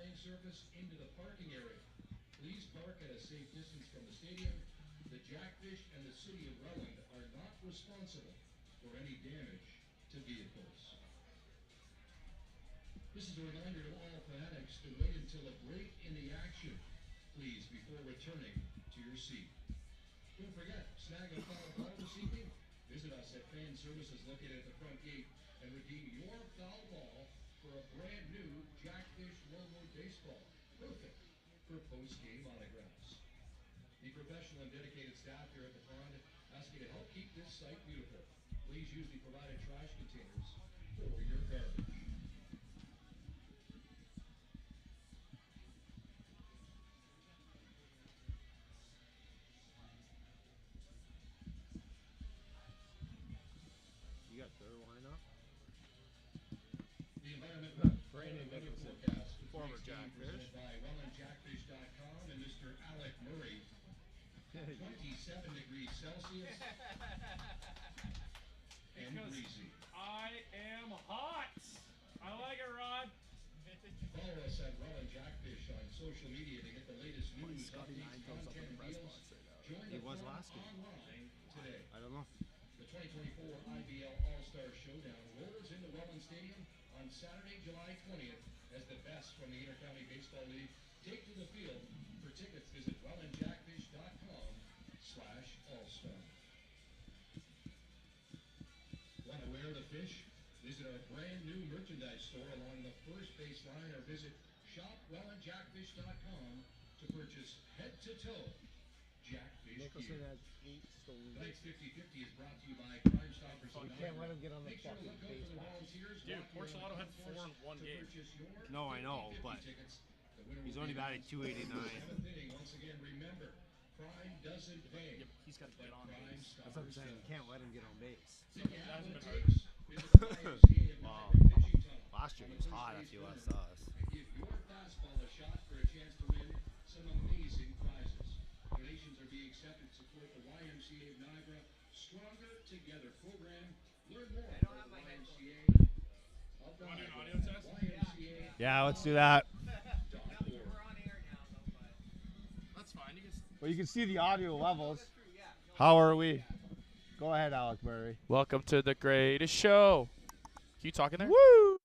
playing surface into the parking area. Please park at a safe distance from the stadium. The Jackfish and the City of Welland are not responsible for any damage to vehicles. This is a reminder to all fanatics to wait until a break in the action, please, before returning to your seat. Don't forget, snag a foul ball this evening. Visit us at Fan Services located at the front gate and redeem your foul ball for a brand new Jackfish logo baseball. Perfect for post-game autographs. The professional and dedicated staff here at the pond ask you to help keep this site beautiful. Please use the provided trash containers for your garbage. You got third lineup? The environment Brandon weather Nicholson, forecast former Jackfish. by WellandJackfish.com and Mr. Alec Murray. 27 degrees Celsius and breezy. I am hot. I like it, Rod. Follow us at Welland Jackfish on social media to get the latest news, updates, content, and deals. Join the forum online today. I don't know. The 2024 IBL All-Star Showdown rolls into Welland Stadium on Saturday, July 20th as the best from the Intercounty Baseball League take to the field. For tickets, visit wellandjackfish.com/allstar. Want to wear the fish? Visit our brand new merchandise store along the first baseline or visit shopwellandjackfish.com to purchase head-to-toe Jackfish Nicholson gear. has 8 stolen Tonight's bases. 50-50 is brought to you by Crime Stoppers. You can't let him get on the Make sure to fucking look out base for the pass. volunteers. Dude, walking Porcelado around had the 4 in course 1 to game. purchase your No, I know, 50-50 but tickets. The winner he's will only be batted announced .289. seventh inning. Once again, remember, crime doesn't pay. Yeah, but he's got to But get on Crime base. That's what I'm Stoppers saying. You does. can't let him get on base. To That get hasn't what been it hard. takes, visit the YMCA of Wow. Niagara Pitching Tunnel. Last year he was hot after you last saw us. Give your fastball a shot for a chance to win some amazing prizes. Donations are being accepted to support the YMCA of Niagara Stronger Together program. Learn more at the YMCA of You want to do an audio Niagara test? at YMCA.org. Yeah, let's do that. That's fine. You can. Well, you can see the audio levels. How are we? Go ahead, Alec Murray. Welcome to the greatest show. You talking there? Woo!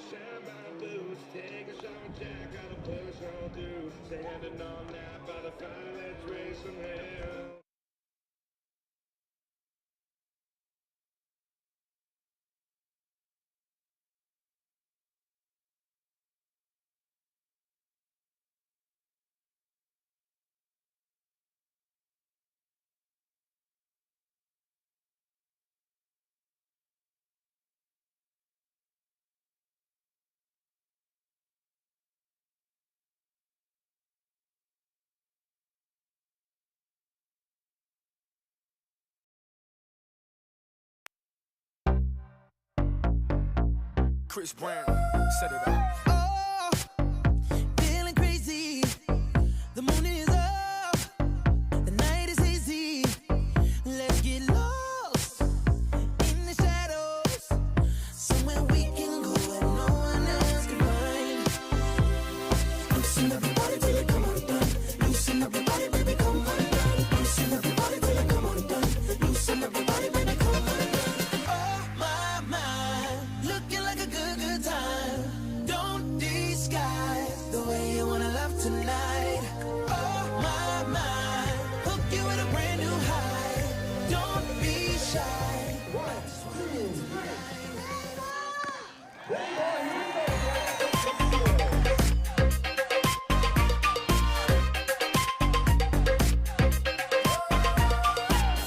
shine by the boots. Take a shower, Jack, gotta push on through. Standing all night by the fire, let's raise some hell. Chris Brown, set it up. Oh, feeling crazy. The moon is up. The night is hazy. Let's get lost in the shadows. Somewhere we can go where no one else can find. Loosen up your body till it come undone. Loosen up your body, baby, come undone. Loosen up your body till it come undone. Loosen up your body, baby, come undone. Oh my, looking like a good time. Don't disguise the way you wanna love tonight. Oh my, hook you with a brand new high. Don't be shy.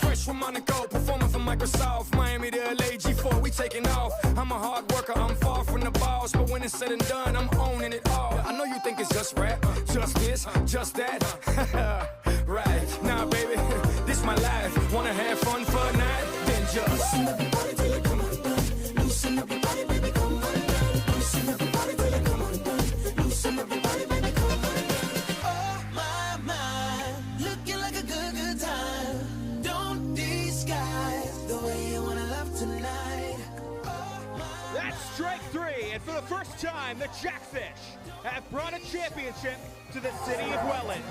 Fresh from on the go, performing for Microsoft. Miami to LA, G4, we taking off. I'm a hard worker, I'm far from the boss. But when it's said and done, I'm owning it all. I know you think it's just rap, just this, just that. Right, nah, baby, this my life. Wanna have fun for a night? Then just loosen up your body till it come undone. Loosen up your body, baby, come undone. Loosen up your body till it come undone. Loosen up your body, baby, come undone. Oh my, looking like a good time. Don't disguise the way you wanna love tonight. That's strike three, and for the first time, the Jackfish have brought a championship to the city of Welland.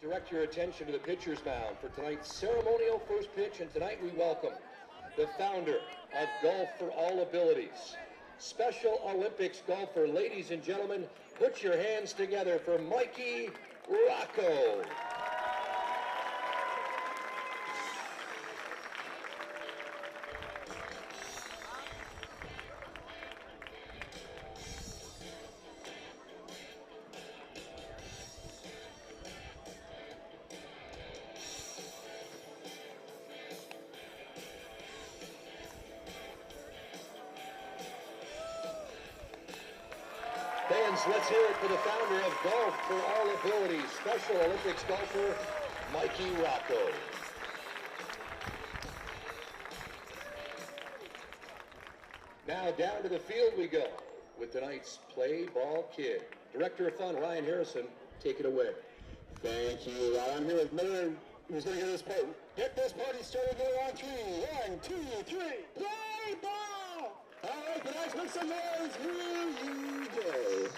Direct your attention to the pitcher's mound for tonight's ceremonial first pitch, and tonight we welcome the founder of Golf for All Abilities, Special Olympics golfer. Ladies and gentlemen, put your hands together for Mikey Rocco. Fans Shenanigans. Let's hear it for the founder of Golf for All Abilities, Special Olympics golfer Mikey Rocco. Now down to the field we go with tonight's Play Ball Kid. Director of Fun, Ryan Harrison, take it away. Thank you. I'm here with Miller, who's going to get this party. Get this party started on 3. 1, 2, 3. Play ball! All right, guys, make some noise. Here you go.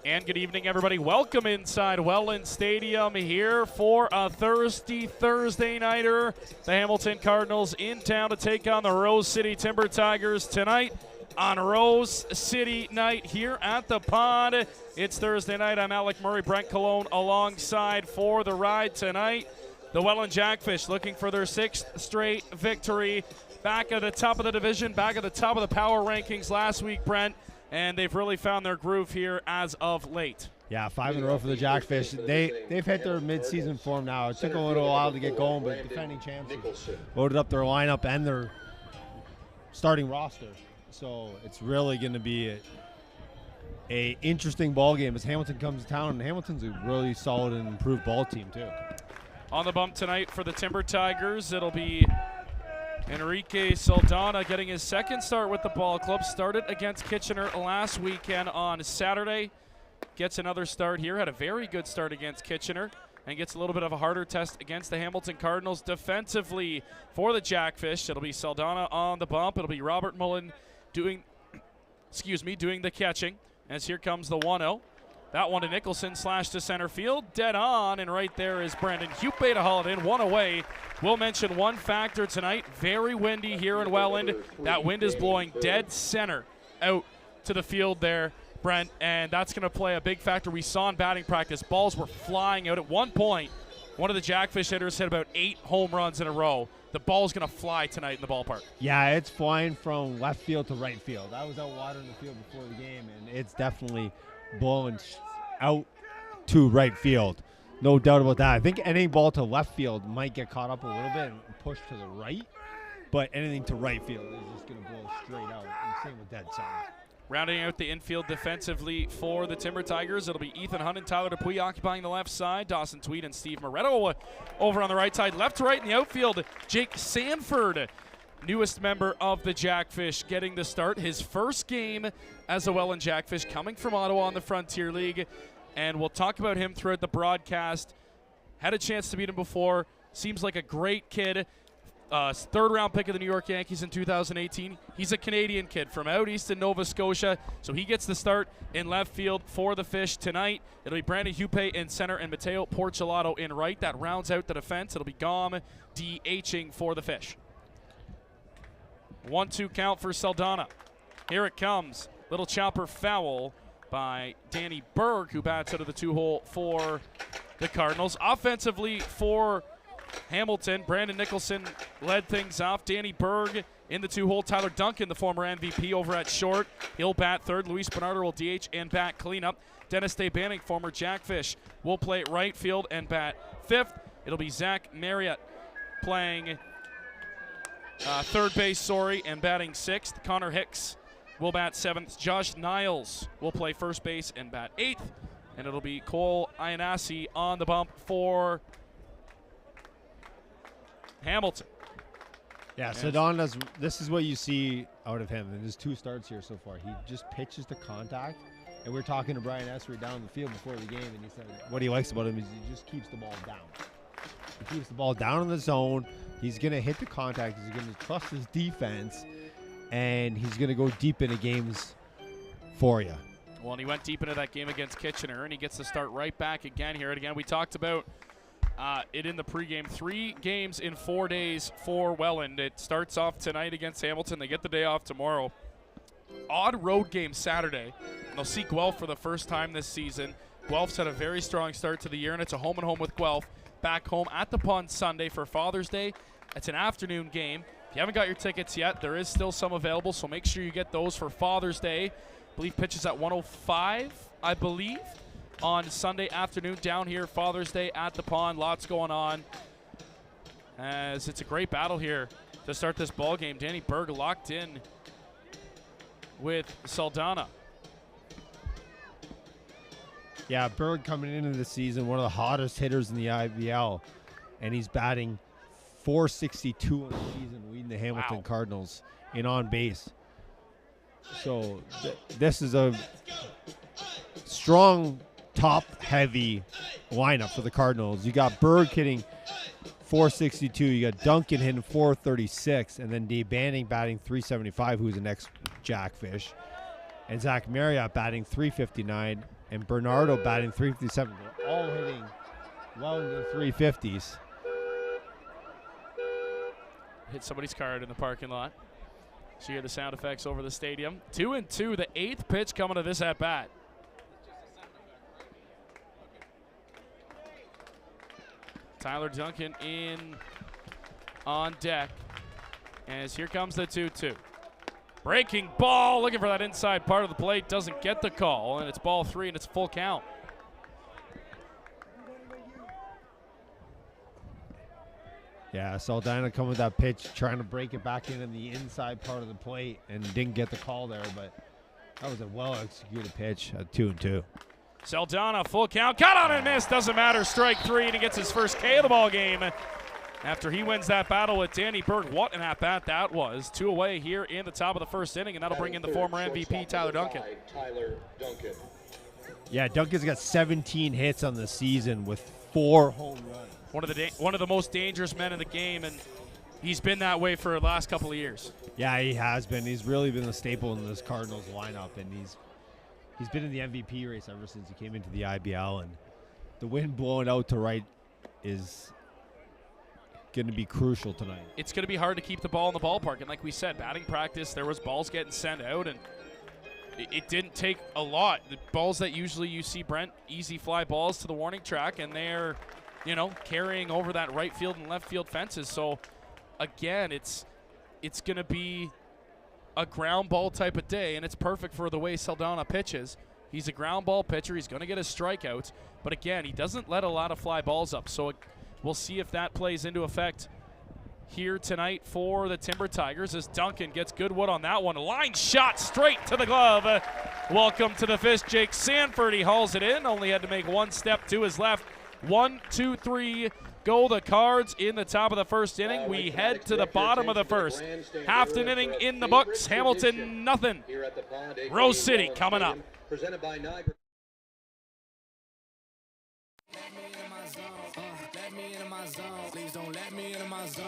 And good evening, everybody. Welcome inside Welland Stadium here for a thirsty Thursday nighter. The Hamilton Cardinals in town to take on the Rose City Timber Tigers tonight on Rose City night here at the Pod. It's Thursday night. I'm Alec Murray, Brent Cologne alongside for the ride tonight. The Welland Jackfish looking for their 6th straight victory. Back at the top of the division, back at the top of the power rankings last week, Brent. And they've really found their groove here as of late. Yeah, 5 in a row for the Jackfish. They've hit their midseason form now. It took a little while to get going, but defending champs loaded up their lineup and their starting roster. So it's really going to be a interesting ball game as Hamilton comes to town. And Hamilton's a really solid and improved ball team too. On the bump tonight for the Timber Tigers, it'll be Enrique Saldana getting his 2nd start with the ball club. Started against Kitchener last weekend on Saturday. Gets another start here. Had a very good start against Kitchener and gets a little bit of a harder test against the Hamilton Cardinals. Defensively for the Jackfish, it'll be Saldana on the bump. It'll be Robert Mullen doing the catching. As here comes the 1-0. That one to Nicholson, slash to center field, dead on, and right there is Brandon Hupe to haul it in, 1 away. We'll mention one factor tonight, very windy here in Welland. That wind is blowing dead center out to the field there, Brent, and that's going to play a big factor. We saw in batting practice, balls were flying out. At one point, one of the Jackfish hitters hit about 8 home runs in a row. The ball's going to fly tonight in the ballpark. Yeah, it's flying from left field to right field. I was out watering the field before the game, and it's definitely blowing out to right field. No doubt about that. I think any ball to left field might get caught up a little bit and pushed to the right, but anything to right field is just going to blow straight out. And same with dead center. Rounding out the infield defensively for the Timber Tigers, it'll be Ethan Hunt and Tyler Dupuy occupying the left side. Dawson Tweed and Steve Moretto over on the right side. Left to right in the outfield, Jake Sanford, newest member of the Jackfish, getting the start. His first game as a Welland Jackfish, coming from Ottawa on the Frontier League. And we'll talk about him throughout the broadcast. Had a chance to meet him before. Seems like a great kid. 3rd-round pick of the New York Yankees in 2018. He's a Canadian kid from out east in Nova Scotia, so he gets the start in left field for the Fish tonight. It'll be Brandon Hupe in center and Mateo Porcelato in right. That rounds out the defense. It'll be Gom DHing for the Fish. 1-2 count for Saldana. Here it comes. Little chopper foul by Danny Berg, who bats out of the 2-hole for the Cardinals. Offensively for Hamilton, Brandon Nicholson led things off. Danny Berg in the 2-hole. Tyler Duncan, the former MVP, over at short. He'll bat 3rd. Luis Bernardo will DH and bat cleanup. Dennis Day Banning, former Jackfish, will play right field and bat 5th. It'll be Zach Marriott playing 3rd base, and batting 6th. Connor Hicks will bat 7th. Josh Niles will play 1st base and bat 8th. And it'll be Cole Ianasi on the bump for Hamilton. Yeah, Saldana, this is what you see out of him in his 2 starts here so far. He just pitches to contact. And we're talking to Brian Essery down the field before the game, and he said what he likes about him is he just keeps the ball down. He keeps the ball down in the zone. He's going to hit the contact. He's going to trust his defense. And he's going to go deep into games for you. Well, and he went deep into that game against Kitchener, and he gets to start right back again here. And again, we talked about it in the pregame. 3 games in 4 days for Welland. It starts off tonight against Hamilton. They get the day off tomorrow. odd road game Saturday. And they'll see Guelph for the first time this season. Guelph's had a very strong start to the year, and it's a home and home with Guelph. Back home at the Pond Sunday for Father's Day. It's an afternoon game. If you haven't got your tickets yet, there is still some available, so make sure you get those for Father's Day. I believe pitches at 1:05, I believe, on Sunday afternoon down here, Father's Day at the Pond. Lots going on, as it's a great battle here to start this ball game. Danny Berg locked in with Saldana. Yeah, Berg coming into the season, one of the hottest hitters in the IBL, and he's batting .462 on the season, leading the Hamilton Cardinals in on base. So this is a strong, top-heavy lineup for the Cardinals. You got Berg hitting .462, you got Duncan hitting .436, and then Dave Banning batting .375, who's the next Jackfish, and Zach Marriott batting .359, and Bernardo batting .357. They're all hitting well into the 350s. Hit somebody's card in the parking lot. So you hear the sound effects over the stadium. 2-2, the 8th pitch coming to this at-bat. Tyler Duncan in on deck. As here comes the 2-2. Breaking ball, looking for that inside part of the plate, doesn't get the call, and it's ball 3 and it's full count. Yeah, Saldana coming with that pitch, trying to break it back in the inside part of the plate, and didn't get the call there, but that was a well-executed pitch at 2-2. Saldana, full count, got on and missed, doesn't matter, strike 3, and he gets his first K of the ball game after he wins that battle with Danny Berg. What an at-bat that was. 2 away here in the top of the first inning, and that'll bring in the former MVP, Tyler Duncan. Yeah, Duncan's got 17 hits on the season with 4 home runs. One of the most dangerous men in the game, and he's been that way for the last couple of years. Yeah, he has been. He's really been a staple in this Cardinals lineup, and he's been in the MVP race ever since he came into the IBL, and the wind blowing out to right is going to be crucial tonight. It's going to be hard to keep the ball in the ballpark, and like we said, batting practice, there was balls getting sent out, and it didn't take a lot. The balls that usually you see, Brent, easy fly balls to the warning track, and they're carrying over that right field and left field fences. So, again, it's going to be a ground ball type of day, and it's perfect for the way Saldana pitches. He's a ground ball pitcher. He's going to get his strikeouts. But, again, he doesn't let a lot of fly balls up. So, we'll see if that plays into effect here tonight for the Timber Tigers as Duncan gets good wood on that one. Line shot straight to the glove. Welcome to the fist, Jake Sanford. He hauls it in. Only had to make one step to his left. 1, 2, 3, go the Cards in the top of the first inning. We head to the bottom of the first. Half an inning in the books. Hamilton, nothing. Rose City coming up. Presented by Niagara. Let me into my zone. Please don't let me into my zone.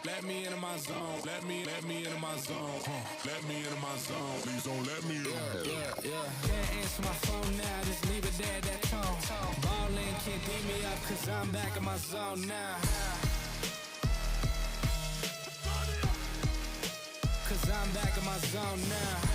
Let me into my zone. Let me into my zone. Let me into my zone. Please don't let me in. Can't answer my phone now. Just leave it there. That tone. Ballin' can't beat me up 'cause I'm back in my zone now. 'Cause I'm back in my zone now.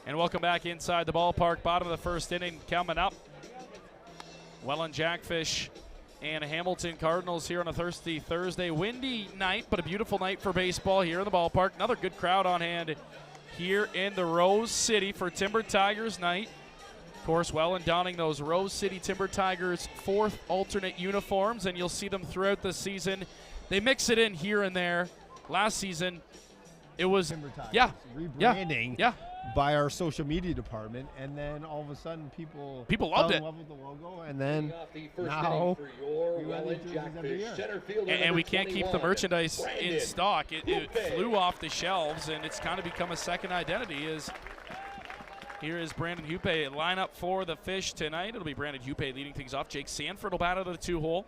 And welcome back inside the ballpark. Bottom of the first inning coming up. Welland Jackfish and Hamilton Cardinals here on a thirsty Thursday. Windy night, but a beautiful night for baseball here in the ballpark. Another good crowd on hand here in the Rose City for Timber Tigers night. Of course, Welland donning those Rose City Timber Tigers 4th alternate uniforms, and you'll see them throughout the season. They mix it in here and there. Last season, it was rebranding yeah. by our social media department, and then all of a sudden people loved fell it. in love with the logo, and then Off the first now inning for your we wear Welland these jerseys every Jackfish year. center fielder And number we can't keep the 21, merchandise in Brandon stock. It Hoope. flew off the shelves, and it's kind of become a second identity. Here is Brandon Hoope. Line up for the Fish tonight. It'll be Brandon Hoope leading things off. Jake Sanford will bat out of the 2-hole.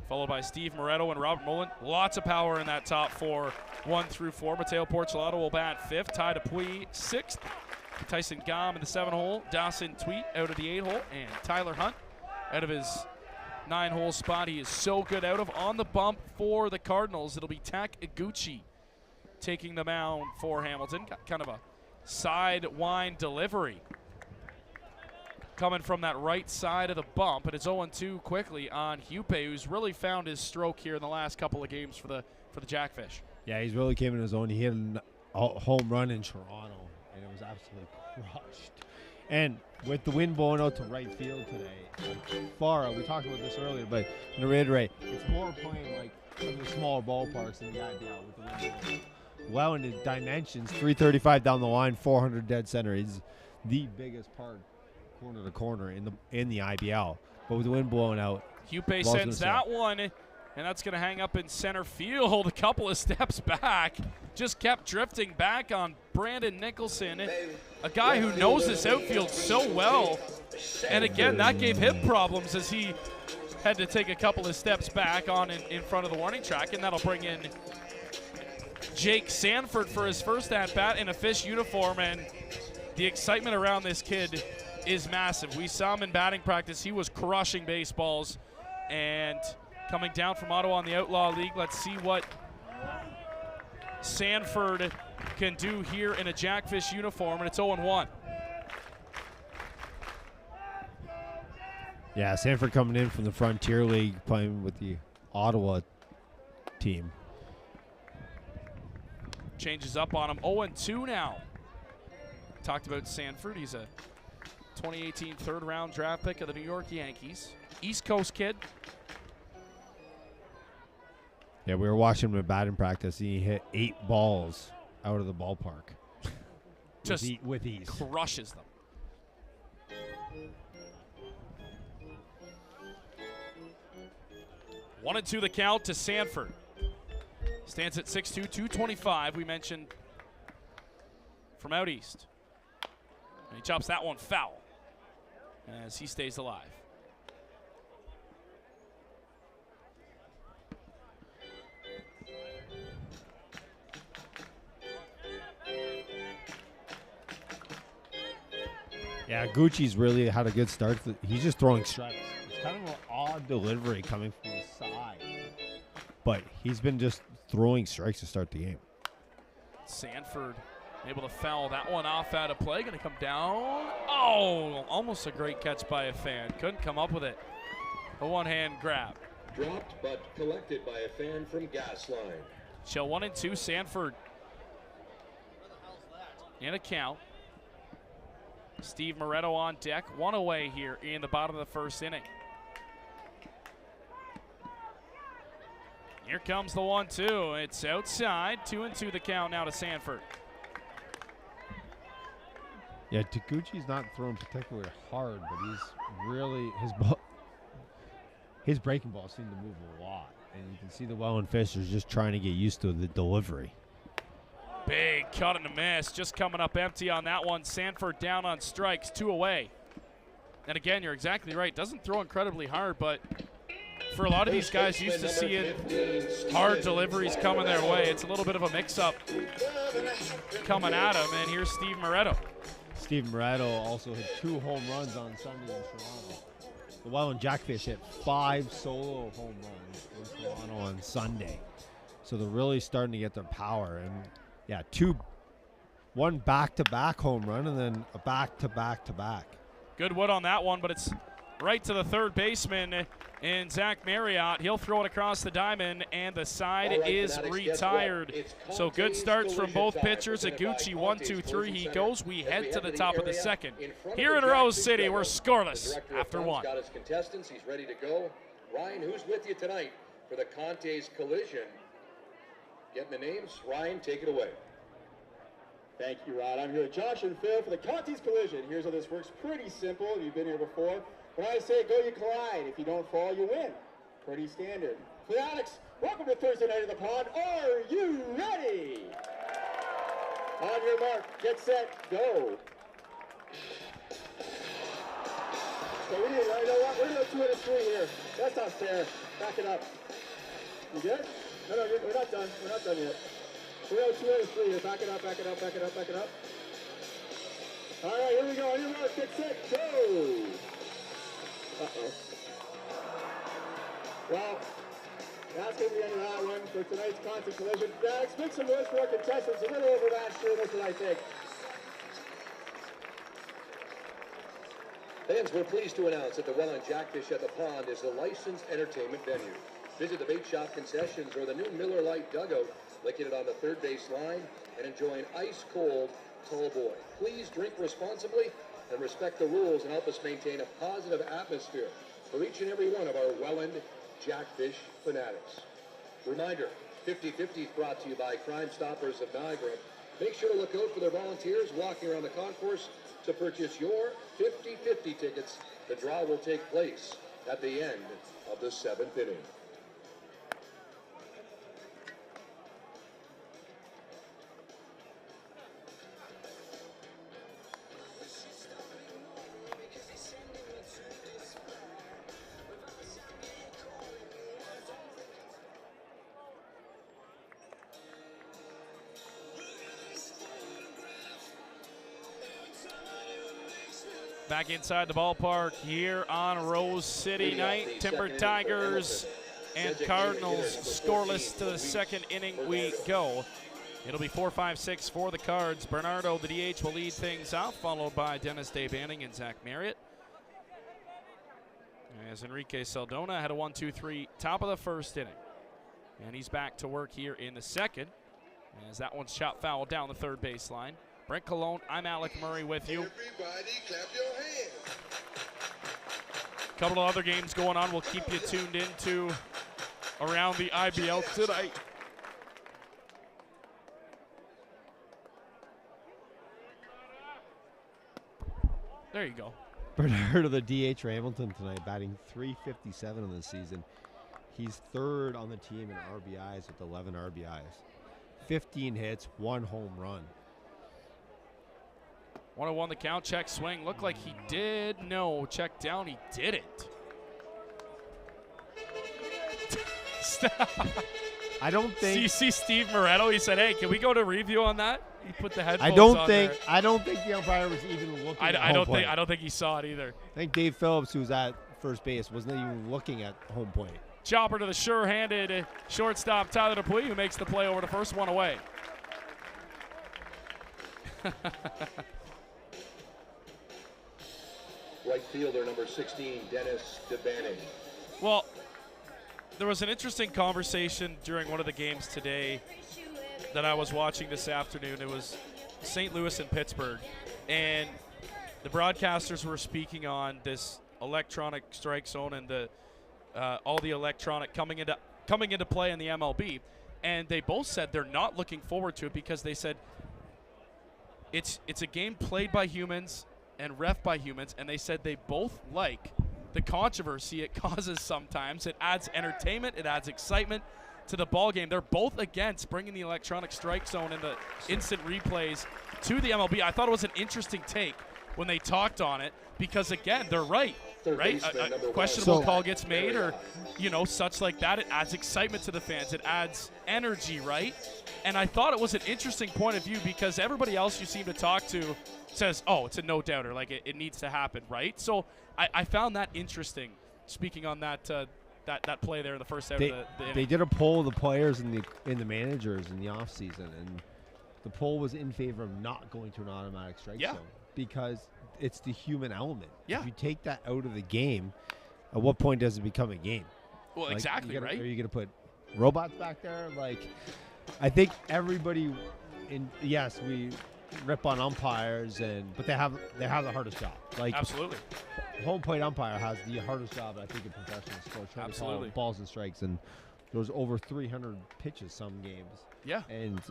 Followed by Steve Moretto and Robert Mullen. Lots of power in that top 4, 1 through 4. Mateo Porcelato will bat 5th. Ty Dupuis 6th. Tyson Gom in the 7-hole. Dawson Tweet out of the 8-hole. And Tyler Hunt out of his 9-hole spot. He is so good out of. On the bump for the Cardinals, it'll be Tak Iguchi taking the mound for Hamilton. Got kind of a side wind delivery coming from that right side of the bump, and it's 0-2 quickly on Hoope, who's really found his stroke here in the last couple of games for the Jackfish. Yeah, he's really came in his own. He hit a home run in Toronto, and it was absolutely crushed. And with the wind blowing out to right field today, we talked about this earlier, but to reiterate, it's more playing like some of the smaller ballparks in the IBL with the wind blowing. Well, in the dimensions, 335 down the line, 400 dead center is the biggest part, corner to corner in the IBL. But with the wind blowing out, Hoope sends that one, and that's going to hang up in center field. A couple of steps back, just kept drifting back on Brandon Nicholson, a guy who knows this outfield so well. And again, that gave him problems as he had to take a couple of steps back on in front of the warning track, and that'll bring in Jake Sanford for his first at-bat in a Fish uniform, and the excitement around this kid is massive. We saw him in batting practice. He was crushing baseballs, and coming down from Ottawa in the Outlaw League, let's see what Sanford can do here in a Jackfish uniform, and it's 0-1. Yeah, Sanford coming in from the Frontier League, playing with the Ottawa team. Changes up on him. 0-2 now. Talked about Sanford. He's a 2018 third-round draft pick of the New York Yankees. East Coast kid. Yeah, we were watching him in batting practice. He hit 8 balls out of the ballpark. Just with ease. Crushes them. One and 2 the count to Sanford. Stands at 6'2", 225, we mentioned, from out east. And he chops that one foul as he stays alive. Yeah, Gucci's really had a good start. He's just throwing strikes. It's kind of an odd delivery coming from the side. But he's been just throwing strikes to start the game. Sanford able to foul that one off out of play. Going to come down. Oh, almost a great catch by a fan. Couldn't come up with it. A one-hand grab. Dropped but collected by a fan from Gasline. Shell 1 and 2. Sanford in a count. Steve Moretto on deck. One away here in the bottom of the first inning. Here comes the 1-2. It's outside. 2-2 the count now to Sanford. Yeah, Taguchi's not throwing particularly hard, but he's really his breaking ball seemed to move a lot, and you can see the Welland Fish is just trying to get used to the delivery. Big cut and a miss. Just coming up empty on that one. Sanford down on strikes. 2 away. And again, you're exactly right. Doesn't throw incredibly hard, but for a lot of these guys used to seeing hard deliveries coming their way, it's a little bit of a mix-up coming at him. And here's Steve Moretto. Steve Moretto also hit 2 home runs on Sunday in Toronto. The Welland Jackfish hit 5 solo home runs in Toronto on Sunday. So they're really starting to get their power. And yeah, 1 back-to-back home run and then a back-to-back-to-back. Good wood on that one, but it's right to the third baseman in Zach Marriott. He'll throw it across the diamond, and the side is retired. So good starts from both pitchers. Aguchi 1-2-3. He goes. We head to the top of the second. Here in Rose City, we're scoreless after one. Got his contestants. He's ready to go. Ryan, who's with you tonight for the Conte's collision? Getting the names. Ryan, take it away. Thank you, Rod. I'm here with Josh and Phil for the Conti's Collision. Here's how this works. Pretty simple. If you've been here before, when I say go, you collide. If you don't fall, you win. Pretty standard. Fanatics, welcome to Thursday night at the pond. Are you ready? On your mark, get set, go. So you know what? We're going to do 2 out of 3 here. That's not fair. Back it up. You good? No, we're not done. We're not done yet. We're going to 2 out of 3 here. Back it up, back it up, back it up, back it up. All right, here we go. On your mark, get set, go. Uh-oh. Well, that's going to be the end of that one for tonight's Conti Collision. Fanatics, make some noise for our contestants. A little over last year, that's what I think. Fans, we're pleased to announce that the Welland Jackfish at the Pond is the licensed entertainment venue. Visit the bait shop concessions or the new Miller Lite dugout located on the third base line and enjoy an ice-cold tall boy. Please drink responsibly and respect the rules and help us maintain a positive atmosphere for each and every one of our Welland Jackfish fanatics. Reminder, 50/50 is brought to you by Crime Stoppers of Niagara. Make sure to look out for their volunteers walking around the concourse to purchase your 50/50 tickets. The draw will take place at the end of the 7th inning. Back inside the ballpark here on Rose City night. Timber Tigers and Cardinals scoreless to the second inning we go. It'll be 4-5-6 for the Cards. Bernardo, the DH, will lead things off, followed by Dennis Day Banning and Zach Marriott. As Enrique Saldona had a 1-2-3 top of the first inning. And he's back to work here in the second, as that one's shot foul down the third baseline. Brent Cologne, I'm Alec Murray with you. Everybody clap your hands. A couple of other games going on. We'll keep you tuned into around the IBL tonight. There you go. Bernardo, the DH for Hamilton tonight, batting .357 in the season. He's third on the team in RBIs with 11 RBIs. 15 hits, 1 home run. 1-1 the count, check swing. Looked like he did. No, check down, he didn't. I don't think. You see Steve Moretto, he said, hey, can we go to review on that? He put the headphones I don't on think. there. I don't think the umpire was even looking. I don't think he saw it either. I think Dave Phillips, who was at first base, wasn't even looking at home plate. Chopper to the sure-handed shortstop Tyler Dupuis, who makes the play over the first one away. Right fielder number 16, Dennis DeBanning. Well, there was an interesting conversation during one of the games today that I was watching this afternoon. It was St. Louis and Pittsburgh, and the broadcasters were speaking on this electronic strike zone and the all the electronic coming into play in the MLB, and they both said they're not looking forward to it because they said it's a game played by humans and ref by humans, and they said they both like the controversy it causes sometimes. It adds entertainment, it adds excitement to the ball game. They're both against bringing the electronic strike zone and the instant replays to the MLB. I thought it was an interesting take when they talked on it because, again, they're right. Right? A questionable call gets made or, such like that. It adds excitement to the fans. It adds energy, right? And I thought it was an interesting point of view because everybody else you seem to talk to says, oh, it's a no-doubter. Like, it needs to happen, right? So I found that interesting, speaking on that that play there in the first out of the inning. They did a poll of the players and the managers in the offseason, and the poll was in favor of not going to an automatic strike zone because it's the human element. Yeah. If you take that out of the game, at what point does it become a game? Well, Like, exactly, right? Are you going to put robots back there? Like, I think everybody, yes, we rip on umpires, but they have the hardest job. Like, Absolutely. home plate umpire has the hardest job, I think, in professional sports. Trying to call Absolutely. balls and strikes, and there's over 300 pitches some games. Yeah. And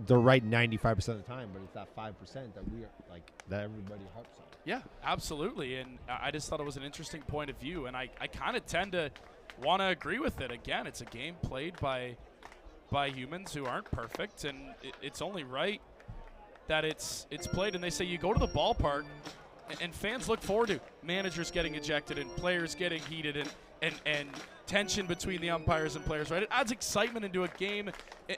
they're right 95% of the time, but it's that 5% that we are like that everybody harps on. Yeah, absolutely. And I just thought it was an interesting point of view, and I kind of tend to want to agree with it. Again, it's a game played by humans who aren't perfect, and it's only right that it's played. And they say you go to the ballpark, and fans look forward to managers getting ejected and players getting heated and tension between the umpires and players, right? It adds excitement into a game,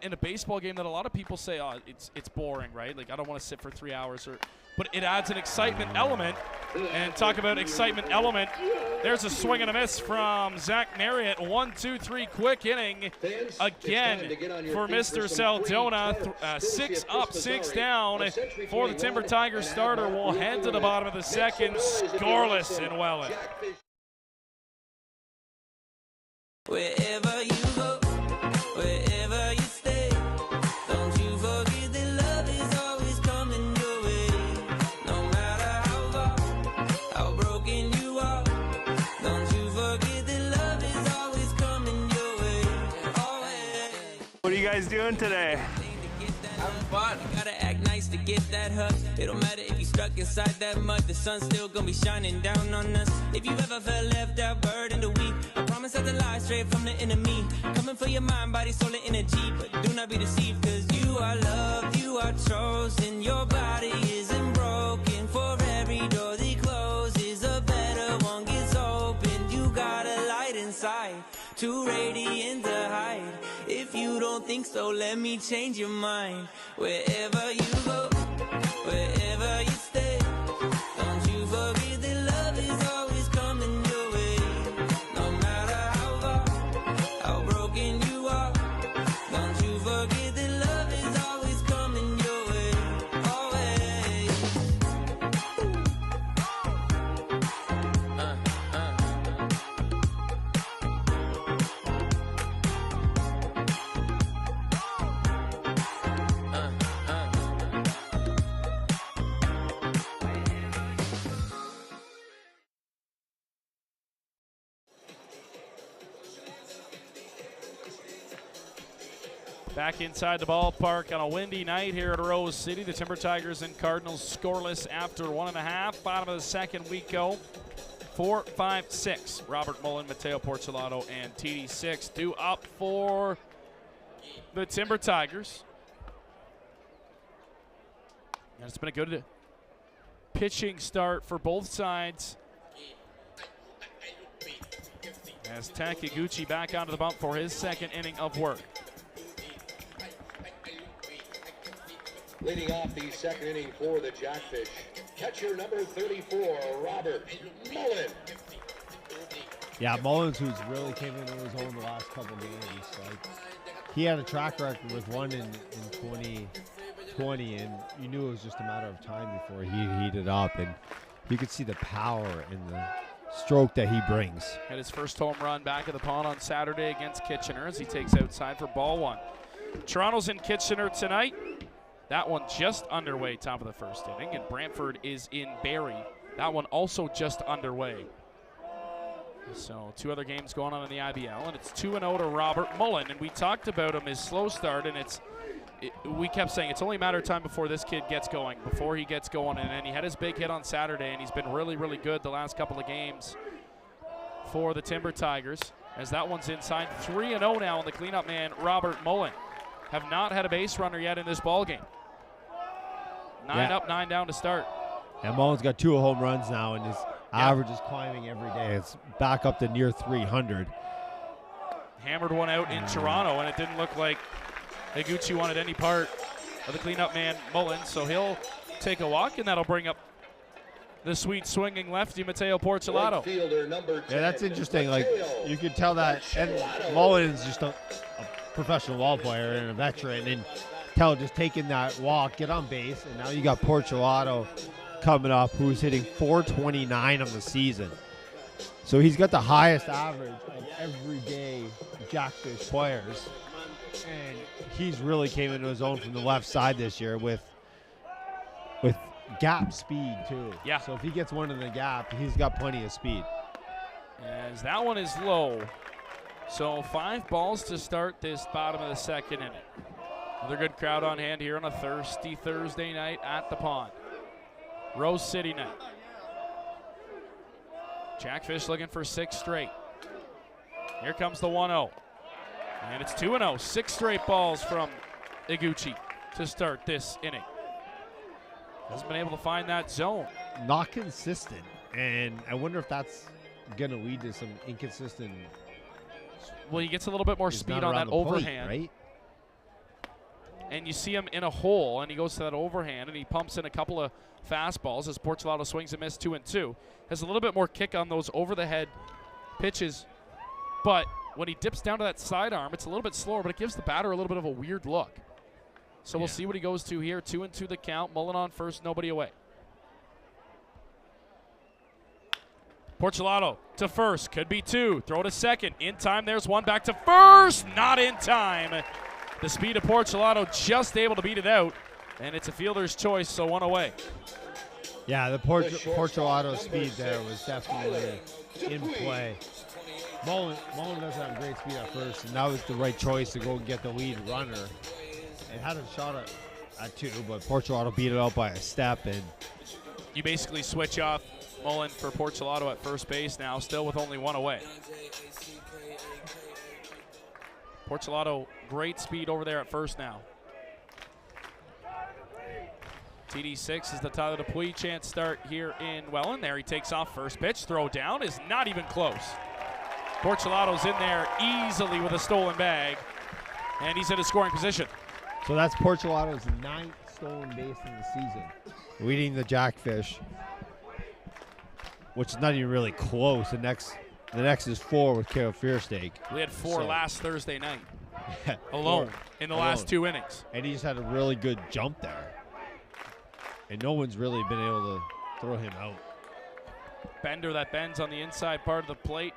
in a baseball game that a lot of people say, oh, it's boring, right? Like, I don't want to sit for 3 hours, but it adds an excitement element. And talk about excitement element. There's a swing and a miss from Zach Marriott. 1-2-3 quick inning again for Mr. Saldona. 6 up, 6 down for the Timber Tigers starter. We'll head to the bottom of the second. Scoreless in Welland. Wherever you go, wherever you stay, don't you forget that love is always coming your way. No matter how far, how broken you are, don't you forget that love is always coming your way. Always. What are you guys doing today? Having fun. Gotta act nice to get that hug. It don't matter if you stuck inside that mud. The sun's still gonna be shining down on us. If you ever felt left out, burdened or weak, I promise that the lie straight from the enemy. Coming for your mind, body, soul, and energy. But do not be deceived, cause you are loved, you are chosen. Your body isn't broken. For every door that closes, a better one gets opened. You got a light inside, too radiant to hide. If you don't think so, let me change your mind. Wherever you go, wherever you stay, don't you forget that love is always coming your way. No matter how far, how broken you are, don't you forget that love is always coming your way. Back inside the ballpark on a windy night here at Rose City. The Timber Tigers and Cardinals scoreless after 1.5. Bottom of the second we go. 4, 5, 6. Robert Mullen, Mateo Porcelato, and TD6 due up for the Timber Tigers. And it's been a good pitching start for both sides. As Takiguchi back onto the bump for his second inning of work. Leading off the second inning for the Jackfish, catcher number 34, Robert Mullen. Yeah, Mullins, who's really came into his own the last couple games. Like, he had a track record with one in 2020, and you knew it was just a matter of time before he heated up, and you could see the power and the stroke that he brings. Had his first home run back at the pond on Saturday against Kitchener as he takes outside for ball one. Toronto's in Kitchener tonight. That one just underway, top of the first inning, and Brantford is in Barrie. That one also just underway. So 2 other games going on in the IBL, and it's 2-0 to Robert Mullen. And we talked about him, his slow start, and we kept saying it's only a matter of time before this kid gets going, before he gets going. And then he had his big hit on Saturday, and he's been really, really good the last couple of games for the Timber Tigers, as that one's inside. 3-0 now, and the cleanup man, Robert Mullen, have not had a base runner yet in this ball game. 9 up, 9 down to start. And Mullen's got 2 home runs now, and his average is climbing every day. It's back up to near 300. Hammered one out in Toronto, and it didn't look like Higuchi wanted any part of the cleanup man, Mullen, so he'll take a walk, and that'll bring up the sweet swinging lefty, Mateo Porcelato. Yeah, that's interesting. Like, you could tell that, and Mullen's just a professional ball player and a veteran, and tell just taking that walk, get on base, and now you got Porcelato coming up who's hitting .429 on the season. So he's got the highest average of everyday Jackfish players. And he's really came into his own from the left side this year with gap speed too. Yeah. So if he gets one in the gap, he's got plenty of speed. As that one is low. So 5 balls to start this bottom of the second inning. Another good crowd on hand here on a thirsty Thursday night at the pond. Rose City night. Jackfish looking for 6 straight. Here comes the 1-0. And it's 2-0. 6 straight balls from Iguchi to start this inning. Hasn't been able to find that zone. Not consistent. And I wonder if that's going to lead to some inconsistent. Well, he gets a little bit more speed on that overhand. Right? And you see him in a hole, and he goes to that overhand, and he pumps in a couple of fastballs as Porcelado swings and misses 2-2. Has a little bit more kick on those over-the-head pitches, but when he dips down to that sidearm, it's a little bit slower, but it gives the batter a little bit of a weird look. So we'll see what he goes to here. 2-2 the count. Mullen on first, nobody away. Porcelado to first, could be 2. Throw to second. In time, there's 1 back to first. Not in time. The speed of Porcelado just able to beat it out, and it's a fielder's choice, so 1 away. Yeah, the Porcelado speed there was definitely in play. Mullen doesn't have great speed at first, and that was the right choice to go and get the lead runner. It had a shot at 2, but Porcelado beat it out by a step. And you basically switch off Mullen for Porcelado at first base now, still with only 1 away. Porcelado, great speed over there at first now. TD6 is the Tyler Dupuis chance start here in Welland. There he takes off first pitch. Throw down is not even close. Porcelado's in there easily with a stolen bag, and he's in a scoring position. So that's Porcelado's 9th stolen base in the season, leading the Jackfish, which is not even really close. The next is 4 with Carol Fearsteak. We had 4 last Thursday night alone in the last 2 innings. And he just had a really good jump there. And no one's really been able to throw him out. Bender that bends on the inside part of the plate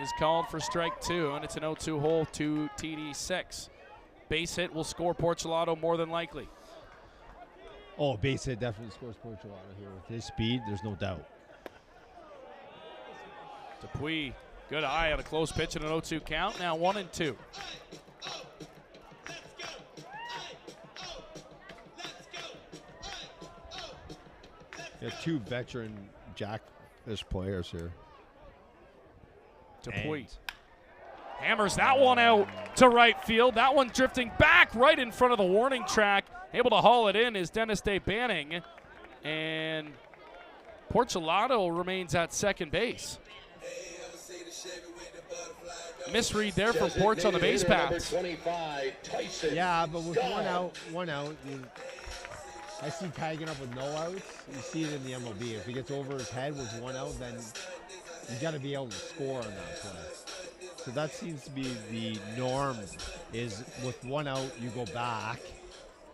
is called for strike 2, and it's an 0-2 hole to TD6. Base hit will score Porcelado more than likely. Oh, base hit definitely scores Porcelado here. With his speed, there's no doubt. Dupuis, good eye on a close pitch and an 0-2 count. Now 1-2. You have 2 veteran Jackfish players here. Dupuis hammers that one out to right field. That one drifting back right in front of the warning track. Able to haul it in is Dennis Day Banning. And Porcelado remains at second base. Misread there from Porch on the base paths. Yeah, but with one out, I see tagging up with no outs. You see it in the MLB. If he gets over his head with 1 out, then you got to be able to score on that play. So that seems to be the norm. Is with 1 out you go back,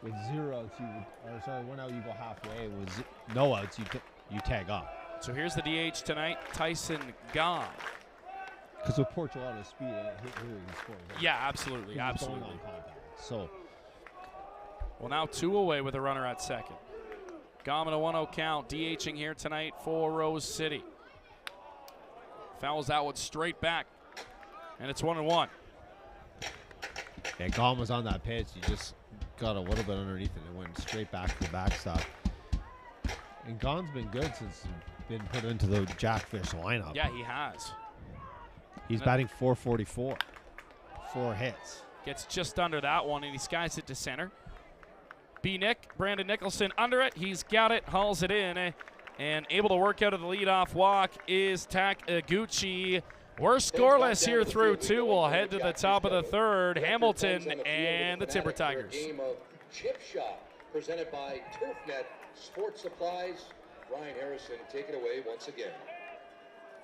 with 0 outs 1 out you go halfway. With no outs you tag up. So here's the DH tonight, Tyson Gahn. Because with Porcelato's speed, here he scores. Right? Yeah, absolutely. So, well, now 2 away with a runner at second. Gahn at a 1-0 count, DHing here tonight for Rose City. Fouls that one straight back, and it's 1-1. Yeah, Gahn was on that pitch. He just got a little bit underneath it and went straight back to the backstop. And Gahn's been good since he's been put into the Jackfish lineup. Yeah, he has. He's batting .444. 4 hits. Gets just under that one, and he skies it to center. B-Nick, Brandon Nicholson under it. He's got it, hauls it in, and able to work out of the leadoff walk is Takaguchi. We're scoreless here through 2. We'll head to the top of the 3rd. Hamilton and the Timber Tigers. Game of Chip Shot, presented by TurfNet Sports Supplies. Ryan Harrison, take it away once again.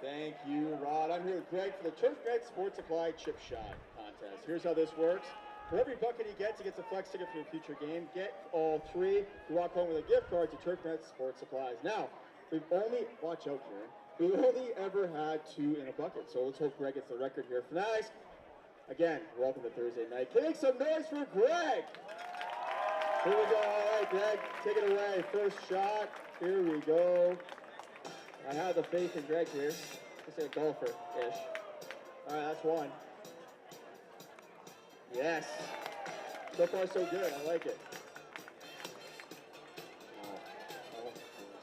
Thank you, Rod. I'm here with Greg for the TurfNet Sports Supply Chip Shot contest. Here's how this works. For every bucket he gets a flex ticket for a future game. Get all 3. You walk home with a gift card to Turknet Sports Supplies. Now, we've only, watch out here, we've only ever had 2 in a bucket. So let's hope Greg gets the record here. Fanatics, again, welcome to Thursday night. Can you make some noise for Greg? Here we go. All right, Greg, take it away. First shot. Here we go. I have the faith in Greg here. Just a golfer-ish. All right, that's 1. Yes. So far, so good. I like it.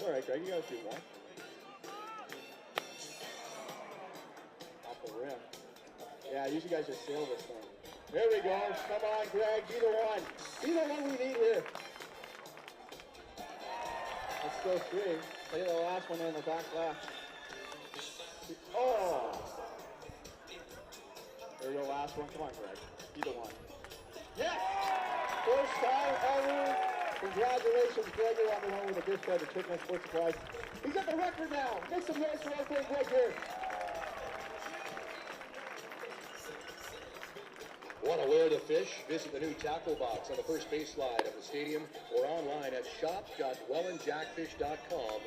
All right, Greg, you got to do 1. Off the rim. Yeah, usually guys just sail this thing. There we go. Come on, Greg. Be the one. Be the one we need here. Let's go 3. Look at the last one in the back left. Oh. There we go, last one. Come on, Greg. Be the one. Yes! First time ever. Congratulations, Greg. You're on the home with a gift card to Turknet Sports Supplies. He's got the record now. Make some noise for our friend Greg here. Want to wear the fish? Visit the new tackle box on the first base slide of the stadium or online at shop.wellandjackfish.com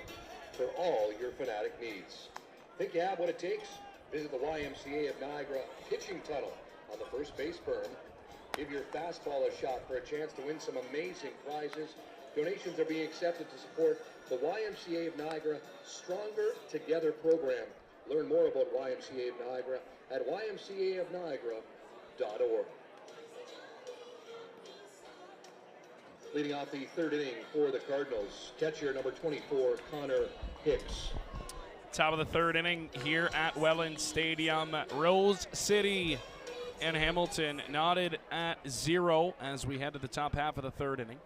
for all your Fanatic needs. Think you have what it takes? Visit the YMCA of Niagara pitching tunnel on the first base berm. Give your fastball a shot for a chance to win some amazing prizes. Donations are being accepted to support the YMCA of Niagara Stronger Together program. Learn more about YMCA of Niagara at ymcaofniagara.org. Leading off the 3rd inning for the Cardinals, catcher number 24, Connor Hicks. Top of the 3rd inning here at Welland Stadium. Rose City and Hamilton knotted at 0 as we head to the top half of the 3rd inning.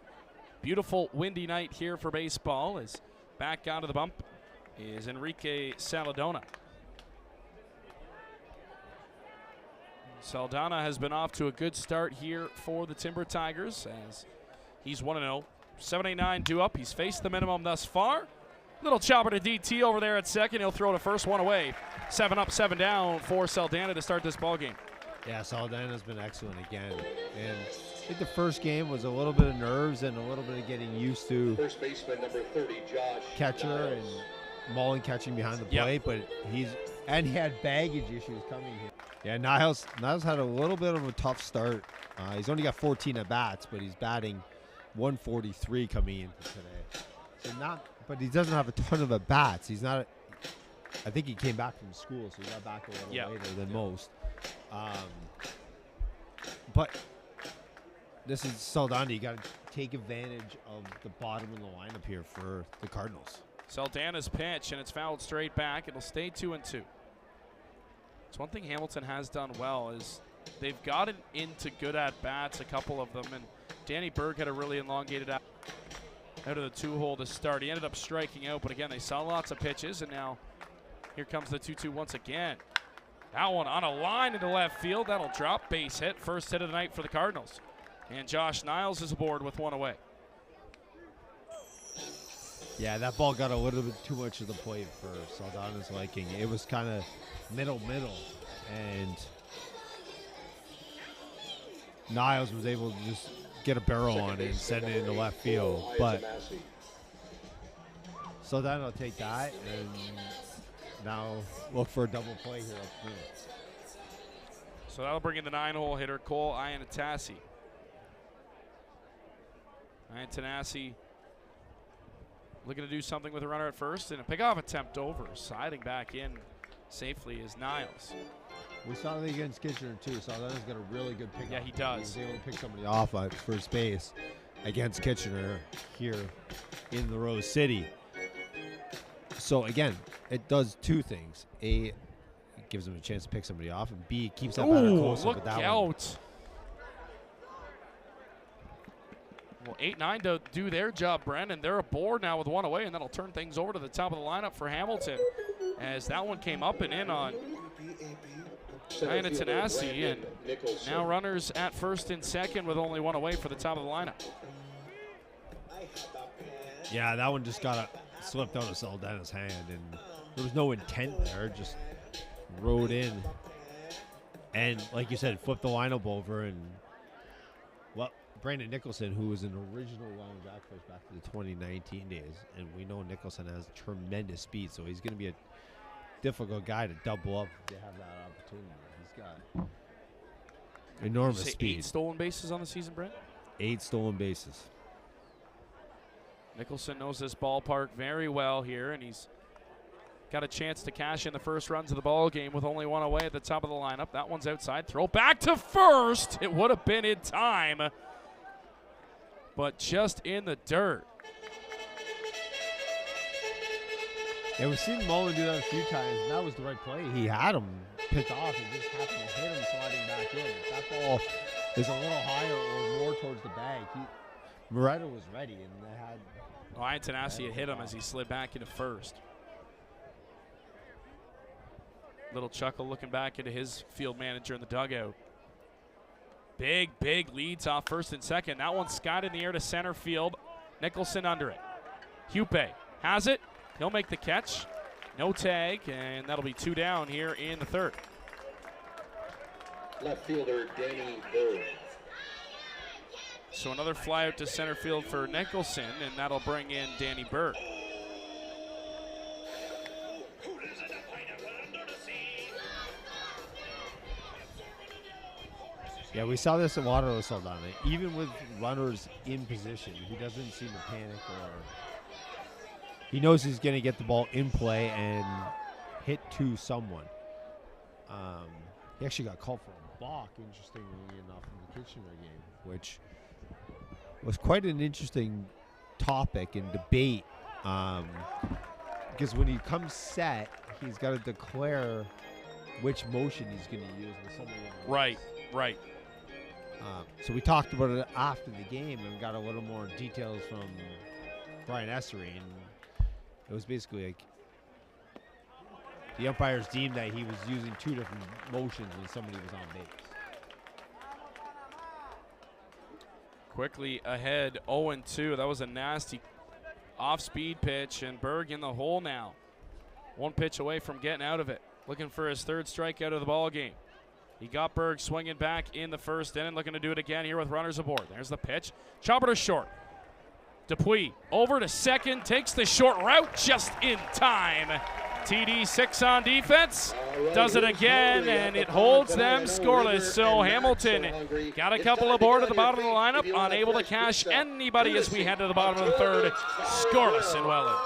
Beautiful windy night here for baseball as back out of the bump is Enrique Saladona. Saldana has been off to a good start here for the Timber Tigers as he's 1-0. 7-8-9 due up. He's faced the minimum thus far. Little chopper to DT over there at second. He'll throw the first one away. 7 up, 7 down for Saldana to start this ball game. Yeah, Saldana's been excellent again. And I think the first game was a little bit of nerves and a little bit of getting used to First baseman number 30, Josh catcher Niles. and Mullen catching behind the plate, but he had baggage issues coming here. Yeah, Niles had a little bit of a tough start. He's only got 14 at bats, but he's batting 143 coming into today. So but he doesn't have a ton of at bats. He's not. I think he came back from school, so he got back a little later than most. But this is Saldana. You got to take advantage of the bottom of the lineup here for the Cardinals. Saldana's pitch, and it's fouled straight back. It'll stay 2-2. It's one thing Hamilton has done well is they've gotten into good at-bats, a couple of them, and Danny Berg had a really elongated out of the 2-hole to start. He ended up striking out, but again, they saw lots of pitches, and now here comes the 2-2 once again. That one on a line into left field. That'll drop. Base hit. First hit of the night for the Cardinals. And Josh Niles is aboard with 1 away. Yeah, that ball got a little bit too much of the plate for Saldana's liking. It was kind of middle, and Niles was able to just get a barrel on it and send it into left field. But Saldana will take that and now look for a double play here up front. So that'll bring in the 9-hole hitter, Cole Iannitassi. Iannitassi looking to do something with a runner at first, and a pickoff attempt over. Sliding back in safely is Niles. We saw that against Kitchener too. Saldana's got a really good pickoff. Yeah, he does. He was able to pick somebody off at first base against Kitchener here in the Rose City. So again, it does 2 things. A, it gives him a chance to pick somebody off, and B, it keeps that batter closer. Look with that out. one. Well, 8-9 to do their job, Brendan. They're aboard now with 1 away, and that'll turn things over to the top of the lineup for Hamilton as that one came up and in on Iannitassi, and now runners at first and second with only 1 away for the top of the lineup. Yeah, that one just slipped out of Saldana's hand, and there was no intent there. Just rode in, and like you said, flipped the lineup over, and Brandon Nicholson, who was an original Welland Jackfish back to the 2019 days, and we know Nicholson has tremendous speed, so he's going to be a difficult guy to double up if they have that opportunity. He's got enormous speed. 8 stolen bases on the season, Brent? 8 stolen bases. Nicholson knows this ballpark very well here, and he's got a chance to cash in the first runs of the ball game with only one away at the top of the lineup. That one's outside. Throw back to first. It would have been in time, but just in the dirt. Yeah, we've seen Mullen do that a few times, and that was the right play. He had him picked off and just happened to hit him sliding back in. If that ball is a little higher or more towards the bag, Moretta was ready, and they had... Ryan Tanasi had hit him as he slid back into first. Little chuckle looking back into his field manager in the dugout. Big leads off first and second. That one skied in the air to center field. Nicholson under it. Hupe has it. He'll make the catch. No tag, and that'll be 2 down here in the third. Left fielder Danny Bird. So another fly out to center field for Nicholson, and that'll bring in Danny Bird. Yeah, we saw this at Waterloo, Saldana. Even with runners in position, he doesn't seem to panic, or he knows he's going to get the ball in play and hit to someone. He actually got called for a balk, interestingly enough, in the Kitchener game, which was quite an interesting topic and debate, because when he comes set, he's got to declare which motion he's going to use with somebody on the Right. So we talked about it after the game and got a little more details from Brian Essery, and it was basically like the umpires deemed that he was using 2 different motions when somebody was on base. Quickly ahead, 0-2. That was a nasty off-speed pitch, and Berg in the hole now. 1 pitch away from getting out of it. Looking for his 3rd strikeout of the ball game. He got Berg swinging back in the first inning, looking to do it again here with runners aboard. There's the pitch. Chopper to short. Dupuis over to second, takes the short route just in time. TD 6 on defense, does it again, and it holds them scoreless. So Hamilton got a couple aboard at the bottom of the lineup, unable to cash anybody as we head to the bottom of the third. Scoreless in Welland.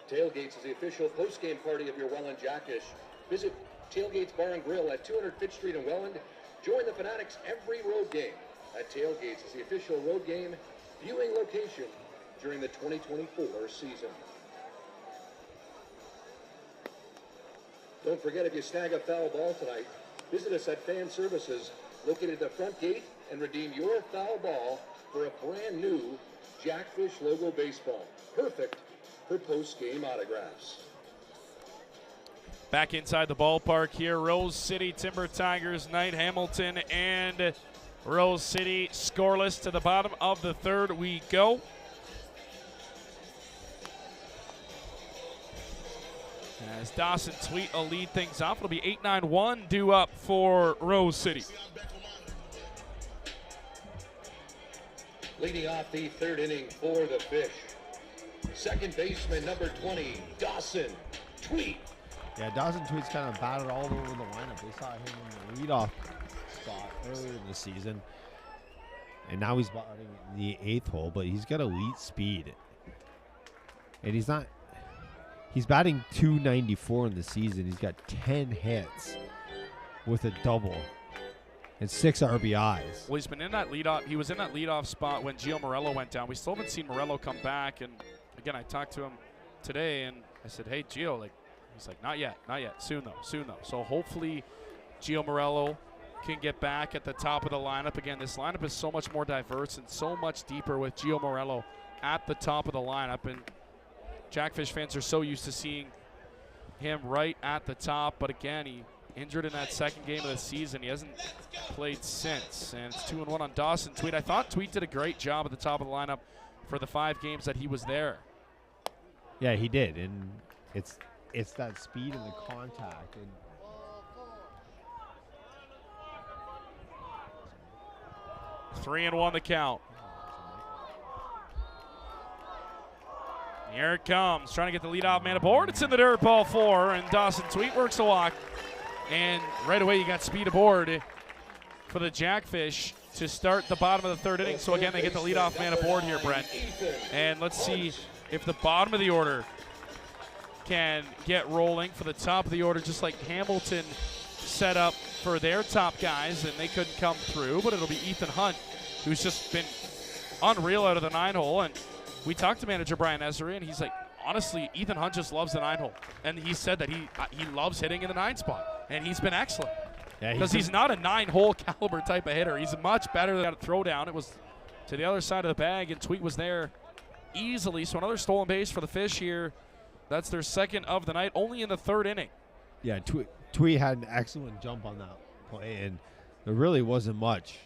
Tailgates is the official post-game party of your Welland Jackfish. Visit Tailgates Bar and Grill at 200 Fitch Street in Welland. Join the Fanatics every road game. At Tailgates is the official road game viewing location during the 2024 season. Don't forget, if you snag a foul ball tonight, visit us at Fan Services, located at the front gate, and redeem your foul ball for a brand new Jackfish logo baseball. Perfect for post-game autographs. Back inside the ballpark here, Rose City Timber Tigers night. Hamilton and Rose City scoreless to the bottom of the third we go. As Dawson Tweet will lead things off. It'll be 8-9-1 due up for Rose City. Leading off the third inning for the Fish, second baseman number 20, Dawson Tweet. Yeah, Dawson Tweet's kind of batted all over the lineup. They saw him in the leadoff spot earlier in the season, and now he's batting in the 8th hole, but he's got elite speed. And he's batting .294 in the season. He's got 10 hits with a double and 6 RBIs. Well, he's been in that leadoff. He was in that leadoff spot when Gio Morello went down. We still haven't seen Morello come back. And again, I talked to him today, and I said, "Hey, Gio," he's like, "Not yet, not yet. Soon though." So hopefully, Gio Morello can get back at the top of the lineup again. This lineup is so much more diverse and so much deeper with Gio Morello at the top of the lineup, and Jackfish fans are so used to seeing him right at the top, but again, he injured in that second game of the season. He hasn't played since, and it's 2-1 on Dawson Tweet. I thought Tweet did a great job at the top of the lineup for the 5 games that he was there. Yeah, he did, and it's that speed and the contact. And 3-1 the count. Here it comes, trying to get the leadoff man aboard. It's in the dirt, ball 4, and Dawson Tweet works the walk. And right away, you got speed aboard for the Jackfish to start the bottom of the 3rd inning. So again, they get the leadoff man aboard here, Brent. And let's see if the bottom of the order can get rolling for the top of the order, just like Hamilton set up for their top guys, and they couldn't come through. But it'll be Ethan Hunt, who's just been unreal out of the 9-hole. And we talked to manager Brian Essery, and he's like, honestly, Ethan Hunt just loves the 9-hole. And he said that he loves hitting in the 9 spot, and he's been excellent. Because he's not a 9-hole caliber type of hitter. He's much better than a throwdown. It was to the other side of the bag, and Tweet was there easily. So another stolen base for the Fish here. That's their 2nd of the night, only in the 3rd inning. yeah, Tweet had an excellent jump on that play, and there really wasn't much.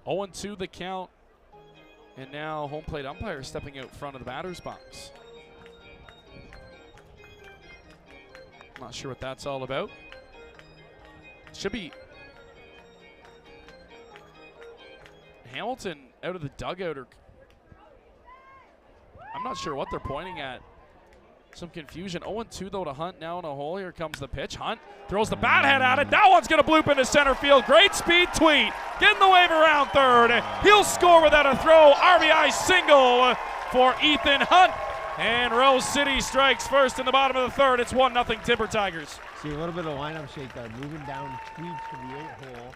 0-2 the count. And now home plate umpire stepping out front of the batter's box. Not sure what that's all about. Should be Hamilton out of the dugout, or I'm not sure what they're pointing at. Some confusion. 0-2 though to Hunt now in a hole. Here comes the pitch. Hunt throws the bat head at it. That one's going to bloop into center field. Great speed, Tweet. Getting the wave around 3rd. He'll score without a throw. RBI single for Ethan Hunt. And Rose City strikes first in the bottom of the 3rd. It's 1-0 Timber Tigers. See a little bit of lineup shake there. Moving down Tweet to the 8th hole.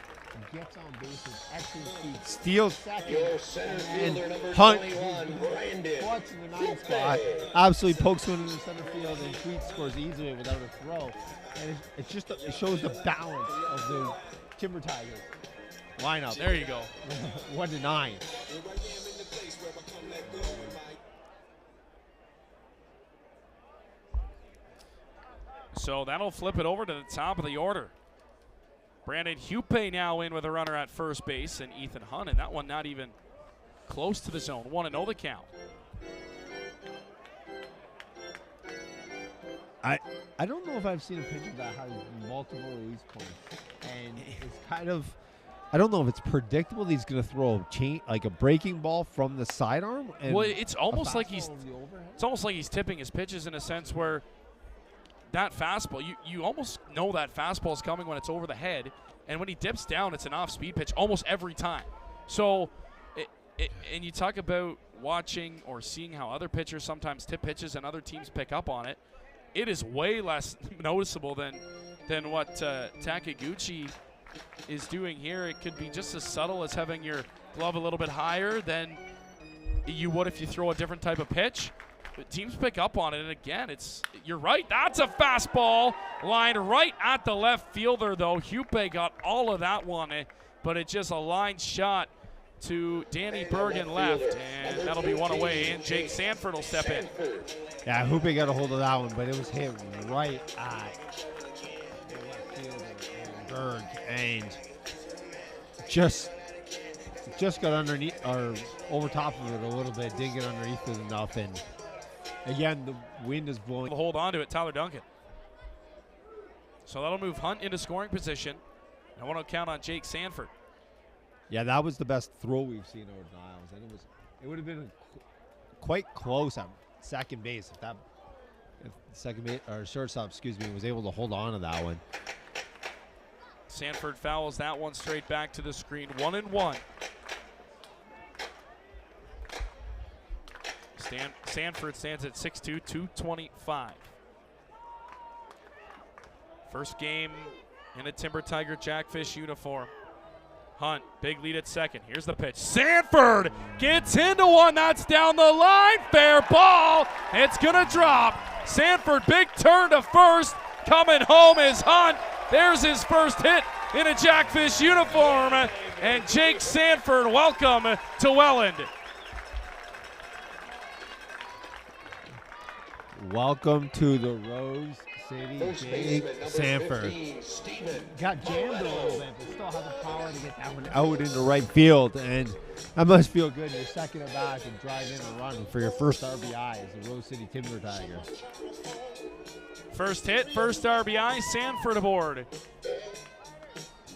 Gets on base with excellent speed. Steals second. And Hunt clutch in the 9 spot. Absolutely pokes one into center field, and Tweet scores easily without a throw. And it shows the balance of the Timber Tigers lineup. There you go. 1-9. So that'll flip it over to the top of the order. Brandon Hupe now in with a runner at first base, and Ethan Hunt, and that one not even close to the zone. 1-0 the count. I don't know if I've seen a pitcher that has multiple release points, and it's kind of, I don't know if it's predictable that he's going to throw like a breaking ball from the sidearm. And well, it's almost like he's tipping his pitches in a sense where that fastball, you almost know that fastball is coming when it's over the head, and when he dips down, it's an off-speed pitch almost every time. So, and you talk about watching or seeing how other pitchers sometimes tip pitches and other teams pick up on it. It is way less noticeable than what Takiguchi is doing here. It could be just as subtle as having your glove a little bit higher than you would if you throw a different type of pitch. But teams pick up on it, and again, you're right. That's a fastball lined right at the left fielder, though. Hupe got all of that one, but it's just a line shot to Danny Bergen left, and that'll be one away, and Jake Sanford will step in. Yeah, Hupe got a hold of that one, but it was hit right at the left fielder and Berg, and just got underneath or over top of it a little bit. Didn't get underneath it enough, and Again, the wind is blowing. Will hold on to it, Tyler Duncan. So that'll move Hunt into scoring position. I want to count on Jake Sanford. Yeah, that was the best throw we've seen over Niles, and it would have been quite close at second base if second base or shortstop, was able to hold on to that one. Sanford fouls that one straight back to the screen. 1-1. Sanford stands at 6'2", 225. First game in a Timber Tiger Jackfish uniform. Hunt, big lead at second. Here's the pitch. Sanford gets into one. That's down the line. Fair ball. It's going to drop. Sanford, big turn to first. Coming home is Hunt. There's his first hit in a Jackfish uniform. And Jake Sanford, welcome to Welland. Welcome to the Rose City, Jake Sanford. Got jammed a little bit, but still had the power to get that one out into right field. And that must feel good. You're second at bat and drive in and run for your first RBI as a Rose City Timber Tiger. First hit, first RBI, Sanford aboard.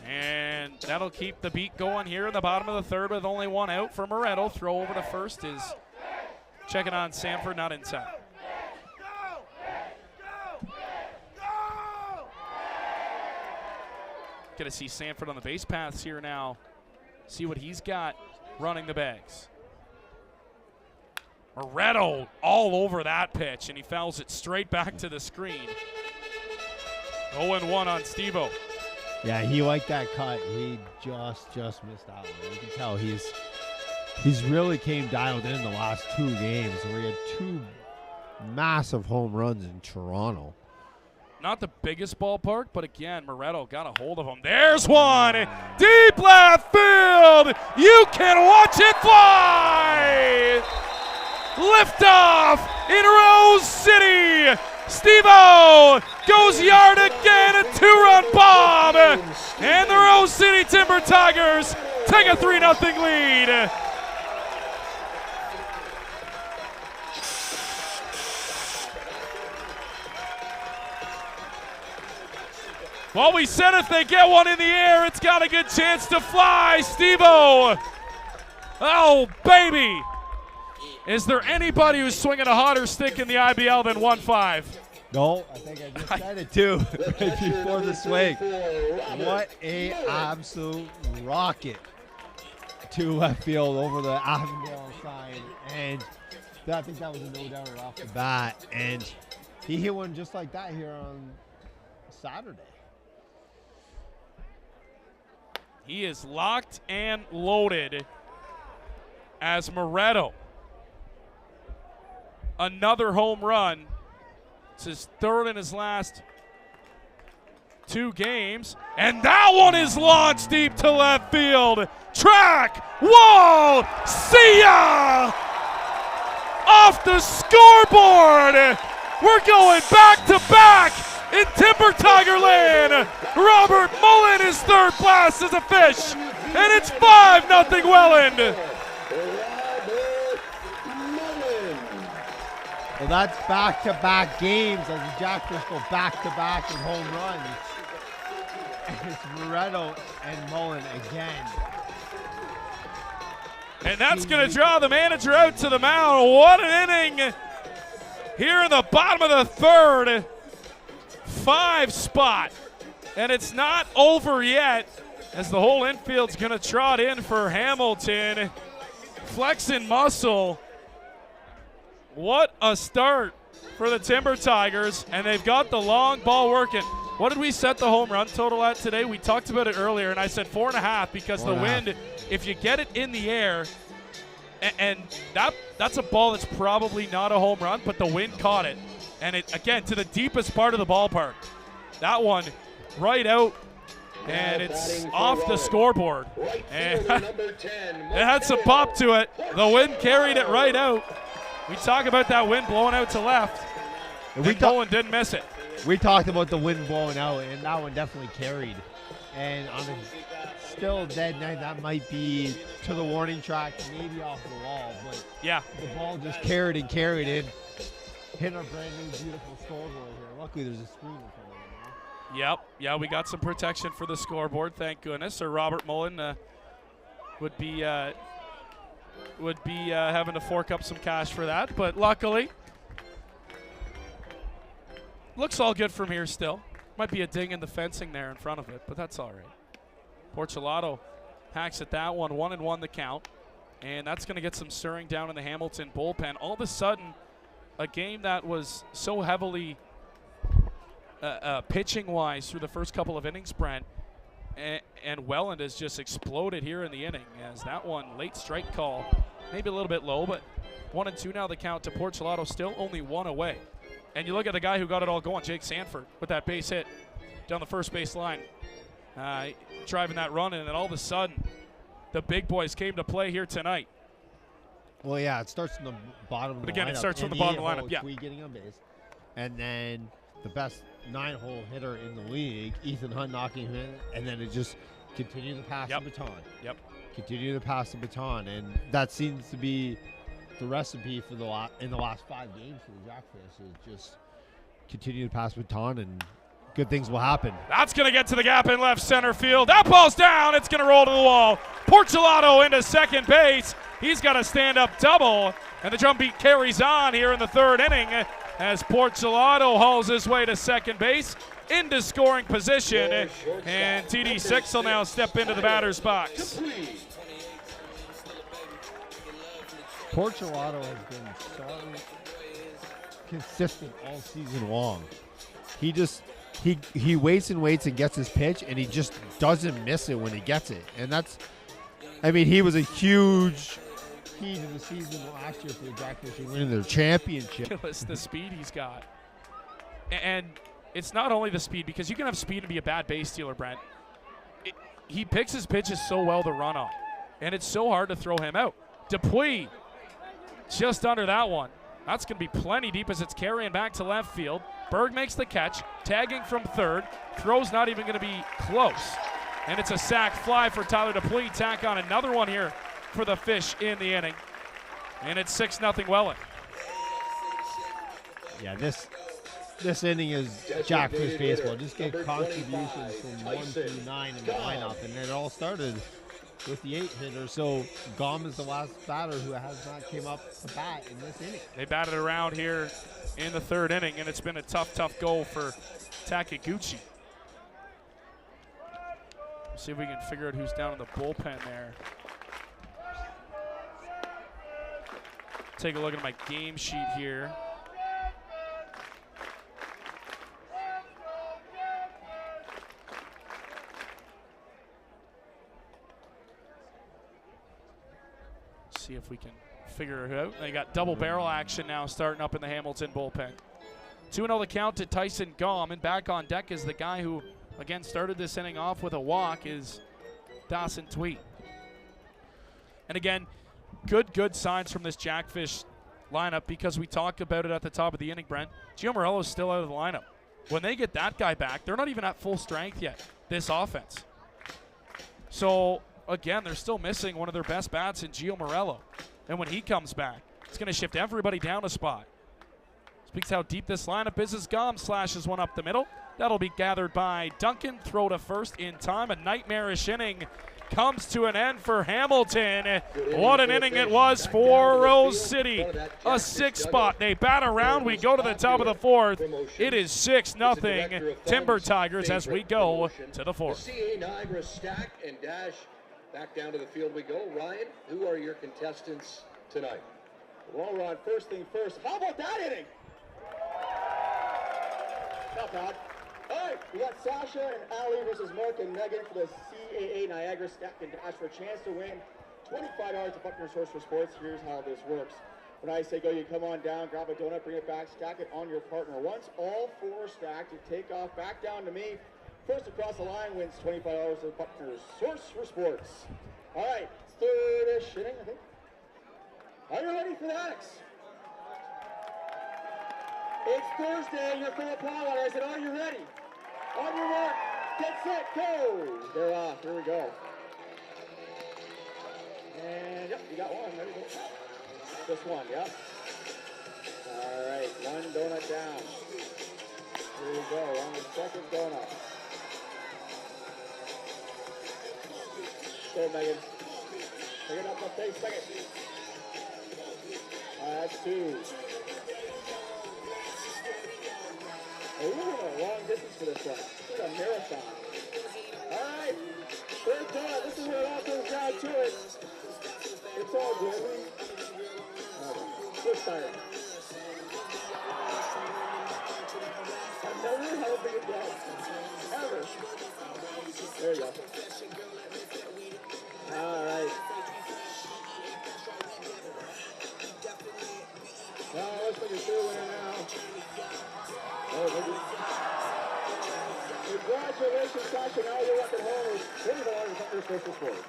And that'll keep the beat going here in the bottom of the third with only one out for Moretto. Throw over to first is checking on Sanford, not inside. Going to see Sanford on the base paths here now. See what he's got running the bags. Moretto all over that pitch, and he fouls it straight back to the screen. 0-1 on Steve-O. Yeah, he liked that cut. He just missed that one. You can tell he's really came dialed in the last two games where he had two massive home runs in Toronto. Not the biggest ballpark, but again, Moretto got a hold of him. There's one. Deep left field. You can watch it fly. Liftoff in Rose City. Steve-O goes yard again, a two-run bomb. And the Rose City Timber Tigers take a 3-0 lead. Well, we said if they get one in the air, it's got a good chance to fly. Steve-O. Oh, baby. Is there anybody who's swinging a hotter stick in the IBL than 1-5? No, I think I just said it too, right before the swing. What a absolute rocket to left field over the Avondale side. And I think that was a no-doubter off the bat. And he hit one just like that here on Saturday. He is locked and loaded as Moretto. Another home run. It's his third in his last two games. And that one is launched deep to left field. Track, wall, see ya! Off the scoreboard. We're going back to back in Timber Tiger Land. Robert Mullen, his third blast as a fish. And it's 5-0 Welland. Well, that's back-to-back games as the Jackfish go back-to-back in home runs. And it's Moretto and Mullen again. And that's going to draw the manager out to the mound. What an inning here in the bottom of the third. 5 spot. And it's not over yet as the whole infield's going to trot in for Hamilton. Flexing muscle. What a start for the Timber Tigers, and they've got the long ball working. What did we set the home run total at today? We talked about it earlier, and I said 4.5 because the wind, if you get it in the air, and that's a ball that's probably not a home run, but the wind caught it. And it, again, to the deepest part of the ballpark. That one right out, and it's off the scoreboard. And it had some pop to it. The wind carried it right out. We talk about that wind blowing out to left, and Mullen didn't miss it. We talked about the wind blowing out, and that one definitely carried. And on a still dead night, that might be to the warning track, maybe off the wall. But yeah, the ball just carried and carried in. hit our brand new beautiful scoreboard here. Luckily, there's a screen in front of them. Yep. Yeah, we got some protection for the scoreboard, thank goodness. Or Robert Mullen would be having to fork up some cash for that. But luckily, looks all good from here still. Might be a ding in the fencing there in front of it, but that's all right. Porcelato hacks at that one, 1-1 the count. And that's going to get some stirring down in the Hamilton bullpen. All of a sudden, a game that was so heavily pitching-wise through the first couple of innings, Brent, and Welland has just exploded here in the inning as that one late strike call, maybe a little bit low, but 1-2 now the count to Porcelato, still only one away. And you look at the guy who got it all going, Jake Sanford, with that base hit down the first base line, driving that run, and then all of a sudden, the big boys came to play here tonight. Well, yeah, it starts from the bottom of the lineup. But again, it starts from the bottom of the lineup, yeah. Tweed getting on base. And then the best 9-hole hitter in the league, Ethan Hunt, knocking him in, and then it just continue to pass the baton. Yep. Continue to pass the baton, and that seems to be the recipe for in the last 5 games for the Jackfish, is just continue to pass the baton, and good things will happen. That's going to get to the gap in left center field. That ball's down. It's going to roll to the wall. Porcelato into second base. He's got a stand-up double, and the drum beat carries on here in the third inning as Porcelato hauls his way to second base into scoring position, and TD6 will now step into the batter's box. Porcelato has been so consistent all season long. He waits and waits and gets his pitch, and he just doesn't miss it when he gets it. And he was a huge key to the season last year for the Jackfish winning their championship. It's the speed he's got. And it's not only the speed, because you can have speed and be a bad base stealer, Brent. He picks his pitches so well to run on, and it's so hard to throw him out. Dupuis just under that one. That's going to be plenty deep as it's carrying back to left field. Berg makes the catch, tagging from third. Throw's not even going to be close. And it's a sac fly for Tyler Dupuis. Tack on another one here for the Fish in the inning. And it's 6-0 Welland. Yeah, this inning is Jackfish baseball. Just get contributions from 1 through 9 in the lineup. And then it all started with the 8-hitter. So Gom is the last batter who has not came up to bat in this inning. They batted around here in the third inning, and it's been a tough goal for Takiguchi. See if we can figure out who's down in the bullpen there. Take a look at my game sheet here. See if we can figure it out. They got double barrel action now starting up in the Hamilton bullpen. 2-0 the count to Tyson Gom, and back on deck is the guy who, again, started this inning off with a walk, is Dawson Tweed. And again, good signs from this Jackfish lineup, because we talked about it at the top of the inning, Brent. Gio Morello's still out of the lineup. When they get that guy back, they're not even at full strength yet, this offense. So, again, they're still missing one of their best bats in Gio Morello. And when he comes back, it's going to shift everybody down a spot. Speaks how deep this lineup is as Gom slashes one up the middle. That'll be gathered by Duncan. Throw to first in time. A nightmarish inning comes to an end for Hamilton. What an inning it was for Rose City. A 6 spot. They bat around. We go to the top of the fourth. It is 6-0 Timber Tigers as we go to the fourth. CA Niagara stack and dash. Back down to the field we go. Ryan, who are your contestants tonight? Well, Ron, first thing first. How about that inning? Not bad. All right, we got Sasha and Allie versus Mark and Megan for the CAA Niagara Stack and Dash for a chance to win $25 at Buckner's Horse for Sports. Here's how this works. When I say go, you come on down, grab a donut, bring it back, stack it on your partner. Once all 4 stacked, you take off back down to me. First across the line wins $25 at Buckner's Horse for Sports. All right, third-ish inning, I think. Are you ready for the Alex? It's Thursday, you're full of power. I said, are you ready? On your mark, get set, go! They're off, here we go. And, yep, you got one, there you go. Just one, yep. All right. right, one donut down. Here we go, on the second donut. Go, Megan. Pick it up the pace, second. That's two. Ooh, long distance for this one. This is a marathon. All right, third donut. This is where it all comes down to it. It's all good. Switch tire. I've never held a again. Ever. There you go. All right. Now let's look at your winner now. Congratulations, Sasha. Now you're up at home with $20 under Social Sports.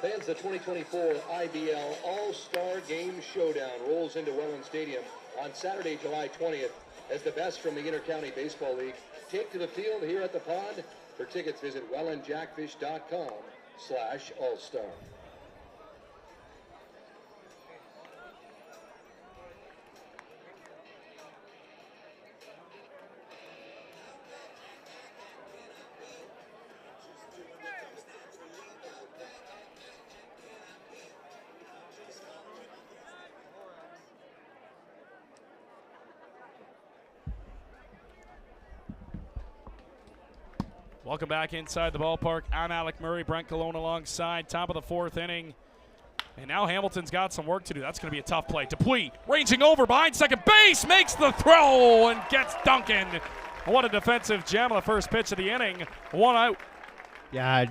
Fans, the 2024 IBL All-Star Game Showdown rolls into Welland Stadium on Saturday, July 20th as the best from the Inter-County Baseball League take to the field here at the pond. For tickets, visit wellandjackfish.com/all-star. Welcome back inside the ballpark. I'm Alec Murray, Brent Colon alongside. Top of the fourth inning. And now Hamilton's got some work to do. That's going to be a tough play. Dupuis ranging over behind second base, makes the throw and gets Duncan. What a defensive gem on the first pitch of the inning. One out. Yeah,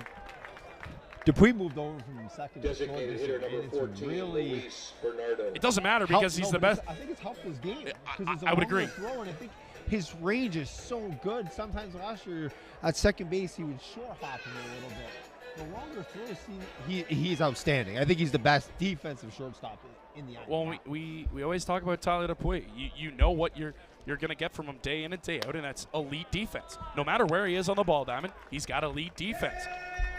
Dupuis moved over from second to short Designated this hitter year, number and it's 14, really Luis Bernardo. It doesn't matter because he's the best. I think it's helped his game. I would agree. Throw, and I think his range is so good. Sometimes last year at second base, he was short hopping a little bit. The longer throws, he's outstanding. I think he's the best defensive shortstop in the IBL. Well, we always talk about Tyler Dupuis. You know what you're going to get from him day in and day out, and that's elite defense. No matter where he is on the ball diamond, he's got elite defense.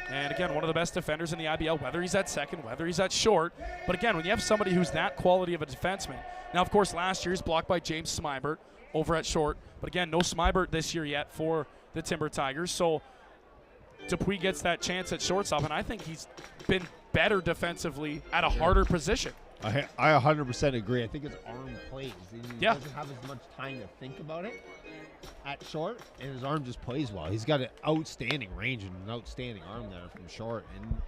And again, one of the best defenders in the IBL, whether he's at second, whether he's at short. But again, when you have somebody who's that quality of a defenseman. Now, of course, last year he's blocked by James Smybert over at short. But again, no Smybert this year yet for the Timber Tigers. So Dupuis gets that chance at shortstop, and I think he's been better defensively at a harder position. I 100% agree. I think his arm plays. He doesn't have as much time to think about it at short, and his arm just plays well. He's got an outstanding range and an outstanding arm there from short, and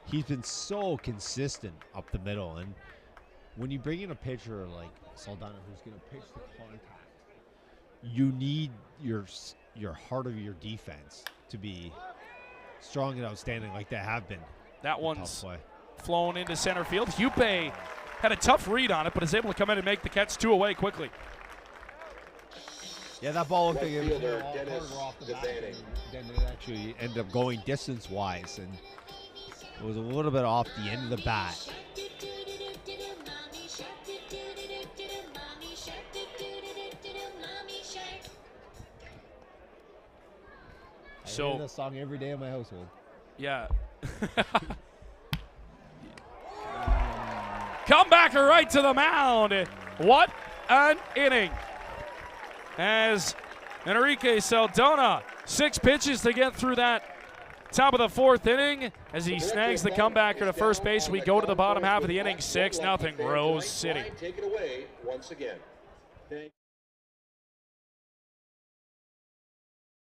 he's been so consistent up the middle. And when you bring in a pitcher like Saldana who's going to pitch the contact, you need your heart of your defense to be strong and outstanding like they have been. That one's flown into center field. Hupe had a tough read on it, but is able to come in and make the catch 2 away quickly. Yeah, that ball looked like it was Fielder all Dennis harder off the bat, Devaney. and then it actually ended up going distance-wise, and it was a little bit off the end of the bat. I hear this song every day in my household. Yeah. Comebacker right to the mound. What an inning. As Enrique Saldana, 6 pitches to get through that top of the fourth inning. As he snags the comebacker to first base, we go to the bottom half of the inning, 6-0 Rose City. Take it away once again.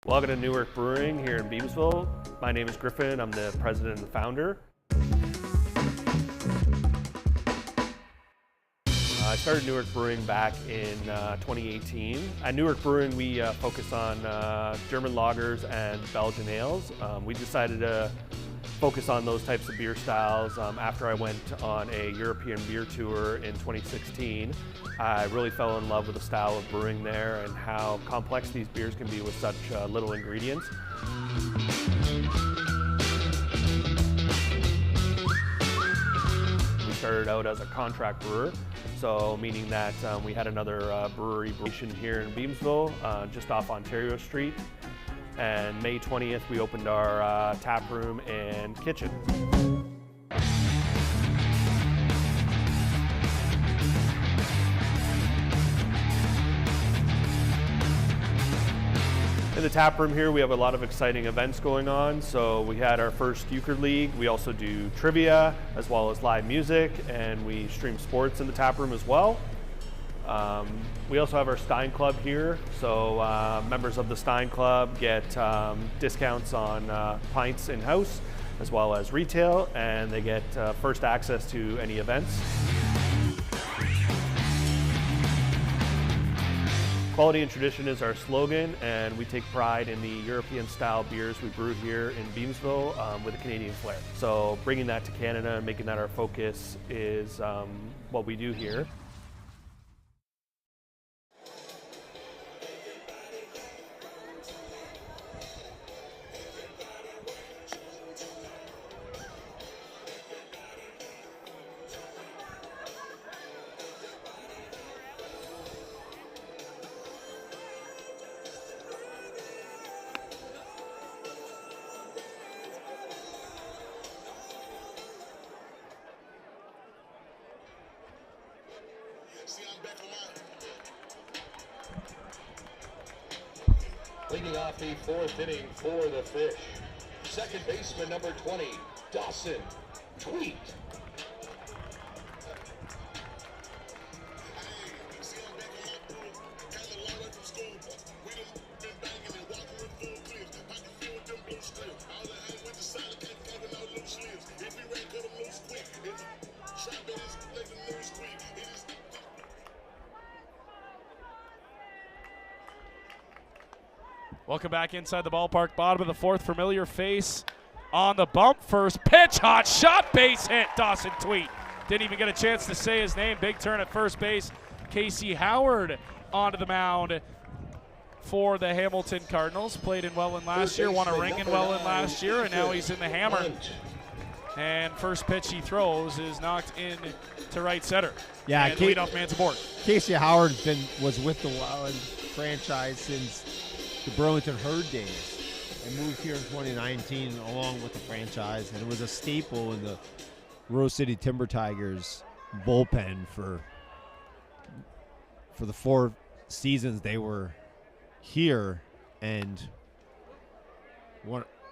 Welcome to Newark Brewing here in Beamsville. My name is Griffin. I'm the president and the founder. I started Newark Brewing back in 2018. At Newark Brewing, we focus on German lagers and Belgian ales. We decided to focus on those types of beer styles after I went on a European beer tour in 2016. I really fell in love with the style of brewing there and how complex these beers can be with such little ingredients. We started out as a contract brewer, so meaning that we had another brewery here in Beamsville, just off Ontario Street. And May 20th, we opened our tap room and kitchen. In the tap room here, we have a lot of exciting events going on. So we had our first Euchre League. We also do trivia as well as live music, and we stream sports in the tap room as well. We also have our Stein Club here. So members of the Stein Club get discounts on pints in-house as well as retail, and they get first access to any events. Quality and tradition is our slogan, and we take pride in the European-style beers we brew here in Beamsville with a Canadian flair. So bringing that to Canada and making that our focus is what we do here. Leading off the fourth inning for the Fish, second baseman number 20, Dawson Tweet. Welcome back inside the ballpark. Bottom of the fourth, familiar face on the bump. First pitch, hot shot, base hit. Dawson Tweet didn't even get a chance to say his name. Big turn at first base. Casey Howard onto the mound for the Hamilton Cardinals. Played in Welland last year, won a ring in Welland last year, and now he's in the Hammer. And first pitch he throws is knocked in to right center. Yeah, and leadoff man's aboard. Casey Howard was with the Welland franchise since the Burlington Herd days, and moved here in 2019 along with the franchise, and it was a staple in the Rose City Timber Tigers bullpen for the 4 seasons they were here, and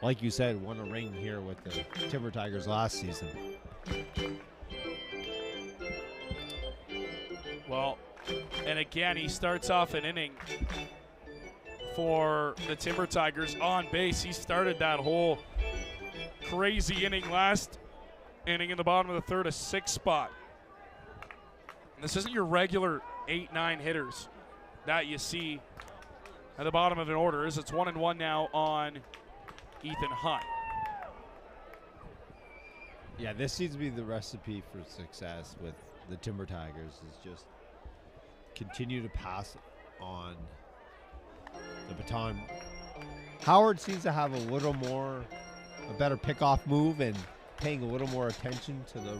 like you said, won a ring here with the Timber Tigers last season. Well, and again, he starts off an inning for the Timber Tigers on base. He started that whole crazy inning last inning in the bottom of the third, a 6 spot. And this isn't your regular 8-9 hitters that you see at the bottom of an order. It's 1-1 now on Ethan Hunt. Yeah, this seems to be the recipe for success with the Timber Tigers, is just continue to pass on the baton. Howard seems to have a better pickoff move and paying a little more attention to the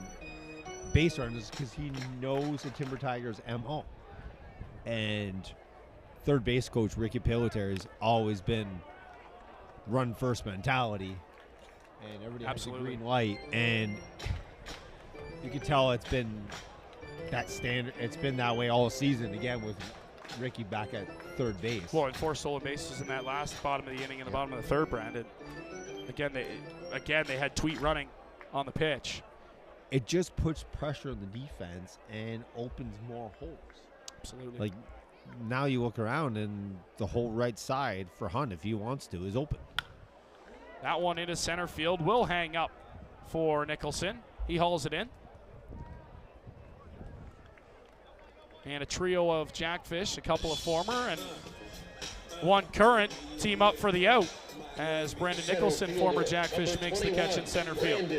base runners because he knows the Timber Tigers' MO. And third base coach Ricky Pelletier has always been run first mentality, and everybody has a green light, and you can tell it's been that standard. It's been that way all season, again with Ricky back at third base. Well, and 4 solo bases in that last bottom of the inning and the bottom of the third, Brandon. Again, they had Tweet running on the pitch. It just puts pressure on the defense and opens more holes. Absolutely. Like, now you look around and the whole right side for Hunt, if he wants to, is open. That one into center field will hang up for Nicholson. He hauls it in. And a trio of Jackfish, a couple of former and one current, team up for the out as Brandon Nicholson, former Jackfish, makes the catch in center field.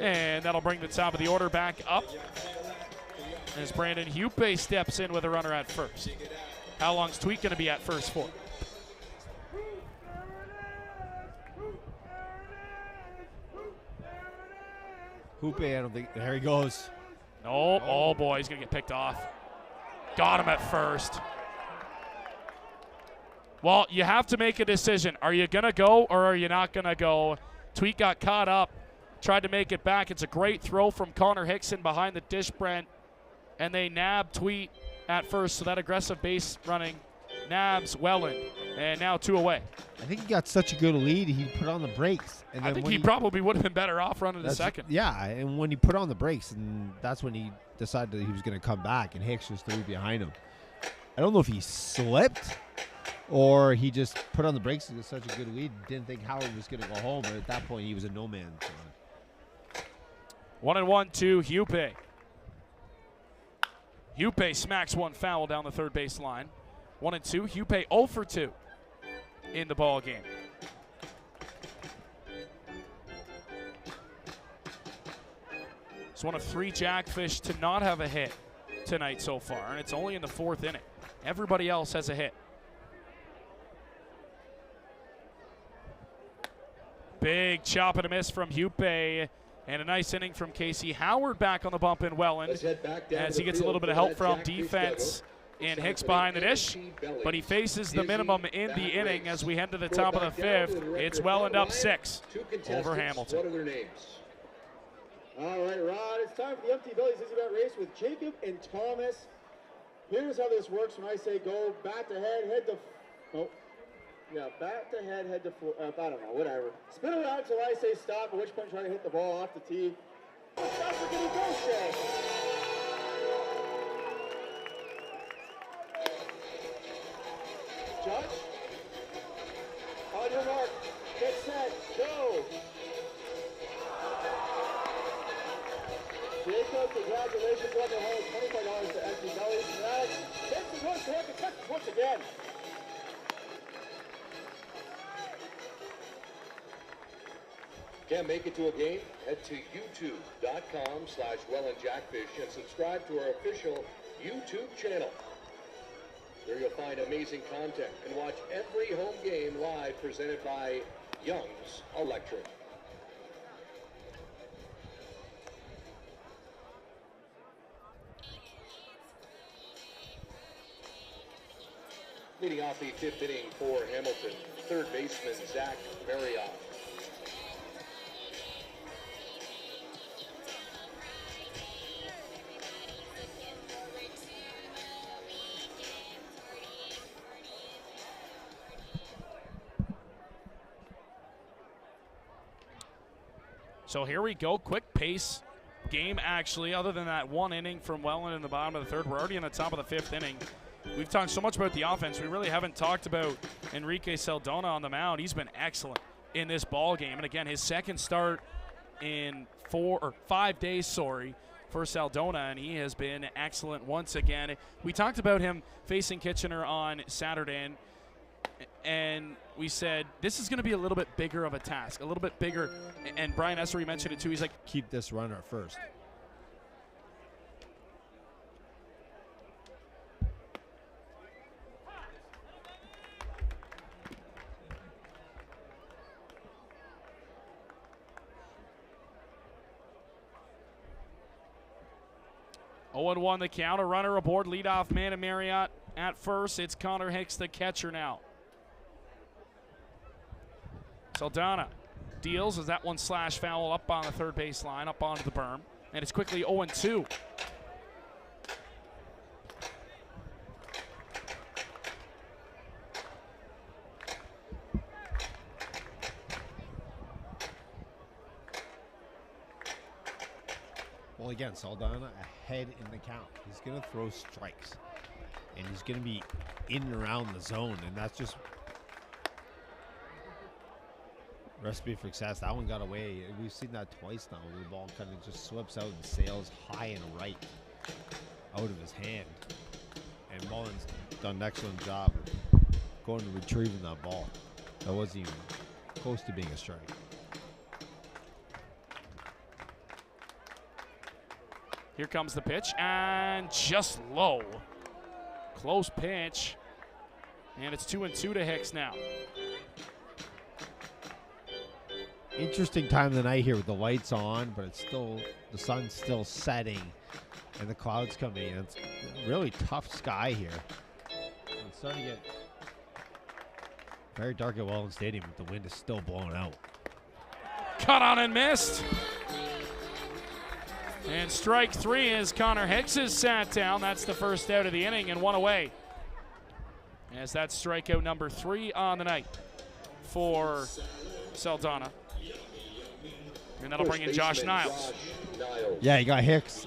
And that'll bring the top of the order back up as Brandon Hupe steps in with a runner at first. How long's Tweet going to be at first for? Hupe, I don't think. There he goes. No. Oh, boy, he's going to get picked off. Got him at first. Well, you have to make a decision. Are you going to go or are you not going to go? Tweet got caught up, tried to make it back. It's a great throw from Connor Hickson behind the dish, Brent, and they nab Tweet at first, so that aggressive base running nabs Welland, and now 2 away. I think he got such a good lead, he put on the brakes. And I then think he probably would have been better off running to second. Yeah, and when he put on the brakes, and that's when he decided that he was going to come back, and Hicks was 3 behind him. I don't know if he slipped or he just put on the brakes and got such a good lead, didn't think Howard was going to go home, but at that point he was a no man. 1-1 to Hupe. Hupe smacks one foul down the third base line. 1-2. Hupe 0 for 2 in the ball game. It's one of 3 Jackfish to not have a hit tonight so far, and it's only in the 4th inning. Everybody else has a hit. Big chop and a miss from Hupe. And a nice inning from Casey Howard back on the bump in Welland as he gets a little bit of help from defense and Hicks behind the dish. But he faces the minimum in the inning as we head to the top of the 5th. It's Welland up 6 over Hamilton. What are their names? All right, Rod, it's time for the Empty Bellies Isabel race with Jacob and Thomas. Here's how this works when I say go, bat to head to... Oh. Yeah, bat to head to I don't know, whatever. Spin around until I say stop, at which point try to hit the ball off the tee. Stop for getting goal check. Judge, on your mark, get set, go. Jacob, congratulations on the whole $25 to Empty Bellies. Next, Benson goes to hit the catch once again. Can't make it to a game? Head to youtube.com/Welland Jackfish and subscribe to our official YouTube channel. There you'll find amazing content and watch every home game live presented by Young's Electric. Leading off the 5th inning for Hamilton, third baseman Zach Marriott. So here we go, quick pace game actually, other than that 1 inning from Welland in the bottom of the 3rd. We're already in the top of the 5th inning. We've talked so much about the offense. We really haven't talked about Enrique Saldana on the mound. He's been excellent in this ball game. And again, his second start in 5 days, for Saldana, and he has been excellent once again. We talked about him facing Kitchener on Saturday, and we said this is going to be a little bit bigger of a task, a little bit bigger. And Brian Essery mentioned it too. He's like, keep this runner first. Oh, 0-1 the count. A runner aboard, leadoff man of Marriott at first. It's Connor Hicks, the catcher now. Saldana deals as that one slash foul up on the third baseline, up onto the berm. And it's quickly 0-2. Well, again, Saldana ahead in the count. He's going to throw strikes, and he's going to be in and around the zone, and that's just recipe for success. That one got away. We've seen that twice now, where the ball kind of just slips out and sails high and right out of his hand. And Mullen's done an excellent job of going and retrieving that ball. That wasn't even close to being a strike. Here comes the pitch, and just low. Close pitch. And it's 2-2 to Hicks now. Interesting time of the night here with the lights on, but it's still, the sun's still setting and the clouds coming in. It's a really tough sky here. It's starting to get Very dark at Welland Stadium, but the wind is still blowing out. Cut on and missed. And strike 3 as Connor Hicks is sat down. That's the first out of the inning and 1 away. As that's strikeout number 3 on the night for Saldana. And that'll bring in Josh Niles. Yeah, he got Hicks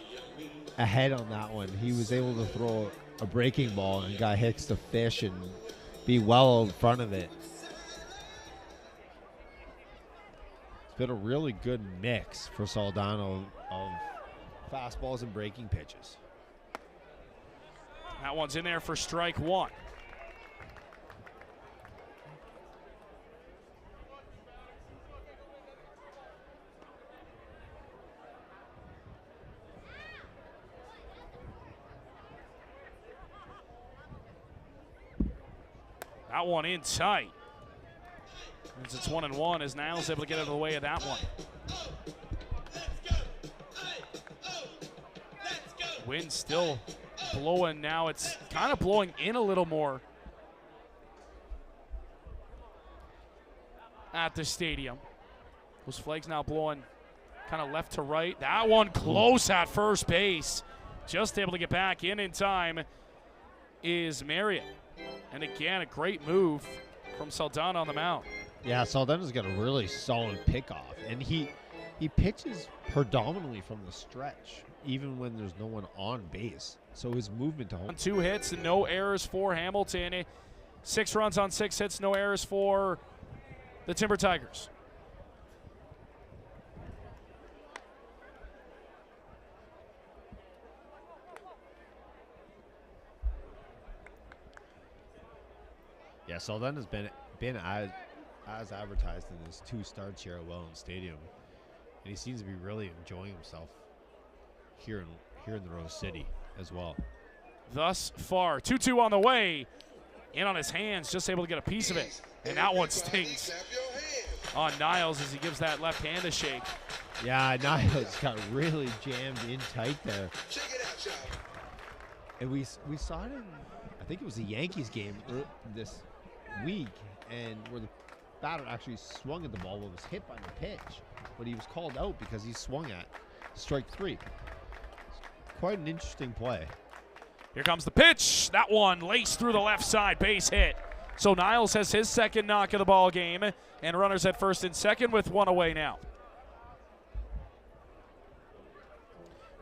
ahead on that one. He was able to throw a breaking ball and got Hicks to fish and be well in front of it. It's been a really good mix for Saldana of fastballs and breaking pitches. That one's in there for strike 1. That one in tight. As it's 1-1, as Niles able to get out of the way of that one. Wind still blowing now. It's kind of blowing in a little more at the stadium. Those flags now blowing kind of left to right. That one close at first base. Just able to get back in time is Marriott. And again, a great move from Saldana on the mound. Yeah, Saldana's got a really solid pickoff, and he pitches predominantly from the stretch, even when there's no one on base. So his movement to home. 2 hits and no errors for Hamilton. 6 runs on 6 hits, no errors for the Timber Tigers. Yeah, Saldana's been as advertised in his 2 starts here at Welland Stadium, and he seems to be really enjoying himself here in the Rose City as well. Thus far, 2-2 on the way. In on his hands, just able to get a piece of it, and that one stings on Niles as he gives that left hand a shake. Yeah, Niles got really jammed in tight there. And we saw it in, I think it was the Yankees game this week, and where the batter actually swung at the ball but was hit by the pitch, but he was called out because he swung at strike 3. Quite an interesting play. Here comes the pitch. That one laced through the left side, base hit. So Niles has his second knock of the ball game, and runners at first and second with 1 away now.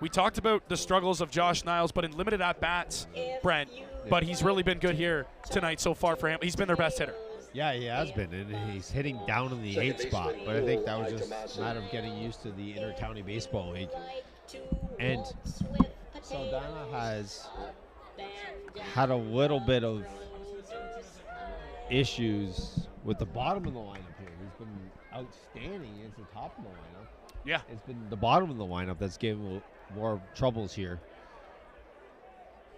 We talked about the struggles of Josh Niles, but in limited at-bats, Brent, but he's really been good here tonight so far for him. He's been their best hitter. Yeah, he has been, and he's hitting down in the 8th spot, but I think that was just a matter of getting used to the Inter-County Baseball League. And Saldana has had a little bit of issues with the bottom of the lineup here. He's been outstanding against the top of the lineup. Yeah. It's been the bottom of the lineup that's given him more troubles here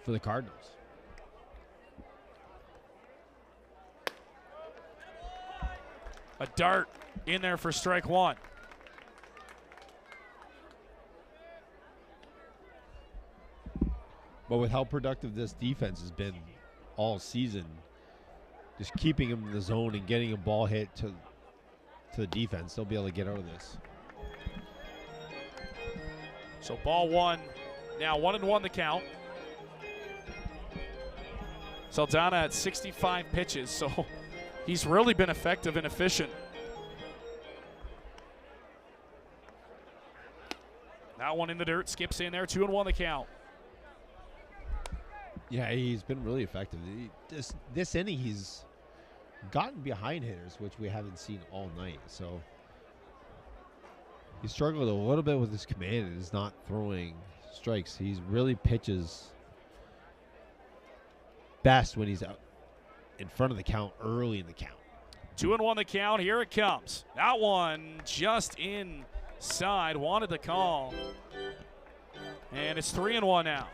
for the Cardinals. A dart in there for strike 1. But with how productive this defense has been all season, just keeping him in the zone and getting a ball hit to the defense, they'll be able to get out of this. So ball 1, now 1-1 the count. Saldana at 65 pitches, so he's really been effective and efficient. That one in the dirt, skips in there, 2-1 the count. Yeah, he's been really effective. This inning, he's gotten behind hitters, which we haven't seen all night. So he struggled a little bit with his command and is not throwing strikes. He really pitches best when he's out in front of the count, early in the count. 2-1 the count. Here it comes. That one just inside. Wanted the call. And it's 3-1 now.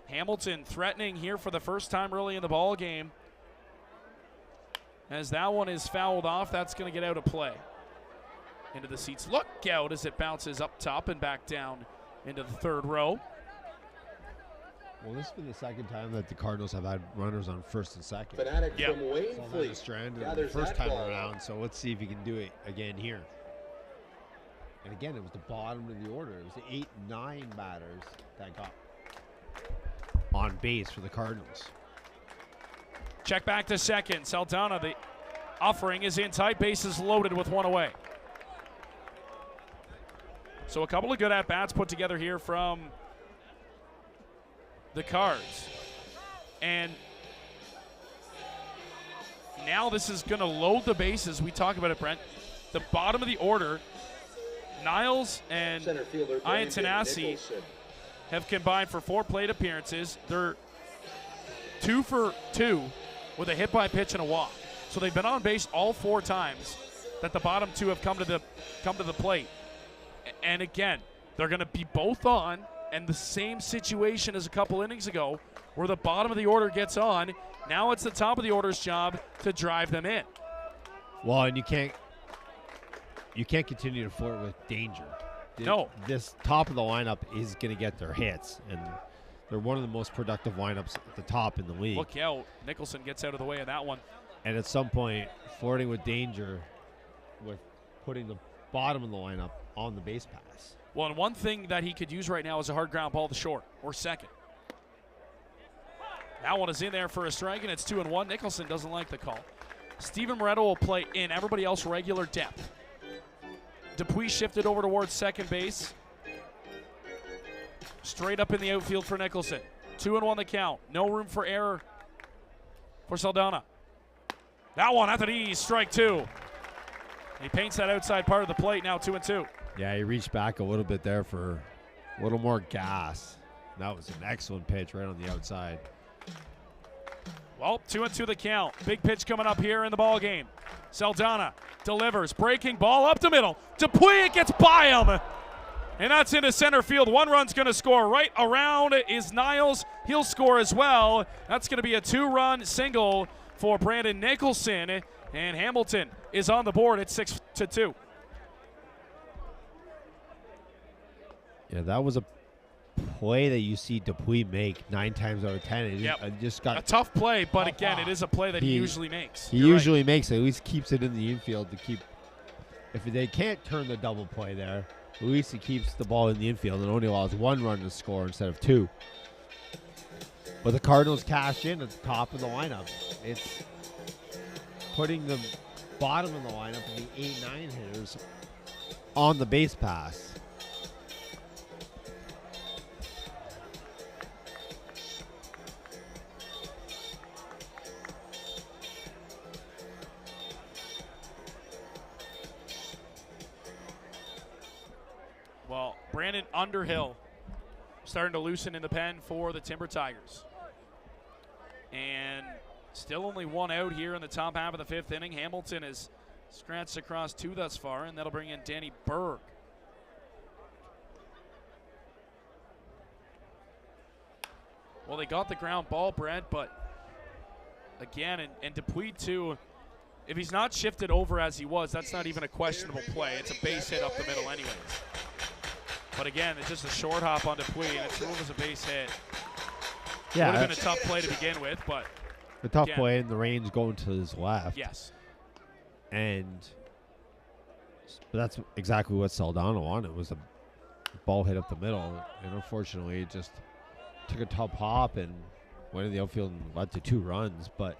Hamilton threatening here for the first time really in the ball game. As that one is fouled off, that's going to get out of play. into the seats. Look out as it bounces up top and back down into the third row. Well, this has been the second time that the Cardinals have had runners on first and second. Fanatic from Wayne Saldana Fleet stranded the gathers first that time ball. around, so let's see if he can do it again here. And again, it was the bottom of the order. It was the 8-9 batters that got on base for the Cardinals. Check back to second. Saldana, the offering is in tight. Bases loaded with one away. So a couple of good at-bats put together here from the Cards. And now this is going to load the bases. We talk about it, Brent. The bottom of the order, Niles and Center fielder Ian Brandon Tanasi Nicholson. have combined for 4 plate appearances. They're 2 for 2 with a hit by pitch and a walk. So they've been on base all 4 times that the bottom 2 have come to the plate. And again, they're going to be both on, and the same situation as a couple innings ago where the bottom of the order gets on. Now it's the top of the order's job to drive them in. Well, and you can't continue to flirt with danger. No. This top of the lineup is going to get their hits, and they're one of the most productive lineups at the top in the league. Look out. Nicholson gets out of the way of that one. And at some point, flirting with danger with putting the bottom of the lineup on the base pass. Well, and one thing that he could use right now is a hard ground ball to short or second. That one is in there for a strike, and it's 2-1. Nicholson doesn't like the call. Steven Moretto will play in. Everybody else regular depth. Dupuis shifted over towards second base. Straight up in the outfield for Nicholson. 2-1 the count. No room for error for Saldana. That one at the knees, strike 2. He paints that outside part of the plate, now 2-2. Yeah, he reached back a little bit there for a little more gas. That was an excellent pitch right on the outside. Well, 2-2 the count. Big pitch coming up here in the ball game. Saldana delivers, breaking ball up the middle. Dupuis gets by him, and that's into center field. 1 run's going to score. Right around is Niles. He'll score as well. That's going to be a 2-run single for Brandon Nicholson, and Hamilton is on the board at 6-2. Yeah, that was a play that you see Dupuis make 9 times out of 10. It just got a tough play, but again, it is a play that he usually makes. He usually makes it. At least keeps it in the infield to keep. If they can't turn the double play there, at least he keeps the ball in the infield and only allows 1 run to score instead of 2. But the Cardinals cash in at the top of the lineup. It's putting the bottom of the lineup and the 8-9 hitters on the base pass. Well, Brandon Underhill starting to loosen in the pen for the Timber Tigers. And still only 1 out here in the top half of the 5th inning. Hamilton has scratched across 2 thus far, and that'll bring in Danny Berg. Well, they got the ground ball, Brent, but again, and Dupuis too, if he's not shifted over as he was, that's not even a questionable play. It's a base hit up the middle anyways. But again, it's just a short hop on Dupuis, and it's ruled as a base hit. Yeah, would have been a tough play to begin with, but a tough again, play, and the range going to his left. Yes. But that's exactly what Saldana wanted, was a ball hit up the middle. And unfortunately, it just took a top hop and went in the outfield and led to 2 runs. But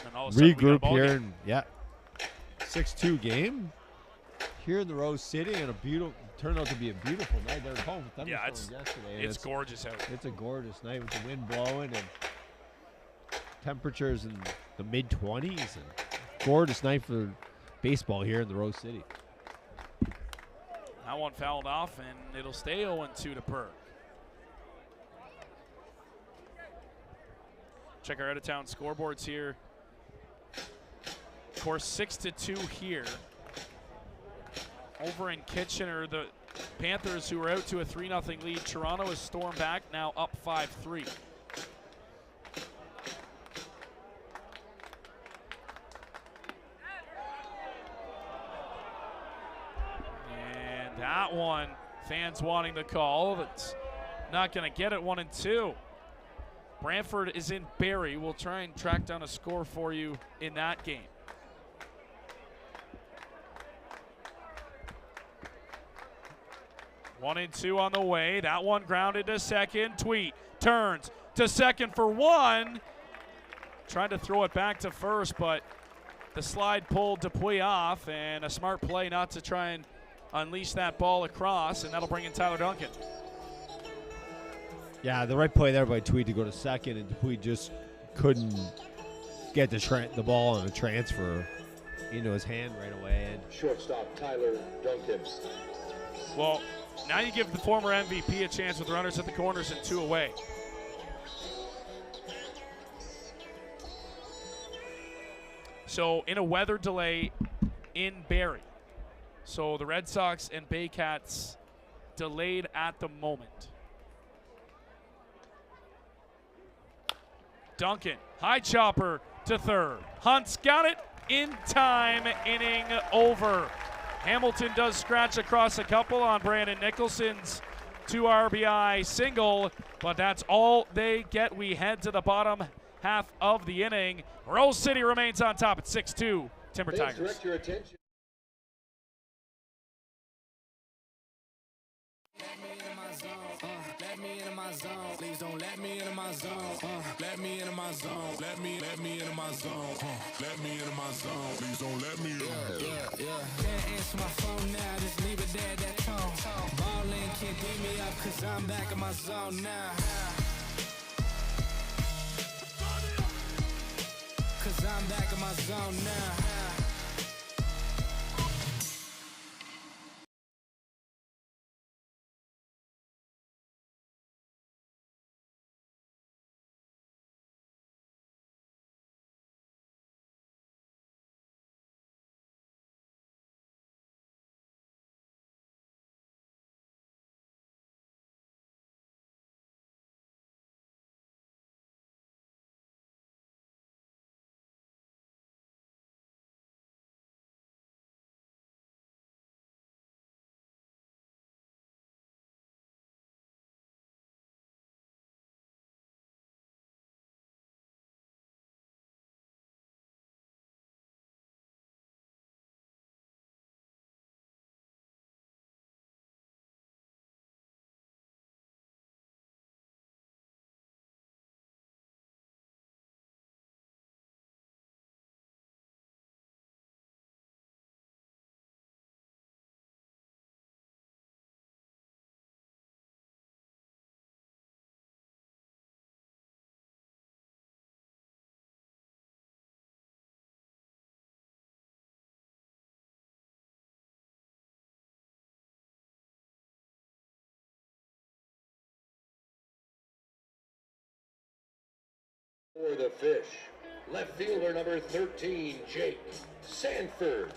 and all of a sudden we got a regroup ball here, game. and 6-2 game here in the Rose City, and turned out to be a beautiful night there at home. Yeah, it's gorgeous out. It's a gorgeous night with the wind blowing and temperatures in the mid-20s, and gorgeous night for baseball here in the Rose City. That one fouled off, and it'll stay 0-2 to Berg. Check our out-of-town scoreboards here. Of course, 6-2 here. Over in Kitchener, the Panthers, who are out to a 3-0 lead. Toronto has stormed back, now up 5-3. That one, fans wanting the call. That's not going to get it. 1-2. Brantford is in Barrie. We'll try and track down a score for you in that game. One and two on the way. That one grounded to second. Tweet turns to second for one. Trying to throw it back to first, but the slide pulled Dupuis off, and a smart play not to try and unleash that ball across, and that'll bring in Tyler Duncan. Yeah, the right play there by Tweed to go to second, and Dupuis just couldn't get the ball on a transfer into his hand right away. And Shortstop Tyler Duncan. Well, now you give the former MVP a chance with runners at the corners and 2 away. So in a weather delay in Barrie. So the Red Sox and Baycats delayed at the moment. Duncan, high chopper to third. Hunt's got it in time, inning over. Hamilton does scratch across a couple on Brandon Nicholson's 2 RBI single, but that's all they get. We head to the bottom half of the inning. Rose City remains on top at 6-2, Timber Tigers. Direct your attention. Let me into my zone. Please don't let me into my zone. Let me into my zone. Let me into my zone. Let me into my zone. Please don't let me in. Can't answer my phone now. Just leave it there, that tone. Ballin' can't beat me up, cause I'm back in my zone now. Cause I'm back in my zone now. For the Fish, left fielder number 13, Jake Sanford.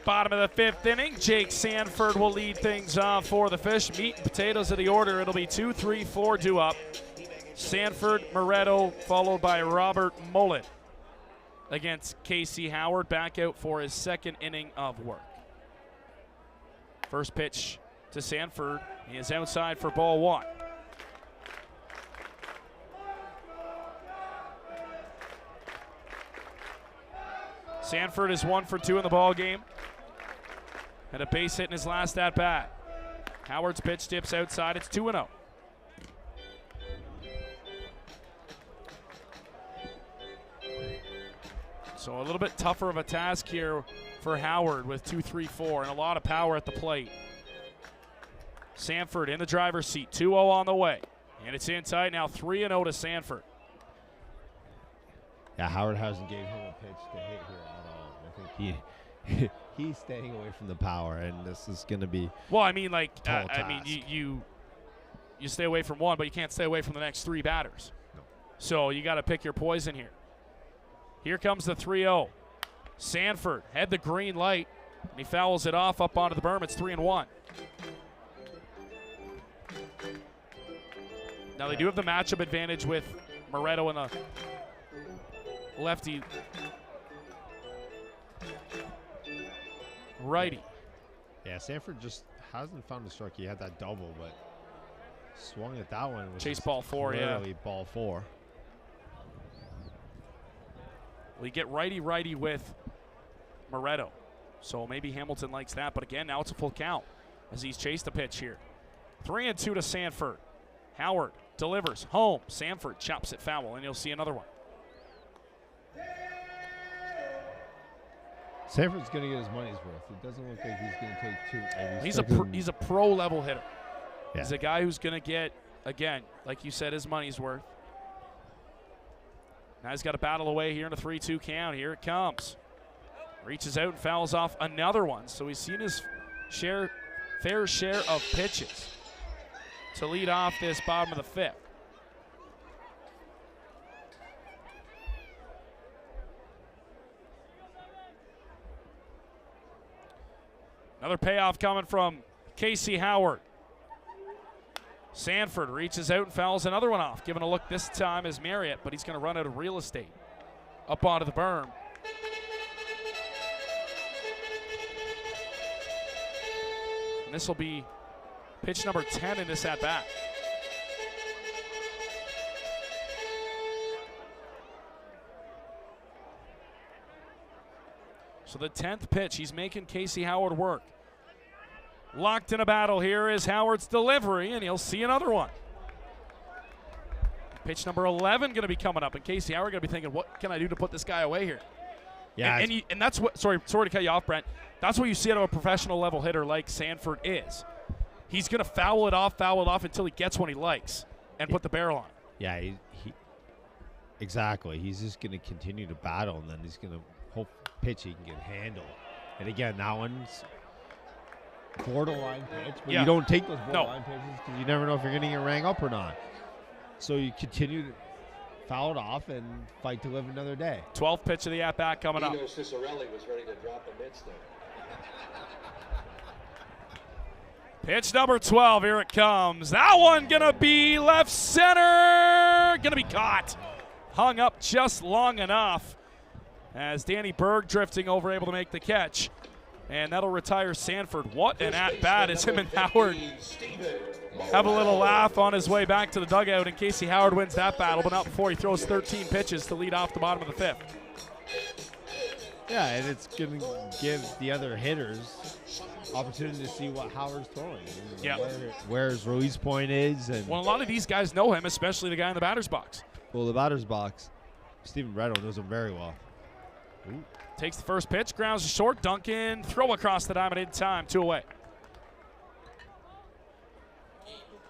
Bottom of the 5th inning, Jake Sanford will lead things off for the Fish. Meat and potatoes of the order. It'll be 2, 3, 4 due up. Sanford, Moretto, followed by Robert Mullet against Casey Howard, back out for his 2nd inning of work. First pitch to Sanford. He is outside for ball 1. Sanford is 1 for 2 in the ball game. Had a base hit in his last at bat. Howard's pitch dips outside. It's 2-0. So a little bit tougher of a task here for Howard with 2-3-4 and a lot of power at the plate. Sanford in the driver's seat. 2-0 on the way. And it's in tight now. 3-0 to Sanford. Yeah, Howard hasn't gave him a pitch to hit here at all. I think he's staying away from the power, and this is going to be. Well, I mean, like, you stay away from one, but you can't stay away from the next 3 batters. No. So you got to pick your poison here. Here comes the 3-0. Sanford had the green light, and he fouls it off up onto the berm. It's 3-1. Now they do have the matchup advantage with Moretto and the lefty righty. Yeah, Sanford just hasn't found a strike. He had that double, but swung at that one. Chase ball 4, yeah. Clearly ball 4. We get righty-righty with Moretto. So maybe Hamilton likes that. But again, now it's a full count as he's chased the pitch here. 3-2 to Sanford. Howard delivers home. Sanford chops it foul, and you'll see another one. Sanford's going to get his money's worth. It doesn't look like he's going to take 2. He's a pro-level hitter. Yeah. He's a guy who's going to get, again, like you said, his money's worth. Now he's got to battle away here in a 3-2 count. Here it comes. Reaches out and fouls off another one. So he's seen his fair share of pitches to lead off this bottom of the 5th. Another payoff coming from Casey Howard. Sanford reaches out and fouls another one off. Giving a look this time is Marriott, but he's going to run out of real estate up onto the berm. And this will be pitch number 10 in this at-bat. So the 10th pitch, he's making Casey Howard work. Locked in a battle here is Howard's delivery, and he'll see another one. Pitch number 11 going to be coming up, and Casey Howard going to be thinking, what can I do to put this guy away here? Yeah, and that's what, sorry to cut you off, Brent. That's what you see out of a professional level hitter like Sanford is. He's going to foul it off until he gets one he likes and put the barrel on. Yeah, he exactly. He's just going to continue to battle, and then he's going to hope pitch he can get handled. And again, that one's borderline pitch, but you don't take those borderline pitches because you never know if you're going to get rang up or not. So you continue to foul it off and fight to live another day. 12th pitch of the at-bat coming up. Cicerelli was ready to drop the mitts there. Pitch number 12, here it comes. That one gonna be left center, gonna be caught. Hung up just long enough as Danny Berg drifting over, able to make the catch. And that'll retire Sanford. What an at-bat as him and Howard have a little laugh on his way back to the dugout, and Casey Howard wins that battle, but not before he throws 13 pitches to lead off the bottom of the 5th. Yeah, and it's going to give the other hitters opportunity to see what Howard's throwing. Yeah. Where his release point is. And well, a lot of these guys know him, especially the guy in the batter's box. Well, the batter's box, Stephen Bredo knows him very well. Ooh. Takes the first pitch, grounds to short, Duncan, throw across the diamond in time, 2 away.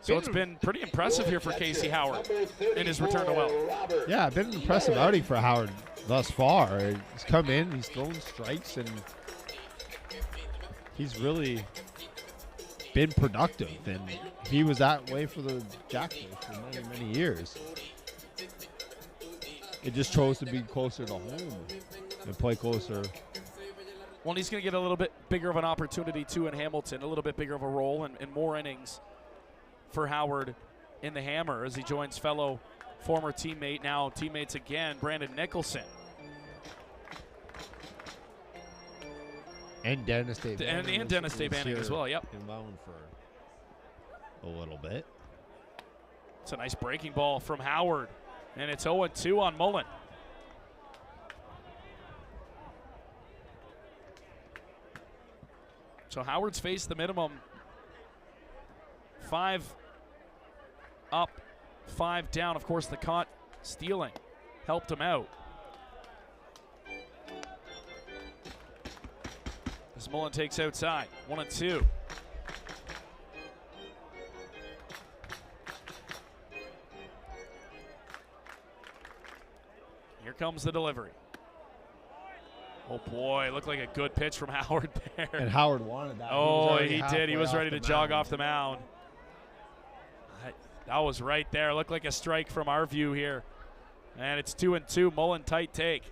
So it's been pretty impressive here for Casey Howard in his return to Welland. Yeah, been an impressive outing for Howard thus far. He's come in, he's thrown strikes, and he's really been productive. And he was that way for the Jackfish for many, many years. It just chose to be closer to home and play closer. Well, he's going to get a little bit bigger of an opportunity, too, in Hamilton, a little bit bigger of a role and more innings for Howard in the Hammer as he joins fellow former teammate, now teammates again, Brandon Nicholson. And Dennis Day And Dennis Day Banning as well, yep. In Welland for a little bit. It's a nice breaking ball from Howard, and it's 0-2 on Mullen. So Howard's faced the minimum 5 up, 5 down. Of course, the caught stealing helped him out. As Mullen takes outside, 1-2. Here comes the delivery. Oh boy, looked like a good pitch from Howard there. And Howard wanted that. Oh, he did. He was ready to jog off the mound. That was right there. Looked like a strike from our view here. And it's 2-2. Mullen tight take.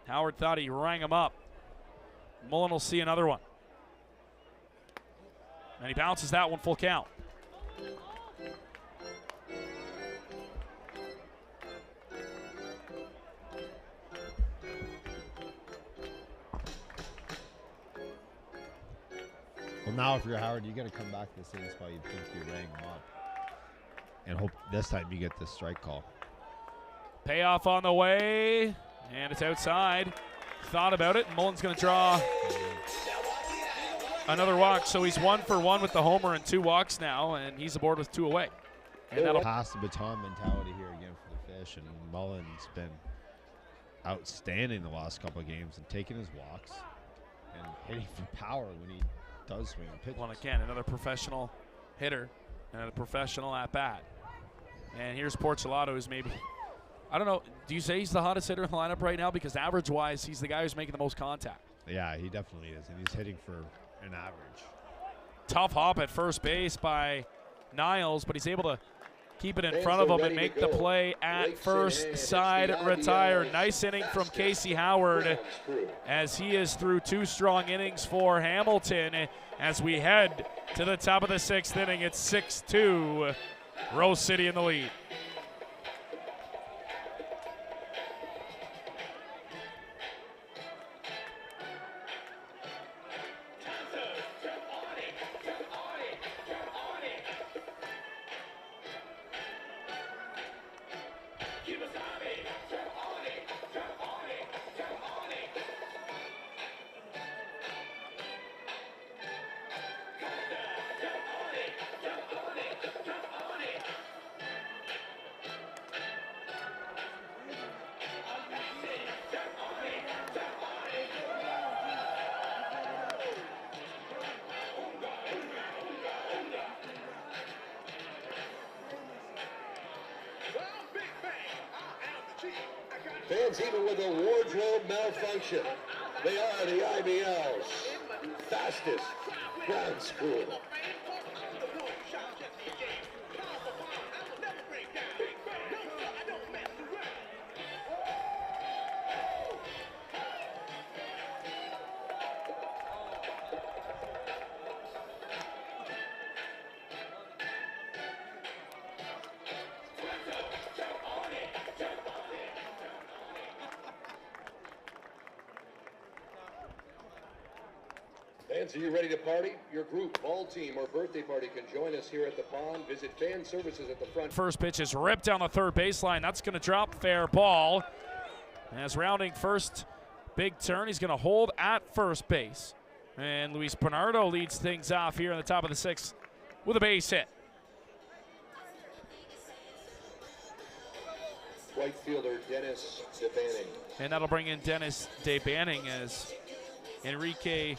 Howard thought he rang him up. Mullen will see another one. And he bounces that one, full count. Well, now if you're Howard, you got to come back to the same spot you think you rang him up, and hope this time you get the strike call. Payoff on the way, and it's outside. Thought about it, and Mullen's going to draw another walk. So he's 1 for 1 with the homer and 2 walks now, and he's aboard with 2 away. And that'll pass the baton mentality here again for the Fish, and Mullen's been outstanding the last couple of games and taking his walks and hitting for power when he does swing and pitch. Well, again, another professional hitter and a professional at bat. And here's Porcelato, who's maybe, I don't know, do you say he's the hottest hitter in the lineup right now? Because average-wise, he's the guy who's making the most contact. Yeah, he definitely is, and he's hitting for an average. Tough hop at first base by Niles, but he's able to keep it in front of him and make the play at first side, retire. Nice inning from Casey Howard as he is through 2 strong innings for Hamilton. As we head to the top of the 6th inning, it's 6-2, Rose City in the lead. Fans even with a wardrobe malfunction. They are the IBL's fastest ground school. Fans, are you ready to party? Your group, ball team, or birthday party can join us here at the pond. Visit fan services at the front. First pitch is ripped down the third baseline. That's going to drop, fair ball. As rounding first, big turn. He's going to hold at first base. And Luis Bernardo leads things off here in the top of the 6th with a base hit. Right fielder Dennis DeBanning. And that'll bring in Dennis DeBanning as Enrique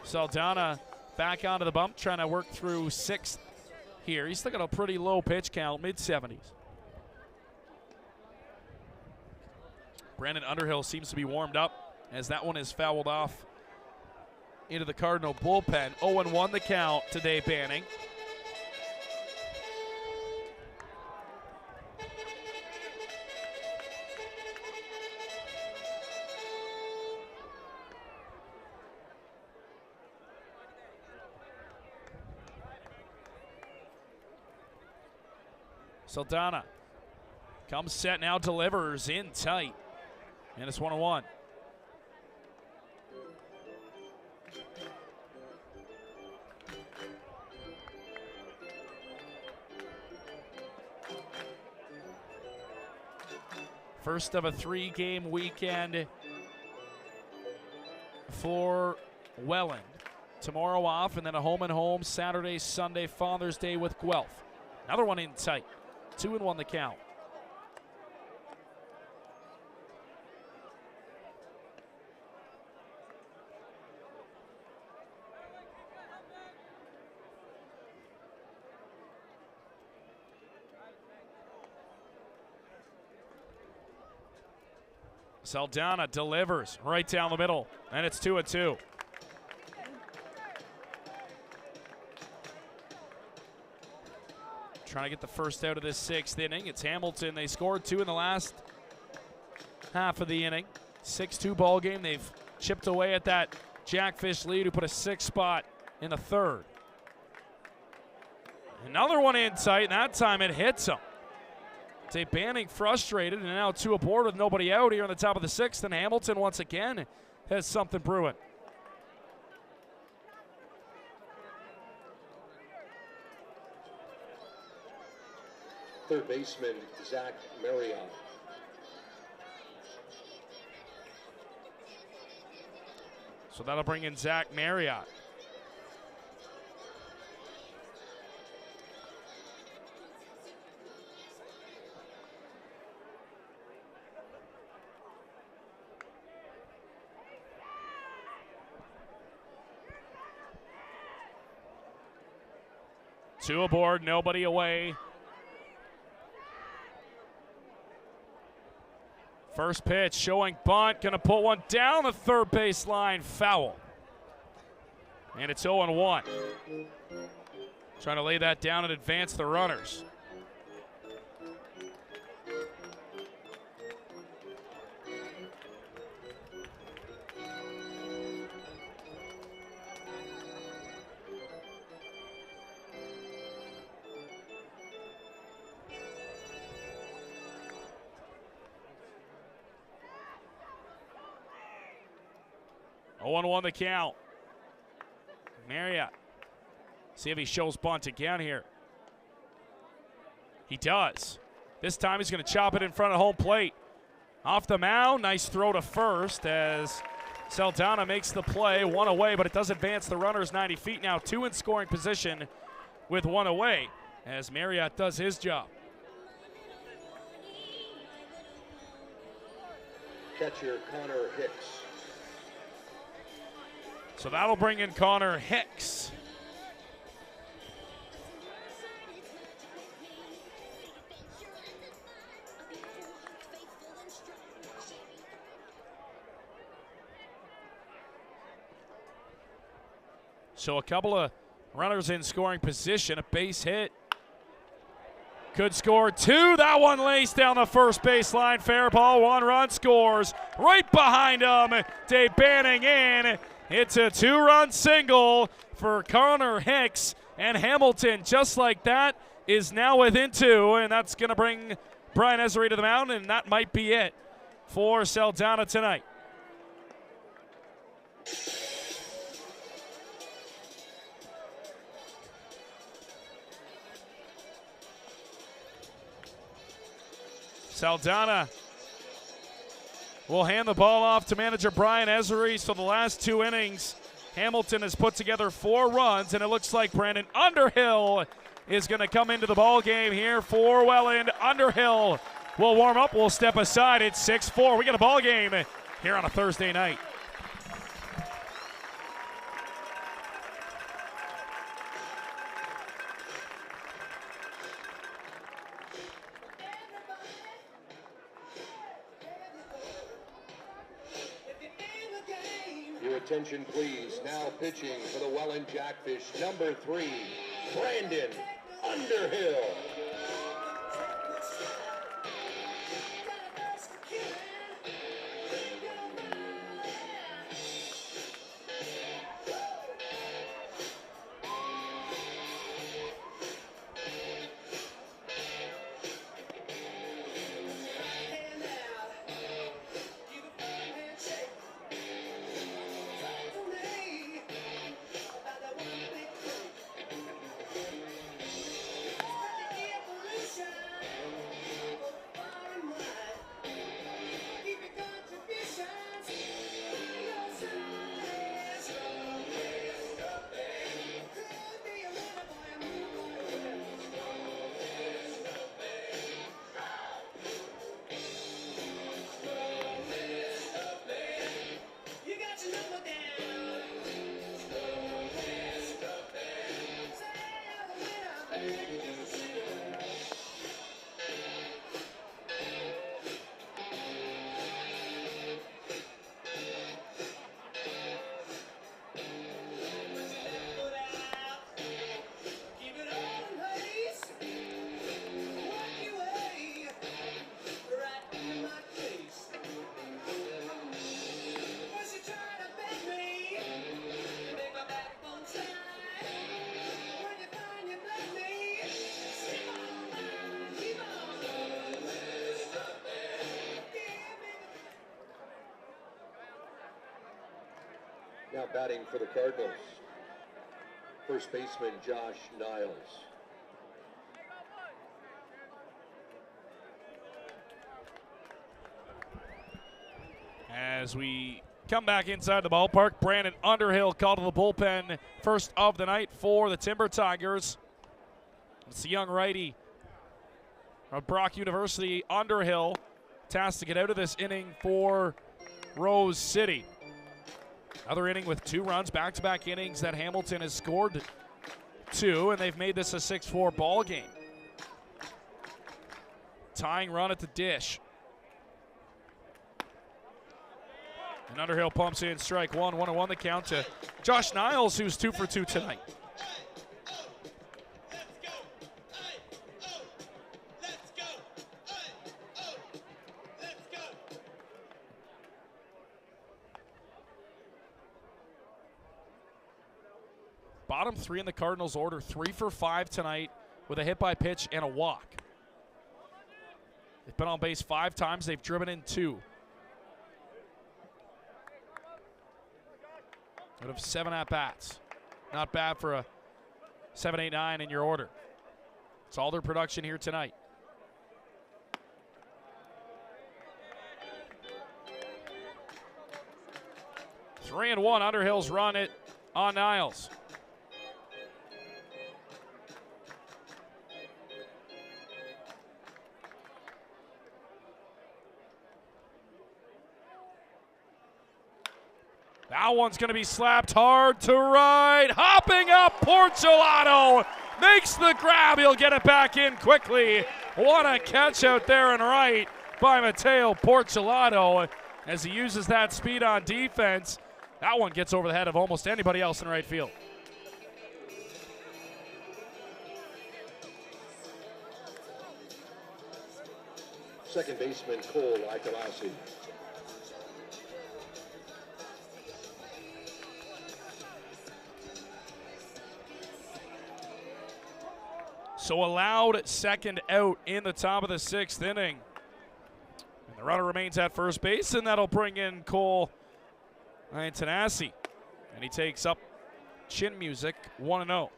Saldana back onto the bump, trying to work through 6th here. He's still got a pretty low pitch count, mid-70s. Brandon Underhill seems to be warmed up as that one is fouled off into the Cardinal bullpen. 0-1 the count to DeBanning. Saldana comes set now, delivers in tight, and it's 1-1. First of a 3-game weekend for Welland. Tomorrow off, and then a home-and-home Saturday, Sunday, Father's Day with Guelph. Another one in tight. 2-1 the count. Saldana delivers right down the middle, and it's 2-2. Trying to get the first out of this 6th inning. It's Hamilton. They scored 2 in the last half of the inning. 6-2 ball game. They've chipped away at that Jackfish lead, who put a 6th spot in the 3rd. Another one in tight, and that time it hits him. DeBanning frustrated, and now 2 aboard with nobody out here on the top of the 6th, and Hamilton once again has something brewing. third baseman Zach Marriott. So that'll bring in Zach Marriott. Two aboard, nobody away. First pitch showing bunt, gonna put one down the third base line, foul. And it's 0-1. Trying to lay that down and advance the runners. On the count. Marriott. See if he shows bunt again here. He does. This time he's going to chop it in front of home plate. Off the mound, nice throw to first as Saldana makes the play. One away, but it does advance the runners 90 feet now. Two in scoring position with one away as Marriott does his job. Catcher Connor Hicks. So that'll bring in Connor Hicks. So a couple of runners in scoring position, a base hit. Could score two. That one lays down the first baseline. Fair ball, one run scores. Right behind him, Dave Banning in. It's a two-run single for Connor Hicks, and Hamilton, just like that, is now within two, and that's going to bring Brian Esery to the mound, and that might be it for Saldana tonight. Saldana will hand the ball off to manager Brian Esery. So the last two innings, Hamilton has put together 4 runs, and it looks like Brandon Underhill is going to come into the ball game here for Welland. Underhill will warm up. We'll step aside. It's 6-4. We got a ball game here on a Thursday night. Attention please, now pitching for the Welland Jackfish, number 3, Brandon Underhill. Now batting for the Cardinals, first baseman Josh Niles. As we come back inside the ballpark, Brandon Underhill called to the bullpen first of the night for the Timber Tigers. It's the young righty of Brock University, Underhill, tasked to get out of this inning for Rose City. Another inning with 2 runs, back-to-back innings that Hamilton has scored 2, and they've made this a 6-4 ball game. Tying run at the dish. And Underhill pumps in strike 1, 1-1 the count to Josh Niles, who's 2 for 2 tonight. Bottom 3 in the Cardinals order, 3 for 5 tonight with a hit by pitch and a walk. They've been on base 5 times. They've driven in 2. Out of 7 at-bats. Not bad for a 7-8-9 in your order. It's all their production here tonight. Three and 1, Underhill's run it on Niles. That one's going to be slapped hard to right. Hopping up, Porcelato makes the grab. He'll get it back in quickly. What a catch out there and right by Mateo Porcelato as he uses that speed on defense. That one gets over the head of almost anybody else in right field. Second baseman Cole Ikalasi. So allowed second out in the top of the 6th inning. And the runner remains at first base, and that'll bring in Cole Ikalasi. And he takes up chin music, 1-0.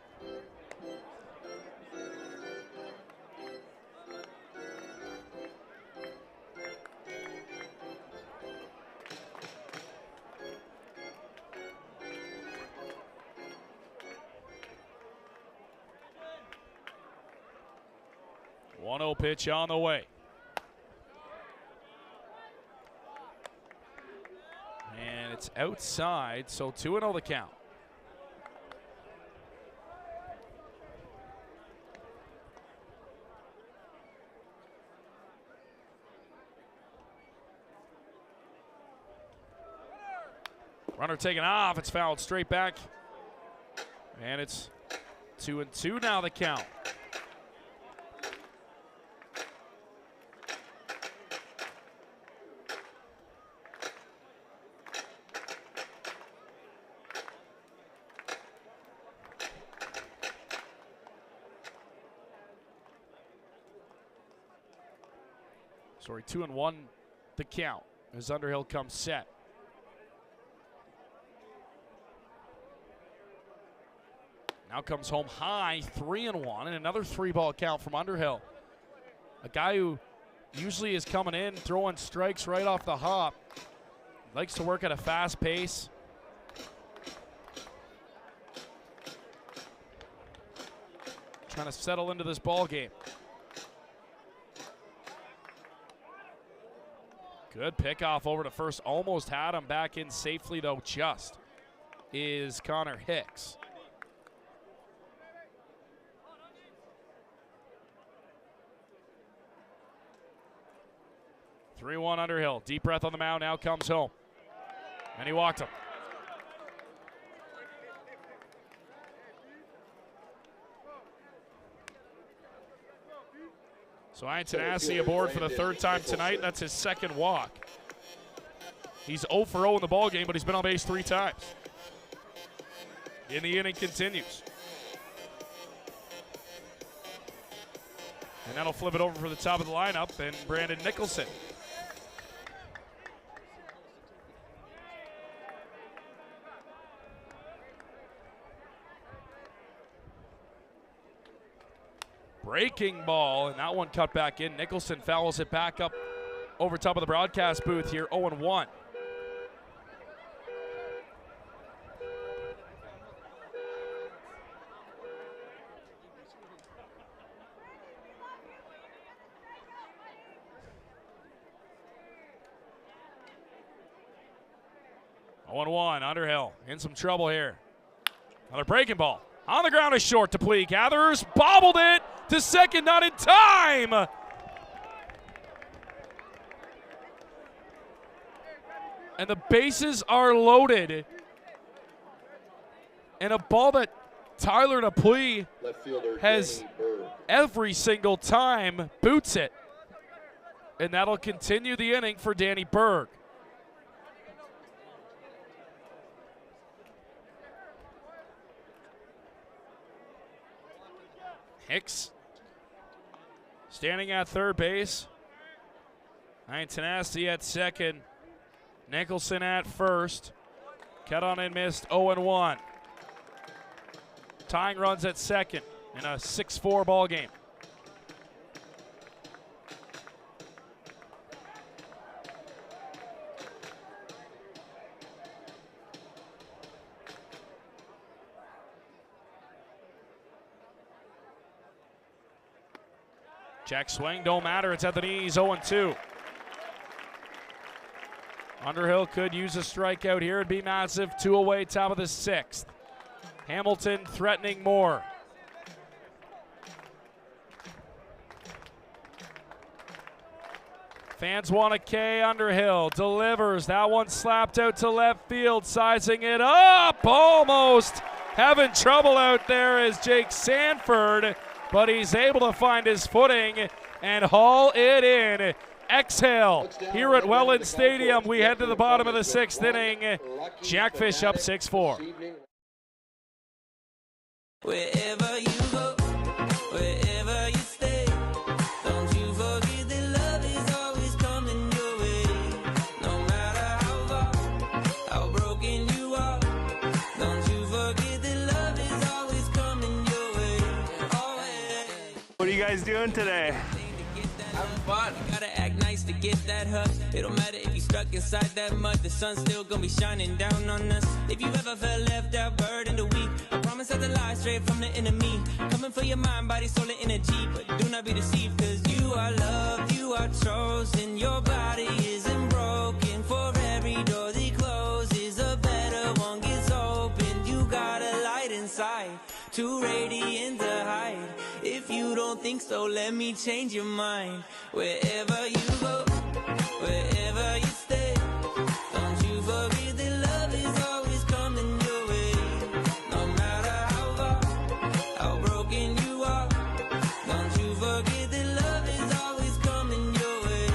Pitch on the way. And it's outside, so 2-0 the count. Runner taken off, it's fouled straight back. And it's 2-2 now the count. Sorry, 2-1 the count as Underhill comes set. Now comes home high, 3-1, and another 3-ball count from Underhill. A guy who usually is coming in, throwing strikes right off the hop. Likes to work at a fast pace. Trying to settle into this ball game. Good pickoff over to first. Almost had him back in safely, though, just is Connor Hicks. Three 3-1 Underhill. Deep breath on the mound. Now comes home. And he walked him. So Ikalasi aboard for the 3rd time tonight. That's his 2nd walk. He's 0 for 0 in the ballgame, but he's been on base 3 times. And the inning continues. And that'll flip it over for the top of the lineup and Brandon Nicholson. Breaking ball, and that one cut back in. Nicholson fouls it back up over top of the broadcast booth here, 0-1. 0-1, Underhill in some trouble here. Another breaking ball. On the ground is short. Dupuis gathers, bobbled it to second, not in time. And the bases are loaded. And a ball that Tyler Dupuis has every single time boots it. And that'll continue the inning for Danny Berg. Hicks standing at third base. Tenacity at second. Nicholson at first. Cut on and missed 0-1. Tying runs at second in a 6-4 ball game. Check swing, don't matter. It's at the knees, 0-2. Underhill could use a strikeout here. It'd be massive. 2 away, top of the 6th. Hamilton threatening more. Fans want a K. Underhill delivers. That one slapped out to left field, sizing it up. Almost having trouble out there is Jake Sanford, but he's able to find his footing and haul it in. Exhale here at Welland Stadium. We head to the bottom of the 6th inning. Jackfish up 6-4. Wherever you go, wherever you stay, don't you forget that love is always coming your way. No matter how far, how broken you are, don't you forget that love is always coming your way. Always. What are you guys doing today? Having fun. Gotta act nice to get that hug. It don't matter if you stuck inside that mud. The sun's still gonna be shining down on us. If you ever felt left out, burdened or weak, I promise that the lie straight from the enemy. Coming for your mind, body, soul, and energy. But do not be deceived, cause you are loved, you are chosen. Your body isn't broken. For every door that closes, a better one gets open. You got a light inside, too radiant to hide. If you don't think so, let me change your mind. Wherever you go, wherever you stay, don't you forget that love is always coming your way. No matter how far, how broken you are, don't you forget that love is always coming your way.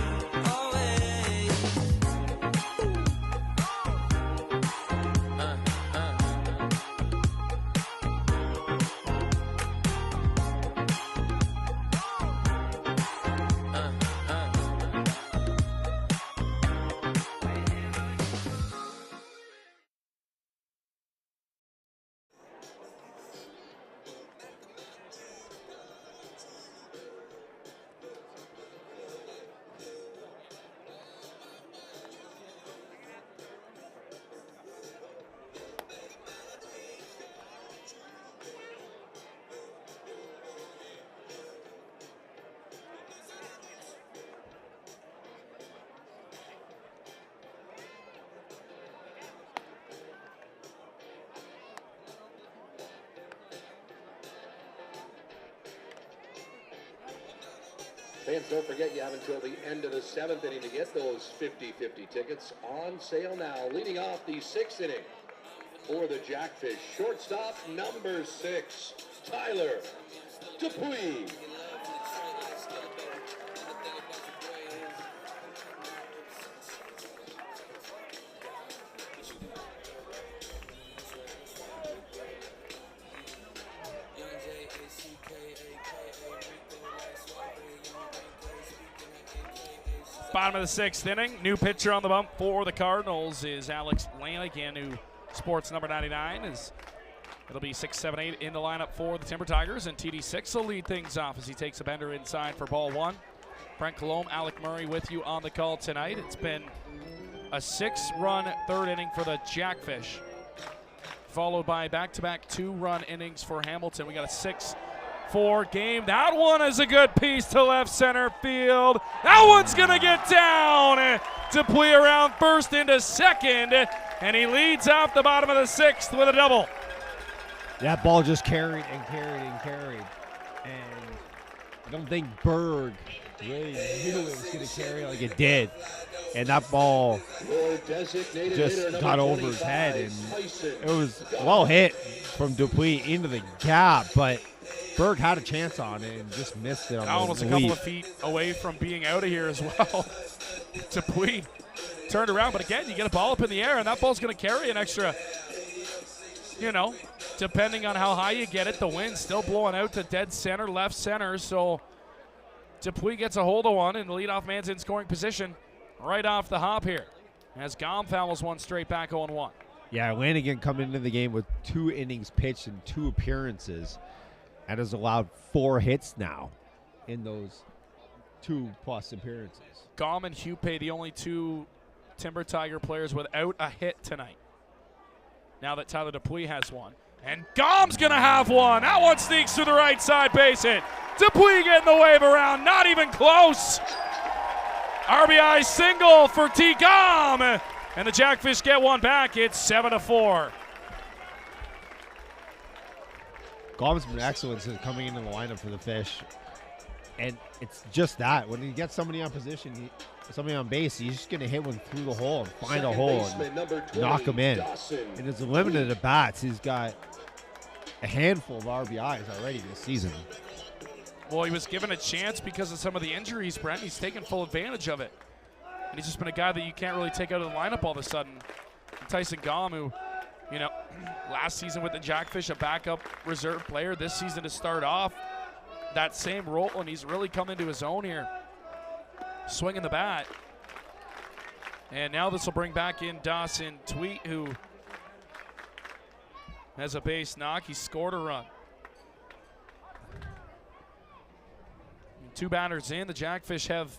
Fans, don't forget you have until the end of the 7th inning to get those 50-50 tickets on sale now. Leading off the 6th inning for the Jackfish, shortstop number 6, Tyler Dupuis. Bottom of the 6th inning. New pitcher on the bump for the Cardinals is Alex Lanigan, who sports number 99. It'll be 6, 7, 8 in the lineup for the Timber Tigers, and TD6 will lead things off as he takes a bender inside for ball 1. Brent Colombe, Alec Murray with you on the call tonight. It's been a 6-run 3rd inning for the Jackfish, followed by back-to-back 2-run innings for Hamilton. We got a 6-4 game. That one is a good piece to left center field. That one's going to get down. Dupuis around first into second. and he leads off the bottom of the 6th with a double. That ball just carried and carried and carried. And I don't think Berg really knew it was going to carry like it did. And that ball just got over his head. And it was well hit from Dupuis into the gap, but Berg had a chance on it and just missed it on almost a couple of feet away from being out of here as well. Dupuis turned around, but again, you get a ball up in the air, and that ball's going to carry an extra, depending on how high you get it. The wind's still blowing out to dead center, left center, so Dupuis gets a hold of one, and the leadoff man's in scoring position right off the hop here as Gom fouls one straight back 0-1. Yeah, Lanigan coming into the game with 2 innings pitched and 2 appearances and has allowed 4 hits now in those 2+ appearances. Gom and Hupe, the only 2 Timber Tiger players without a hit tonight. Now that Tyler Dupuis has one. And Gom's going to have one. That one sneaks through the right side base hit. Dupuis getting the wave around. Not even close. RBI single for T. Gom. And the Jackfish get one back. It's 7-4. Gom's been excellent since coming into the lineup for the Fish. And it's just that. When he gets somebody on position, somebody on base, he's just going to hit one through the hole and find a hole and knock him in. In his limited at bats, he's got a handful of RBIs already this season. Well, he was given a chance because of some of the injuries, Brent. He's taken full advantage of it. And he's just been a guy that you can't really take out of the lineup all of a sudden. And Tyson Gom, who, last season with the Jackfish, a backup reserve player. This season to start off that same role, and he's really come into his own here. Swinging the bat. And now this will bring back in Dawson Tweet, who has a base knock. He scored a run. 2 batters in. The Jackfish have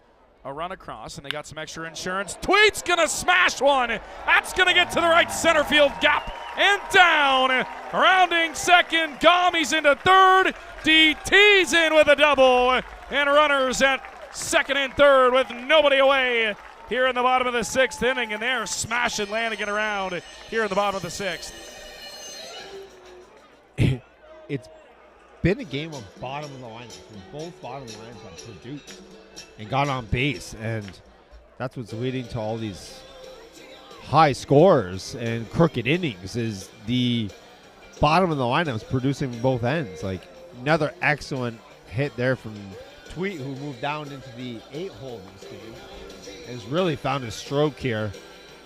a run across, and they got some extra insurance. Tweet's going to smash one. That's going to get to the right center field gap and down. Rounding second. Gommi's into third. DT's in with a double. And runners at second and third with nobody away here in the bottom of the 6th inning. And they're smashing Lanigan around here in the bottom of the 6th. It's been a game of bottom of the lineup. Both bottom of the lineups have produced and got on base, and that's what's leading to all these high scores and crooked innings is the bottom of the lineups producing both ends. Like another excellent hit there from Tweet, who moved down into the 8 hole this game, has really found his stroke here,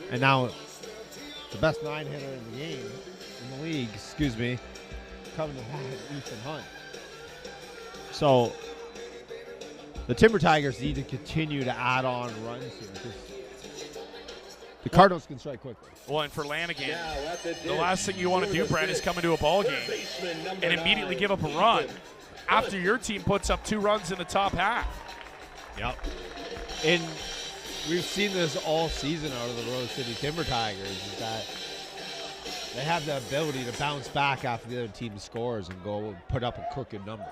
and now the best 9 hitter in the game, in the league, coming to bat, Ethan Hunt. So the Timber Tigers need to continue to add on runs here because the Cardinals can strike quickly. Well, and for Lanigan, the last thing you want to do, Brent, is come into a ball game and immediately give up a run after your team puts up 2 runs in the top half. Yep. And we've seen this all season out of the Rose City Timber Tigers, is that they have the ability to bounce back after the other team scores and go and put up a crooked number.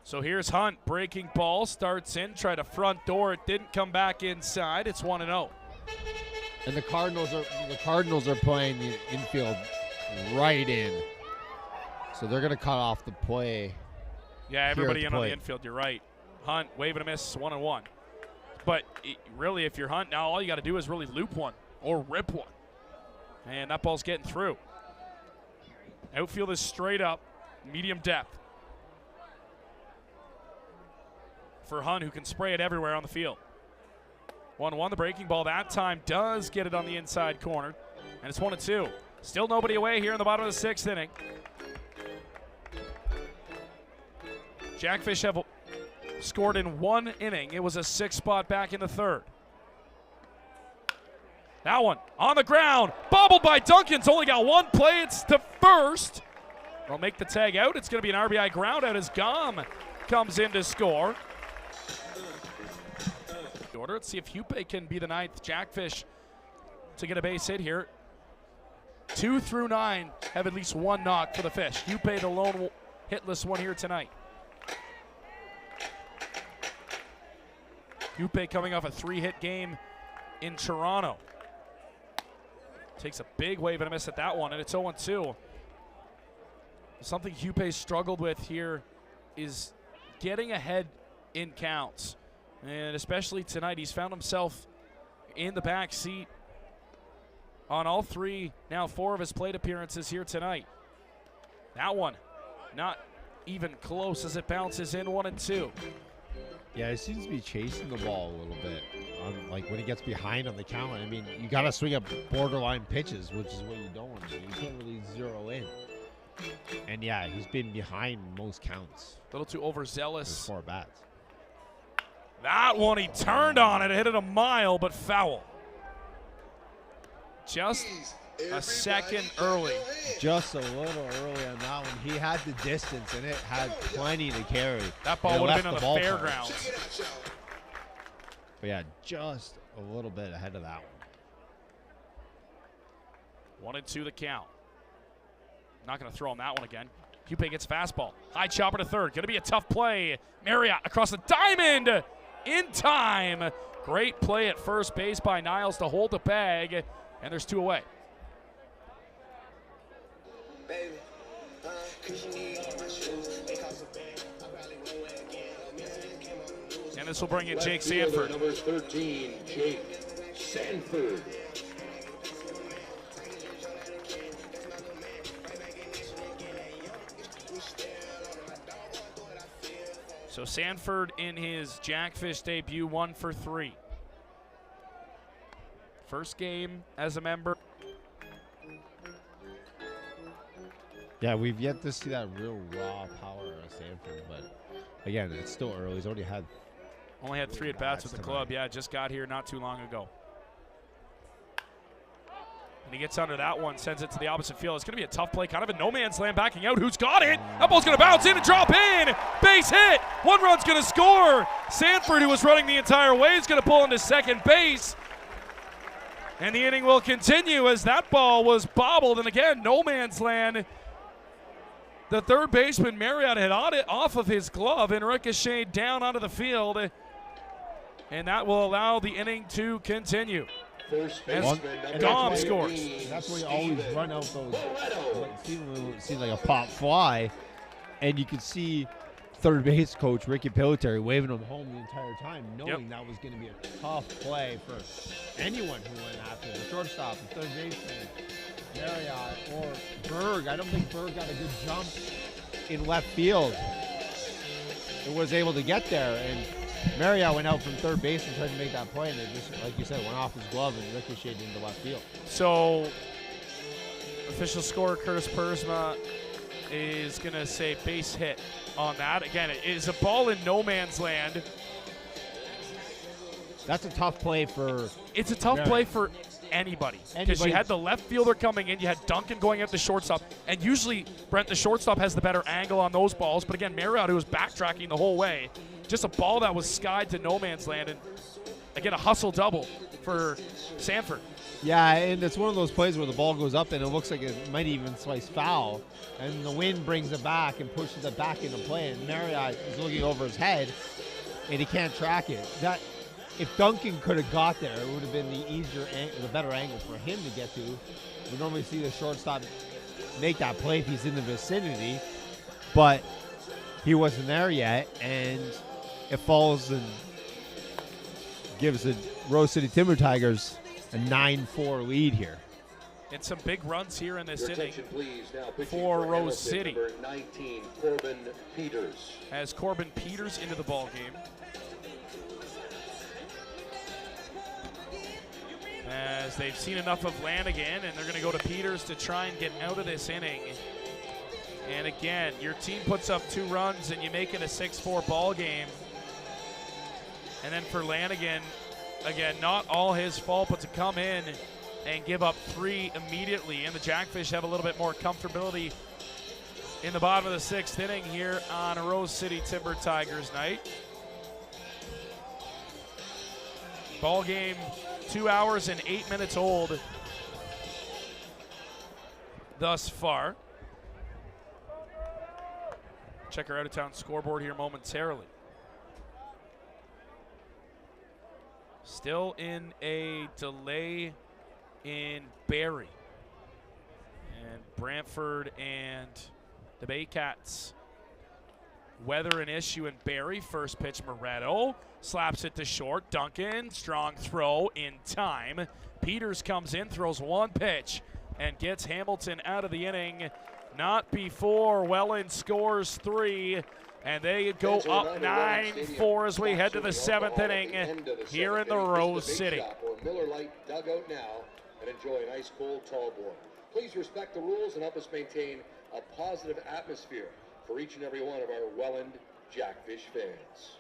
So here's Hunt, breaking ball, starts in, tried a front door, it didn't come back inside. It's 1-0. And the Cardinals are playing the infield right in, so they're going to cut off the play. Yeah, everybody in on the infield. You're right. Hunt waving a miss, 1-1. But really, if you're Hunt now, all you got to do is really loop one or rip one, and that ball's getting through. Outfield is straight up, medium depth for Hunt, who can spray it everywhere on the field. 1-1, the breaking ball that time does get it on the inside corner, and it's 1-2. Still nobody away here in the bottom of the 6th inning. Jackfish have scored in 1 inning. It was a 6 spot back in the 3rd. That one on the ground, bobbled by Duncan's only got 1 play. It's to first. They'll make the tag out. It's going to be an RBI ground out as Gom comes in to score. Let's see if Hupe can be the 9th Jackfish to get a base hit here. 2 through 9 have at least 1 knock for the Fish. Hupe the lone hitless one here tonight. Hupe coming off a 3-hit game in Toronto. Takes a big wave and a miss at that one, and it's 0-2. Something Hupe struggled with here is getting ahead in counts. And especially tonight, he's found himself in the back seat on all 3, now 4 of his plate appearances here tonight. That one, not even close as it bounces in 1-2. Yeah, he seems to be chasing the ball a little bit. Like when he gets behind on the count. I mean, you got to swing up borderline pitches, which is what you don't want to do. You can't really zero in. And yeah, he's been behind most counts. A little too overzealous. 4 bats. That one, he turned on it, hit it a mile, but foul. Just a second early. Just a little early on that one. He had the distance, and it had plenty to carry. That ball would have been on the fairgrounds. But yeah, just a little bit ahead of that one. 1-2 the count. Not going to throw him that one again. Hupe gets fastball. High chopper to third. Going to be a tough play. Marriott across the diamond in time. Great play at first base by Niles to hold the bag, and there's 2 away. And this will bring in Jake Sanford. Number 13, Jake Sanford. So Sanford in his Jackfish debut, 1 for 3. First game as a member. Yeah, we've yet to see that real raw power of Sanford, but again, it's still early. He's already had Only had 3 at-bats with the club. Yeah, just got here not too long ago. And he gets under that one, sends it to the opposite field. It's going to be a tough play, kind of a no-man's land backing out. Who's got it? That ball's going to bounce in and drop in. Base hit. 1 run's going to score. Sanford, who was running the entire way, is going to pull into second base. And the inning will continue as that ball was bobbled. And again, no man's land. The third baseman, Marriott, had on it off of his glove and ricocheted down onto the field. And that will allow the inning to continue. First As Dom scores. That's where you always run out those, seems like a pop fly, and you can see third base coach Ricky Pillitary waving him home the entire time, knowing that was going to be a tough play for anyone who went after the shortstop, the third baseman, Marriott, or Berg. I don't think Berg got a good jump in left field. It was able to get there, and Marriott went out from third base and tried to make that play, and it just, like you said, went off his glove and ricocheted into left field. So, official scorer Curtis Persma is going to say base hit on that. Again, it is a ball in no man's land. That's a tough play for It's a tough Marriott. play for anybody. Because you had the left fielder coming in, you had Duncan going at the shortstop, and usually, Brent, the shortstop has the better angle on those balls, but again, Marriott, who was backtracking the whole way, just a ball that was skied to no man's land, and again, a hustle double for Sanford. Yeah, and it's one of those plays where the ball goes up and it looks like it might even slice foul, and the wind brings it back and pushes it back into play, and Marriott is looking over his head, and he can't track it. That, if Duncan could have got there, it would have been the better angle for him to get to. We normally see the shortstop make that play if he's in the vicinity, but he wasn't there yet, and it falls and gives the Rose City Timber Tigers a 9-4 lead here. And some big runs here in this inning please. Now for Rose City. Number 19, Corbin Peters. As Corbin Peters into the ball game. As they've seen enough of Lanigan, and they're going to go to Peters to try and get out of this inning. And again, your team puts up 2 runs and you make it a 6-4 ball game. And then for Lanigan, again, not all his fault, but to come in and give up 3 immediately. And the Jackfish have a little bit more comfortability in the bottom of the 6th inning here on a Rose City Timber Tigers night. Ball game 2 hours and 8 minutes old thus far. Check our out-of-town scoreboard here momentarily. Still in a delay in Barrie. And Brantford and the Baycats weather an issue in Barrie. First pitch, Moretto slaps it to short. Duncan, strong throw in time. Peters comes in, throws one pitch, and gets Hamilton out of the inning. Not before Welland scores 3, and they go up 9-4 as we head to the 7th inning here in the Rose City. Miller Lite dugout now and enjoy a nice cold tall boy. Please respect the rules and help us maintain a positive atmosphere for each and every one of our Welland Jackfish fans.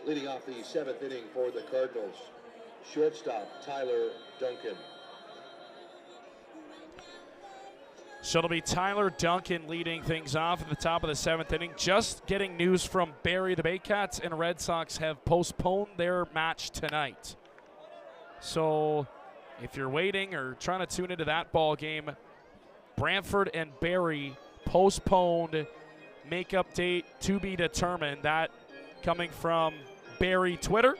Leading off the 7th inning for the Cardinals, shortstop Tyler Duncan. So it'll be Tyler Duncan leading things off at the top of the 7th inning. Just getting news from Barrie. The Baycats and Red Sox have postponed their match tonight. So if you're waiting or trying to tune into that ball game, Brantford and Barrie postponed, makeup date to be determined. That coming from Barrie Twitter.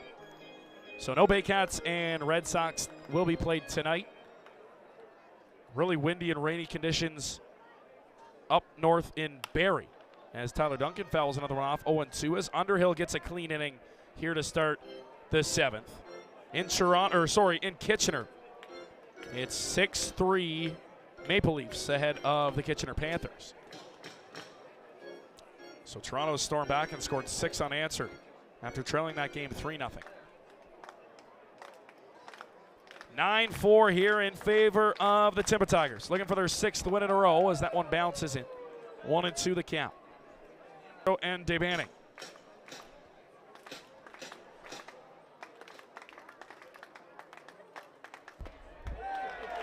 So no Baycats and Red Sox will be played tonight. Really windy and rainy conditions up north in Barrie as Tyler Duncan fouls another one off. 0-2 as Underhill gets a clean inning here to start the 7th. In Kitchener, it's 6-3 Maple Leafs ahead of the Kitchener Panthers. So Toronto stormed back and scored 6 unanswered after trailing that game 3-0. 9-4 here in favor of the Timber Tigers. Looking for their 6th win in a row as that one bounces in. 1-2 the count. And Debanning.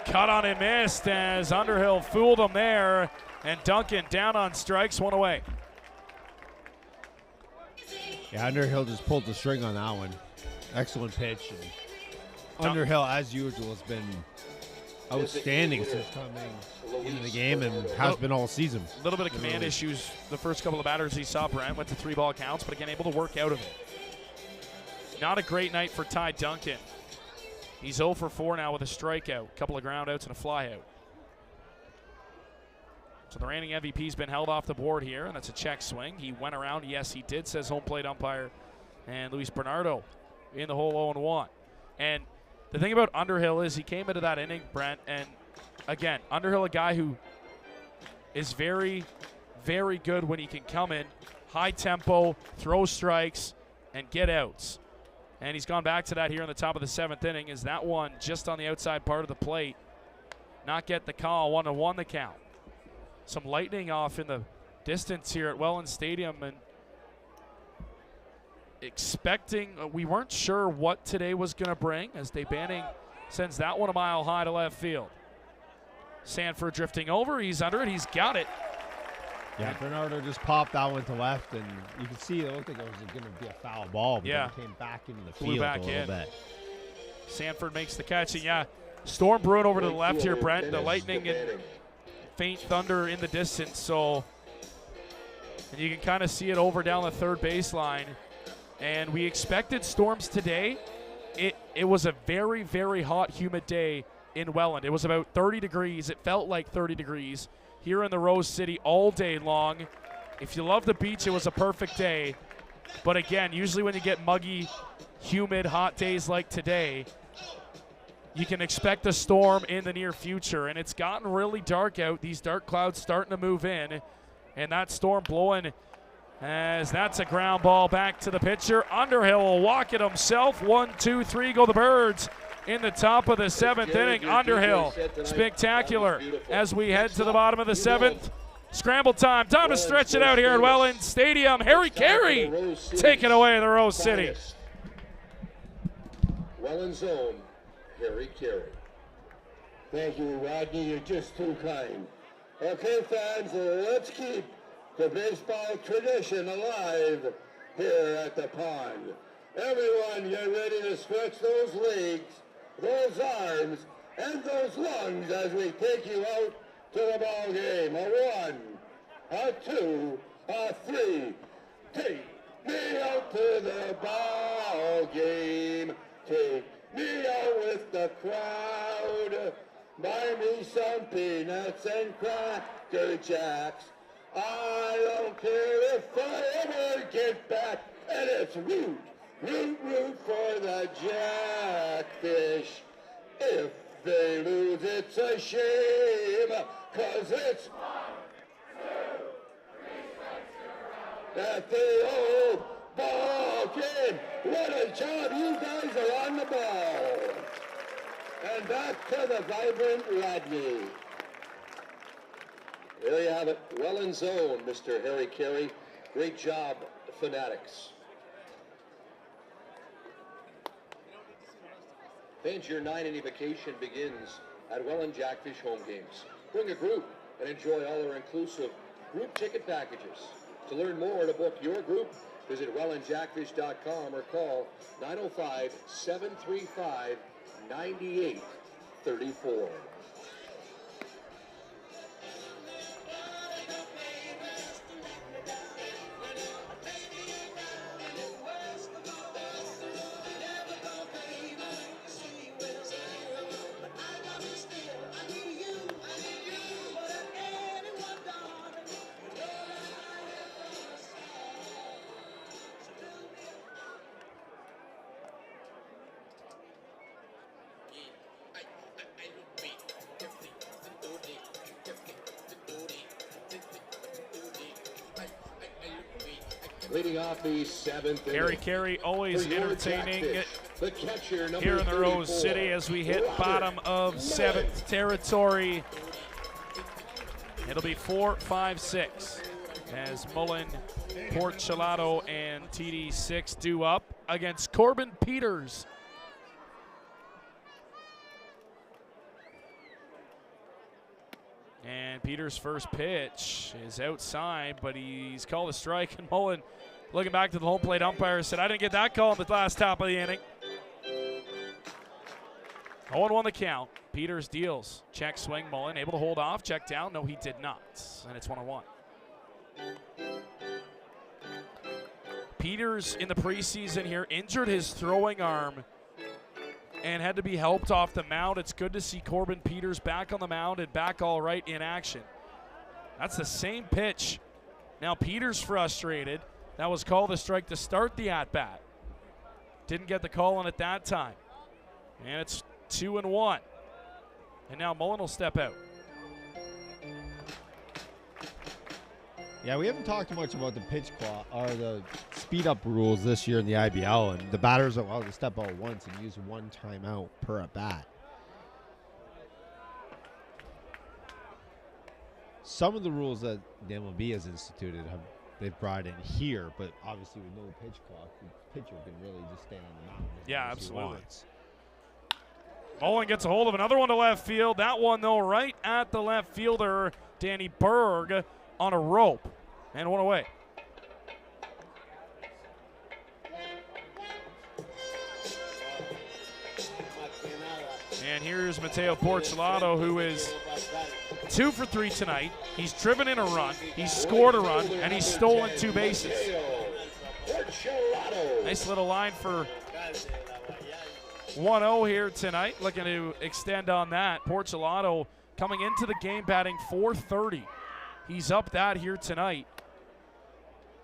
Cut on and missed as Underhill fooled him there. And Duncan down on strikes, 1 away. Yeah, Underhill just pulled the string on that one. Excellent pitch. And Underhill, as usual, has been outstanding since coming into the game and has been all season. A little bit of command issues the first couple of batters he saw. Brent went to 3-ball counts, but again, able to work out of it. Not a great night for Ty Duncan. He's 0 for 4 now with a strikeout, a couple of ground outs and a flyout. So the reigning MVP's been held off the board here, and that's a check swing. He went around. Yes, he did, says home plate umpire. And Luis Bernardo in the hole 0-1. And the thing about Underhill is he came into that inning, Brent, and again, Underhill, a guy who is very, very good when he can come in, high tempo, throw strikes, and get outs. And he's gone back to that here in the top of the 7th inning. Is that one just on the outside part of the plate? Not get the call, 1-1 the count. Some lightning off in the distance here at Welland Stadium, and expecting, we weren't sure what today was going to bring, as Dave Banning sends that one a mile high to left field. Sanford drifting over, he's under it, he's got it. Yeah, Bernardo just popped that one to left, and you can see it looked like it was going to be a foul ball, but then it came back into the field a little bit. Sanford makes the catch, and yeah, storm brewing over to the left here, Brent. The lightning and faint thunder in the distance, so, and you can kind of see it over down the third baseline. And we expected storms today. It was a very, very hot, humid day in Welland. It was about 30 degrees. It felt like 30 degrees here in the Rose City all day long. If you love the beach, it was a perfect day. But again, usually when you get muggy, humid, hot days like today, you can expect a storm in the near future. And it's gotten really dark out. These dark clouds starting to move in. And that storm blowing, as that's a ground ball back to the pitcher. Underhill will walk it himself. 1, 2, 3 go the Birds in the top of the 7th inning. Underhill, spectacular as we head to the bottom of the 7th. Scramble time to stretch it out here at Welland Stadium. Harry Carey taking away the Rose City. Welland's own Harry Carey. Thank you, Rodney. You're just too kind. Okay, fans, let's keep the baseball tradition alive here at the pond. Everyone, get ready to stretch those legs, those arms, and those lungs as we take you out to the ball game. A 1, a 2, a 3. Take me out to the ball game. Take me out with the crowd. Buy me some peanuts and Cracker Jacks. I don't care if I ever get back. And it's root, root, root for the Jackfish. If they lose, it's a shame, 'cause it's 1, 2, 3 at the old ball game. What a job, you guys are on the ball. And back to the vibrant Rodney. There you have it, Welland's own Mr. Harry Carey. Great job, Fanatics. Fans, your 9-inning vacation begins at Welland Jackfish home games. Bring a group and enjoy all our inclusive group ticket packages. To learn more, to book your group, visit wellandjackfish.com or call 905-735-9834. Leading off the 7th inning. Harry Carey always entertaining here in the Rose City as we hit bottom of 7th territory. It'll be 4, 5, 6 as Mullen, Porchelato, and TD6 do up against Corbin Peters. And Peters' first pitch is outside, but he's called a strike, and Mullen, looking back to the home plate umpire, said, I didn't get that call in the last top of the inning. 0-1 the count. Peters deals. Check swing. Mullen able to hold off. Check down. No, he did not. And it's 1-1. Peters in the preseason here injured his throwing arm and had to be helped off the mound. It's good to see Corbin Peters back on the mound and back all right in action. That's the same pitch. Now Peters frustrated. That was called a strike to start the at-bat. Didn't get the call on at that time. And it's 2-1. And now Mullen will step out. Yeah, we haven't talked much about the pitch clock or the speed up rules this year in the IBL, and the batters are allowed to step out once and use 1 timeout per at bat. some of the rules that the MLB has instituted they've brought in here, but obviously with no pitch clock, the pitcher can really just stand on the mound. Yeah, absolutely. Mullen gets a hold of another one to left field. That one, though, right at the left fielder, Danny Berg, on a rope. And one away. And here's Mateo Porcelato, who is 2 for 3 tonight. He's driven in a run, he's scored a run, and he's stolen 2 bases. Nice little line for 1-0 here tonight. Looking to extend on that. Porcelato coming into the game batting .430. He's up that here tonight.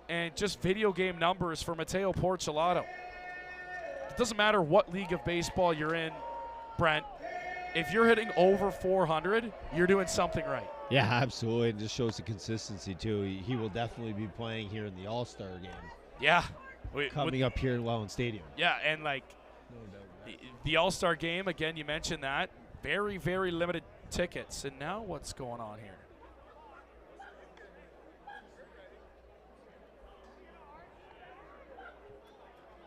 And just video game numbers for Mateo Porcelato. It doesn't matter what league of baseball you're in, Brent. If you're hitting over 400, you're doing something right. Yeah, absolutely. It just shows the consistency, too. He will definitely be playing here in the All-Star game. Yeah. Coming up here in Welland Stadium. Yeah, and like the All-Star game, again, you mentioned that. Very, very limited tickets. And now what's going on here?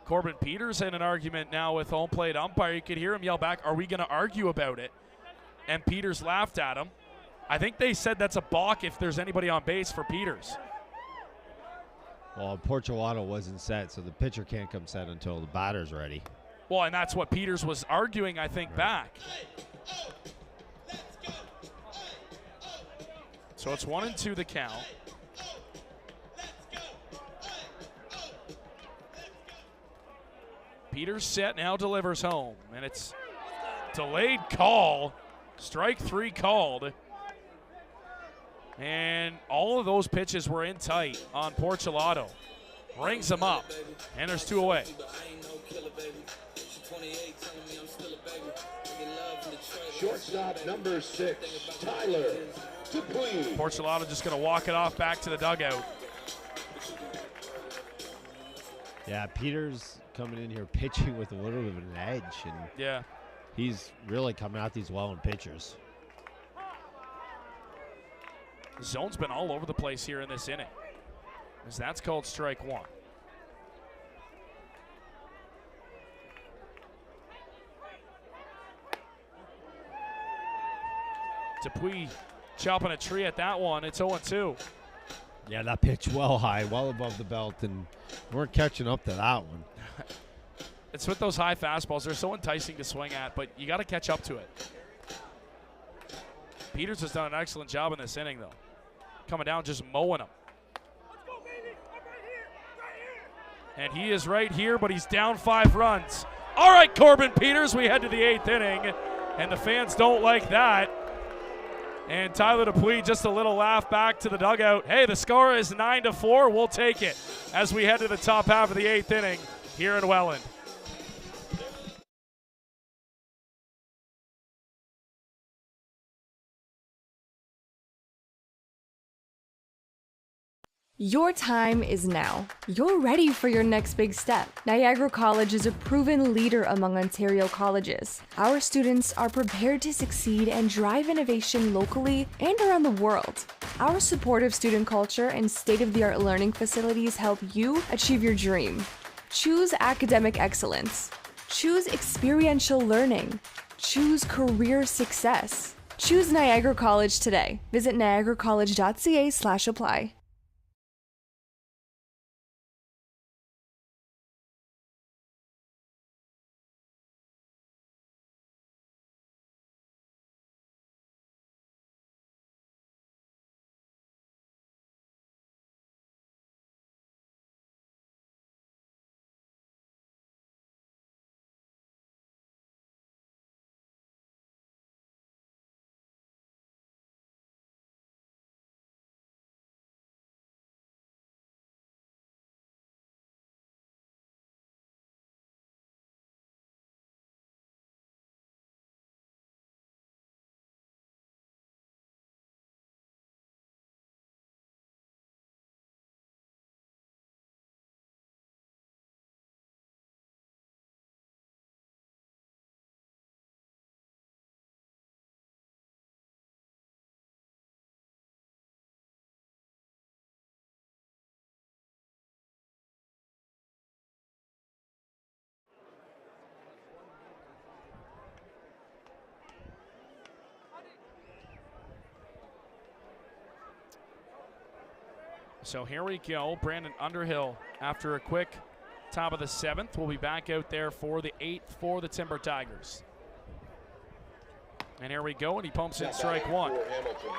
Corbin Peters in an argument now with home plate umpire. You could hear him yell back, "Are we going to argue about it?" And Peters laughed at him. I think they said that's a balk if there's anybody on base for Peters. Well, Porcelato wasn't set, so the pitcher can't come set until the batter's ready. Well, and that's what Peters was arguing, I think, back. So it's 1-2 the count. Peters set, now delivers home, and it's delayed call. Strike 3 called. And all of those pitches were in tight on Porcelato. Rings him up, and there's 2 away. Shortstop number 6, Tyler Dupuis. Porcelato just going to walk it off back to the dugout. Yeah, Peters coming in here pitching with a little bit of an edge, and yeah, he's really coming out these Welland pitchers. The zone's been all over the place here in this inning, as that's called strike 1. Dupuis chopping a tree at that one. It's 0-2. Yeah, that pitch well high, well above the belt, and we're catching up to that one. It's with those high fastballs. They're so enticing to swing at, but you got to catch up to it. Peters has done an excellent job in this inning, though. Coming down, just mowing them. And he is right here, but he's down 5 runs. All right, Corbin Peters, we head to the 8th inning, and the fans don't like that. And Tyler Dupuis, just a little laugh back to the dugout. Hey, the score is 9-4. We'll take it as we head to the top half of the 8th inning here in Welland. Your time is now. You're ready for your next big step. Niagara College is a proven leader among Ontario colleges. Our students are prepared to succeed and drive innovation locally and around the world. Our supportive student culture and state-of-the-art learning facilities help you achieve your dream. Choose academic excellence. Choose experiential learning. Choose career success. Choose Niagara College today. Visit niagaracollege.ca/apply. So here we go. Brandon Underhill, after a quick top of the 7th, will be back out there for the 8th for the Timber Tigers. And here we go, and he pumps in strike 1. For Hamilton,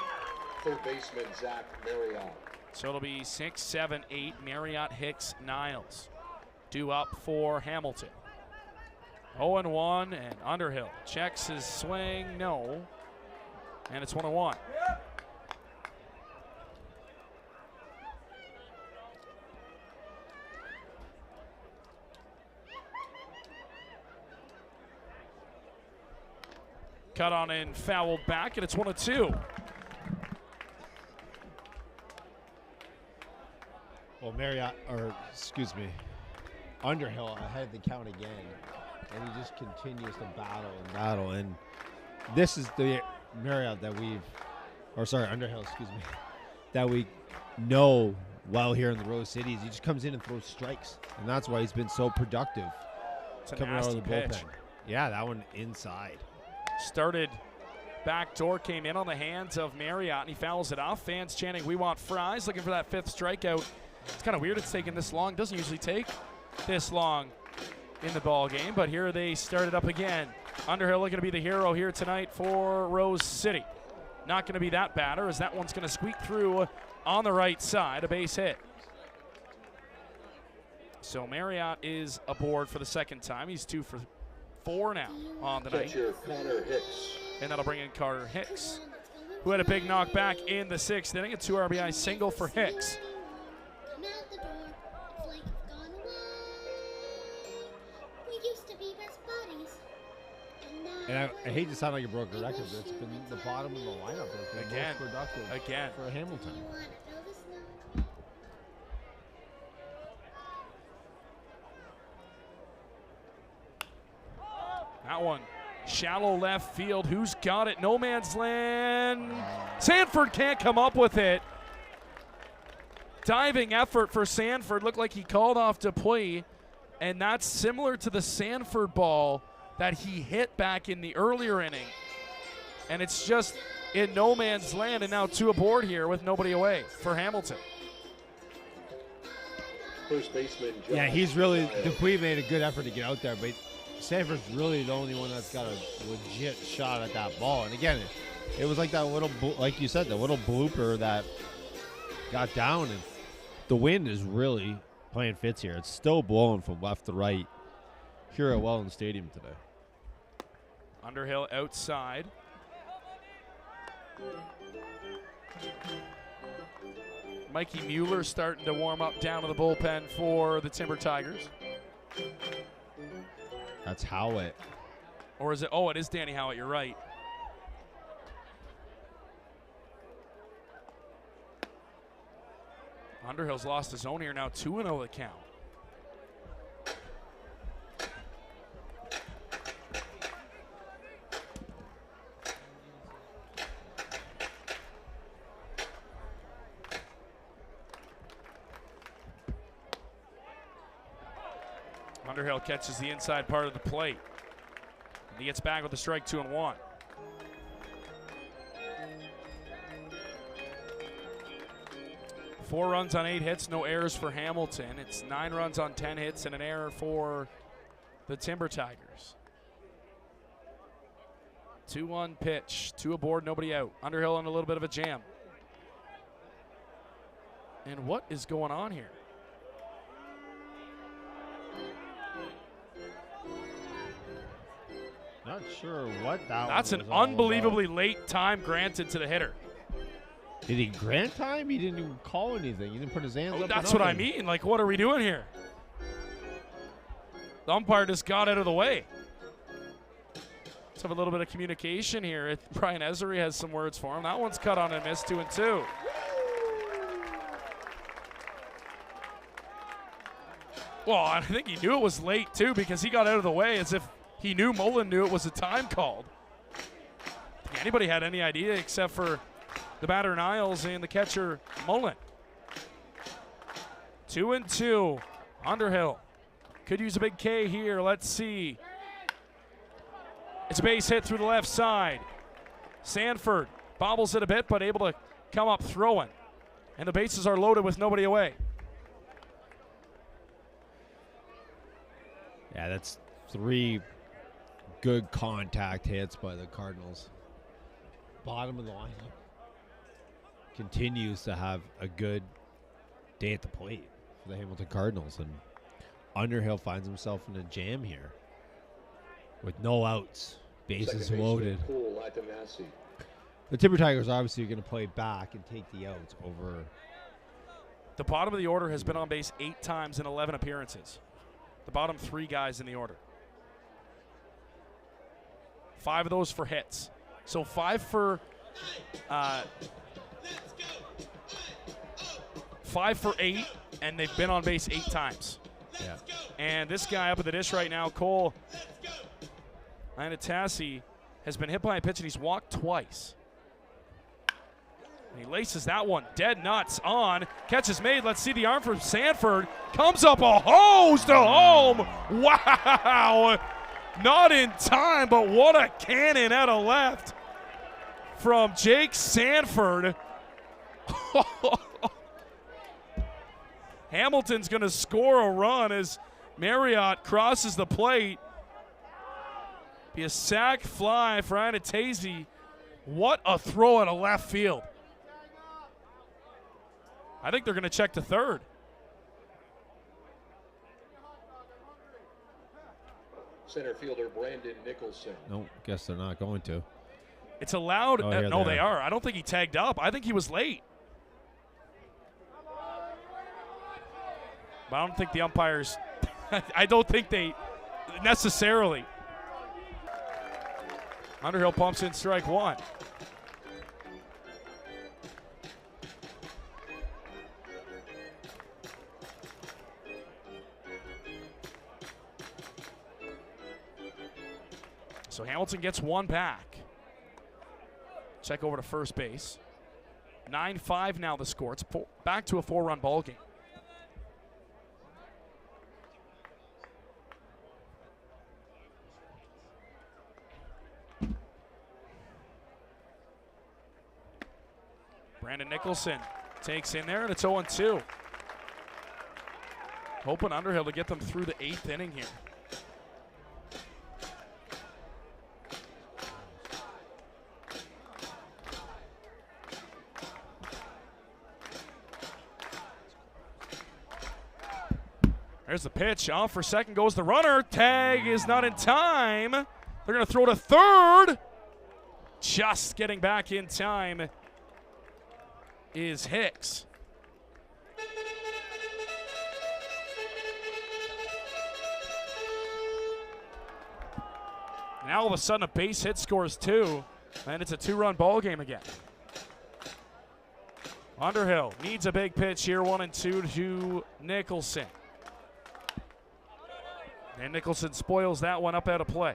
third baseman Zach Marriott. So it'll be 6, 7, 8, Marriott, Hicks, Niles. Due up for Hamilton. 0-1, and Underhill checks his swing, no. And it's 1-1. Cut on and fouled back, and it's 1-2. Well, Underhill ahead of the count again, and he just continues to battle. And this is the Underhill, that we know well here in the Rose Cities. He just comes in and throws strikes, and that's why he's been so productive coming out of the bullpen. Yeah, that one inside. Started backdoor, came in on the hands of Marriott, and he fouls it off. Fans chanting, "We want fries," looking for that 5th strikeout. It's kind of weird it's taking this long. Doesn't usually take this long in the ball game, but here they started up again. Underhill looking to be the hero here tonight for Rose City. Not going to be that batter, as that one's going to squeak through on the right side, a base hit. So Marriott is aboard for the 2nd time. He's 2 for 4 now on the night. Catcher Connor Hicks. And that'll bring in Carter Hicks, who had a big knockback in the 6th inning, a 2 RBI single for Hicks. And I hate to sound like a broken record, but it's been the bottom of the lineup that's been most productive for Hamilton. That one, shallow left field. Who's got it? No man's land. Sanford can't come up with it. Diving effort for Sanford. Looked like he called off Dupuis, and that's similar to the Sanford ball that he hit back in the earlier inning. And it's just in no man's land, and now 2 aboard here with nobody away for Hamilton. First baseman John. Yeah, Dupuis made a good effort to get out there, but Sanford's really the only one that's got a legit shot at that ball. And again, it was like that little, like you said, the little blooper that got down, and the wind is really playing fits here. It's still blowing from left to right here at Welland Stadium today. Underhill outside. Mikey Mueller starting to warm up down to the bullpen for the Timber Tigers. That's Howitt. Or is it? Oh, it is Danny Howitt. You're right. Underhill's lost his own here now. 2-0 the count. Underhill catches the inside part of the plate. And he gets back with a strike, 2-1. Four runs on 8 hits, no errors for Hamilton. It's 9 runs on 10 hits and an error for the Timber Tigers. 2-1 pitch, 2 aboard, nobody out. Underhill in a little bit of a jam. And what is going on here? Not sure what that That's was an all unbelievably about. late time granted to the hitter. Did he grant time? He didn't even call anything. He didn't put his hands up. That's what I mean. Like, what are we doing here? The umpire just got out of the way. Let's have a little bit of communication here. Brian Esery has some words for him. That one's cut on and missed, 2-2. Well, I think he knew it was late, too, because he got out of the way as if he knew Mullen knew it was a time called. I think anybody had any idea except for the batter Niles and the catcher Mullen. 2-2. Underhill could use a big K here. Let's see. It's a base hit through the left side. Sanford bobbles it a bit, but able to come up throwing. And the bases are loaded with nobody away. Yeah, that's 3 good contact hits by the Cardinals. Bottom of the lineup continues to have a good day at the plate for the Hamilton Cardinals. And Underhill finds himself in a jam here with no outs, bases loaded. The Timber Tigers are obviously going to play back and take the outs over. The bottom of the order has been on base 8 times in 11 appearances. The bottom 3 guys in the order. 5 of those for hits. So 5 for 8, and they've been on base 8 times. Yeah. And this guy up at the dish right now, Cole Anatasi, has been hit by a pitch and he's walked twice. And he laces that one dead nuts on. Catch is made. Let's see the arm from Sanford. Comes up a hose to home. Wow. Not in time, but what a cannon out of left from Jake Sanford. Hamilton's going to score a run as Marriott crosses the plate. Be a sac fly for Anatasi. What a throw out of left field. I think they're going to check to third. Center fielder Brandon Nicholson. No, guess they're not going to. It's allowed. Oh, No, they are. I don't think he tagged up. I think he was late. But I don't think the umpires, I don't think they necessarily. Underhill pumps in strike 1. So Hamilton gets 1 back. Check over to first base. 9-5 now the score. It's back to a 4-run ball game. Brandon Nicholson takes in there, and it's 0-2. Hoping Underhill to get them through the 8th inning here. There's the pitch. Off for second goes the runner. Tag is not in time. They're going to throw to third. Just getting back in time is Hicks. Now all of a sudden a base hit scores 2, and it's a 2-run ball game again. Underhill needs a big pitch here, 1-2 to Nicholson. And Nicholson spoils that one up out of play.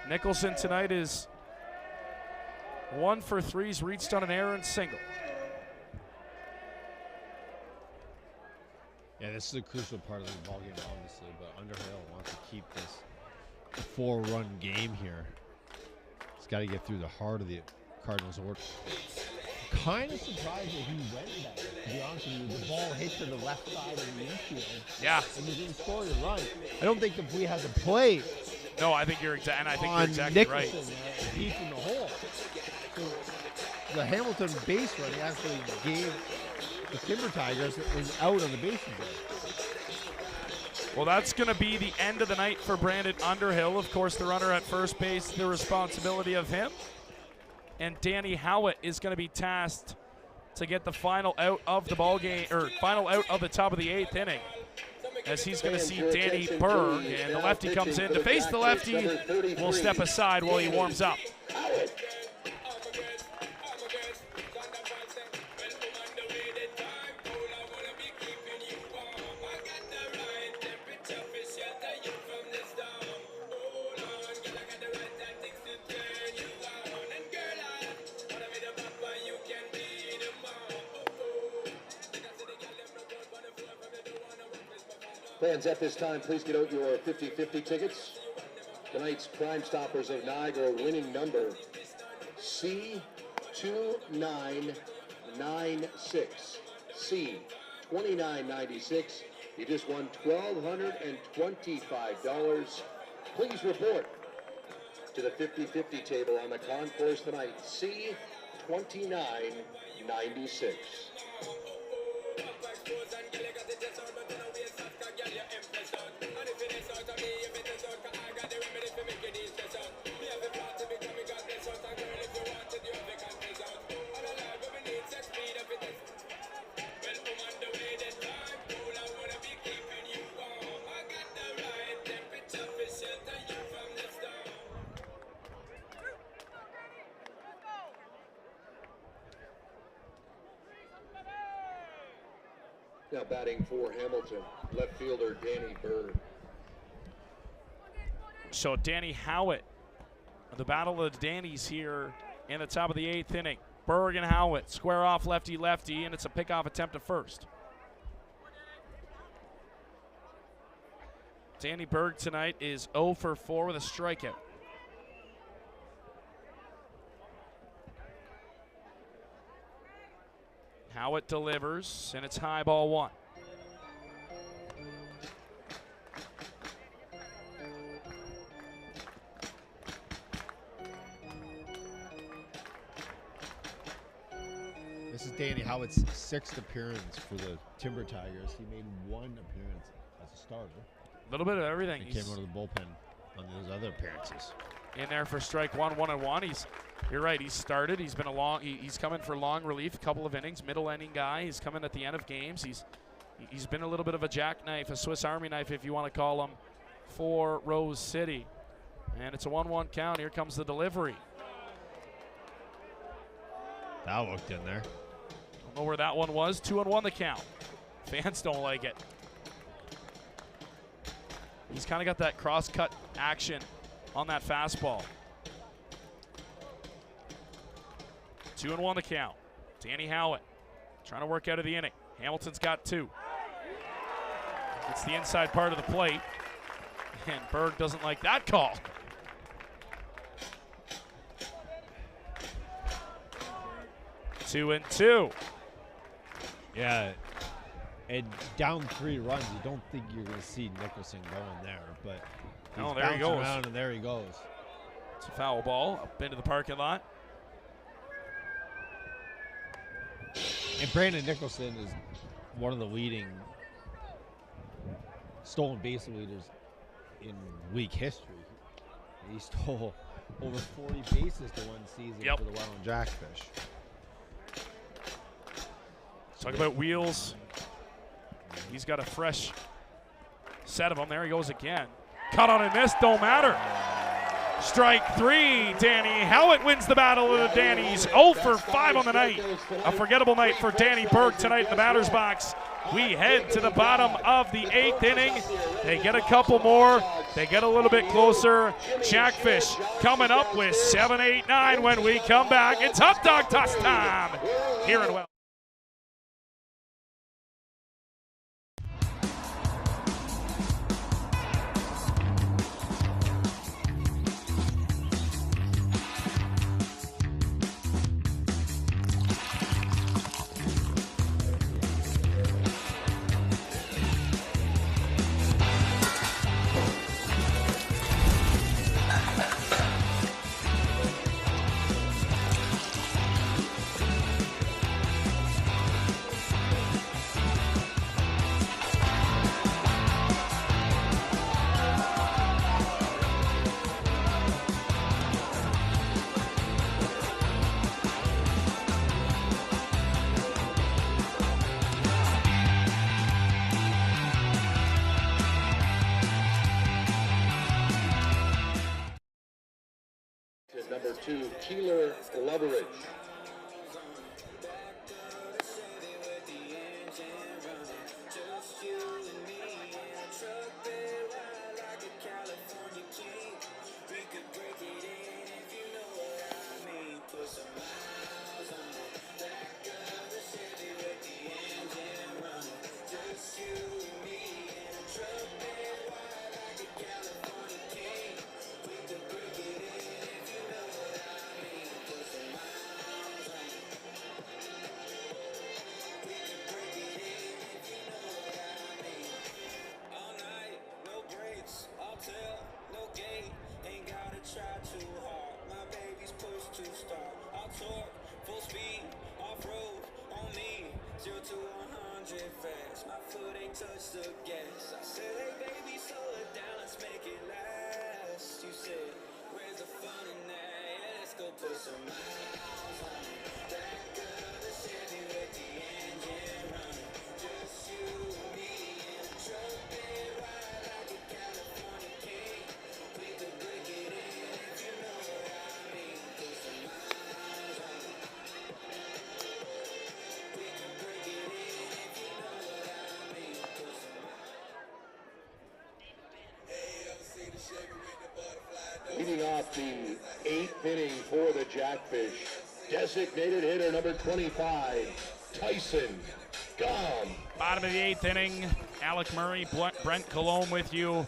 Nicholson tonight is 1 for 3. He's reached on an errand single. Yeah, this is a crucial part of the ballgame, obviously, but Underhill wants to keep this 4-run game here. He's got to get through the heart of the Cardinals' order. Kind of surprised that he went that way, to be honest with you. The ball hit to the left side of the infield. Yeah. And you didn't score the run. I don't think if we had the play. No, I think you're exactly Nicholson, right. Deep in the hole. So the Hamilton base run actually gave the Timber Tigers an out on the bases there. Well, that's going to be the end of the night for Brandon Underhill. Of course, the runner at first base, the responsibility of him. And Danny Howitt is going to be tasked to get the final out of the ball game, or final out of the top of the 8th inning, as he's going to see Danny Berg, and the lefty comes in to face the lefty. Will step aside while he warms up. Fans, at this time, please get out your 50-50 tickets. Tonight's Crime Stoppers of Niagara winning number C29 $29.96. C, $29.96. You just won $1,225. Please report to the 50-50 table on the concourse tonight. C, $29.96. Now batting for Hamilton, left fielder Danny Berg. So Danny Howitt, the battle of the Dannies here in the top of the 8th inning. Berg and Howitt square off lefty-lefty, and it's a pickoff attempt at first. Danny Berg tonight is 0 for 4 with a strikeout. Howitt delivers, and it's high ball 1. This is Danny Howitt's 6th appearance for the Timber Tigers. He made 1 appearance as a starter. A little bit of everything. He came out of the bullpen on those other appearances. In there for strike 1, 1-1. You're right. He's started. He's been he's come in for long relief, a couple of innings, middle inning guy. He's come in at the end of games. He's been a little bit of a jackknife, a Swiss Army knife, if you want to call him, for Rose City. And it's a 1-1 count. Here comes the delivery. That looked in there. Don't know where that one was. 2-1 the count. Fans don't like it. He's kind of got that cross-cut action on that fastball. 2-1 the count. Danny Howitt trying to work out of the inning. Hamilton's got 2. It's the inside part of the plate, and Berg doesn't like that call. Two and 2. Yeah, and down 3 runs, you don't think you're going to see Nicholson going there, but he's there he goes. around, and there he goes. It's a foul ball up into the parking lot. And Brandon Nicholson is one of the leading stolen base leaders in league history. He stole over 40 bases to one season for the Welland Jackfish. Talk about wheels. He's got a fresh set of them. There he goes again. Cut on and missed, don't matter. Strike 3, Danny Howitt wins the battle of the Dannies. 0 for 5 on the night. A forgettable night for Danny Berg tonight in the batter's box. We head to the bottom of the 8th inning. They get a couple more. They get a little bit closer. Jackfish coming up with 7, 8, 9 when we come back. It's hot dog toss time here in Welland. Number 2, Keeler Loveridge. two-star. I'll torque, full speed, off-road, on me. 0 to 100 fast. My foot ain't touched the gas. I said, hey baby, slow it down, let's make it last. You said, where's the fun in that? Yeah, let's go put some miles on it. Back of the Chevy with the engine running. Just you and me in a truck bed ride like a California king. We could break it in if you know what I mean. Put some miles on it. We could break it in if you know what I mean. Put some Leading off the 8th inning for the Jackfish, designated hitter number 25, Tyson Gum. Bottom of the 8th inning, Alec Murray, Brent Cologne with you.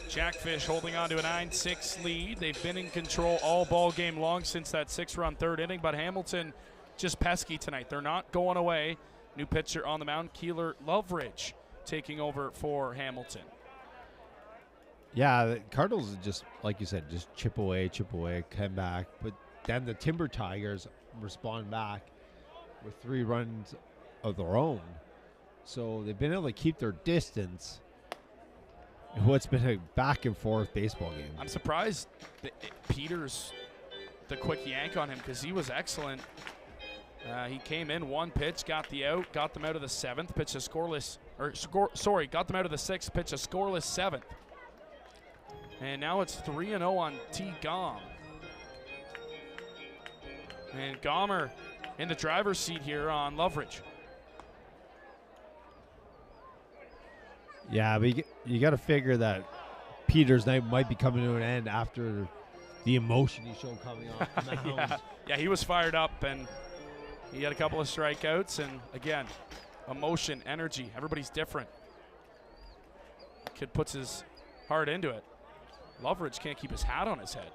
Jackfish holding on to a 9-6 lead. They've been in control all ball game long since that 6-run 3rd inning, but Hamilton just pesky tonight. They're not going away. New pitcher on the mound, Keeler Loveridge, taking over for Hamilton. Yeah, the Cardinals just, like you said, just chip away, come back. But then the Timber Tigers respond back with 3 runs of their own. So they've been able to keep their distance in what's been a back-and-forth baseball game. I'm surprised that Peters, the quick yank on him, because he was excellent. He came in 1 pitch, got the out, got them out of the 7th, pitched a scoreless, got them out of the 6th, pitched a scoreless 7th. And now it's 3-0 on T. Gom. And Gomer in the driver's seat here on Loveridge. Yeah, but you got to figure that Peters' night might be coming to an end after the emotion he showed coming off the mound. Yeah, he was fired up, and he had a couple of strikeouts. And, again, emotion, energy, everybody's different. Kid puts his heart into it. Loveridge can't keep his hat on his head.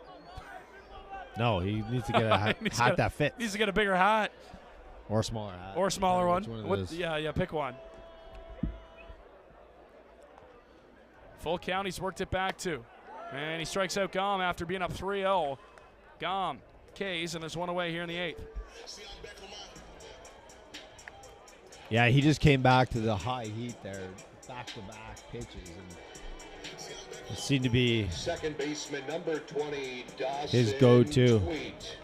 No, he needs to get a hat that fits. Needs to get a bigger hat. Or a smaller hat. Or a smaller one. Yeah, pick one. Full count, he's worked it back to. And he strikes out Gom after being up 3-0. Gom, K's, and there's one away here in the 8th. Yeah, he just came back to the high heat there, back-to-back pitches, and it seemed to be second baseman number 20, Dawson his go-to. Tweet.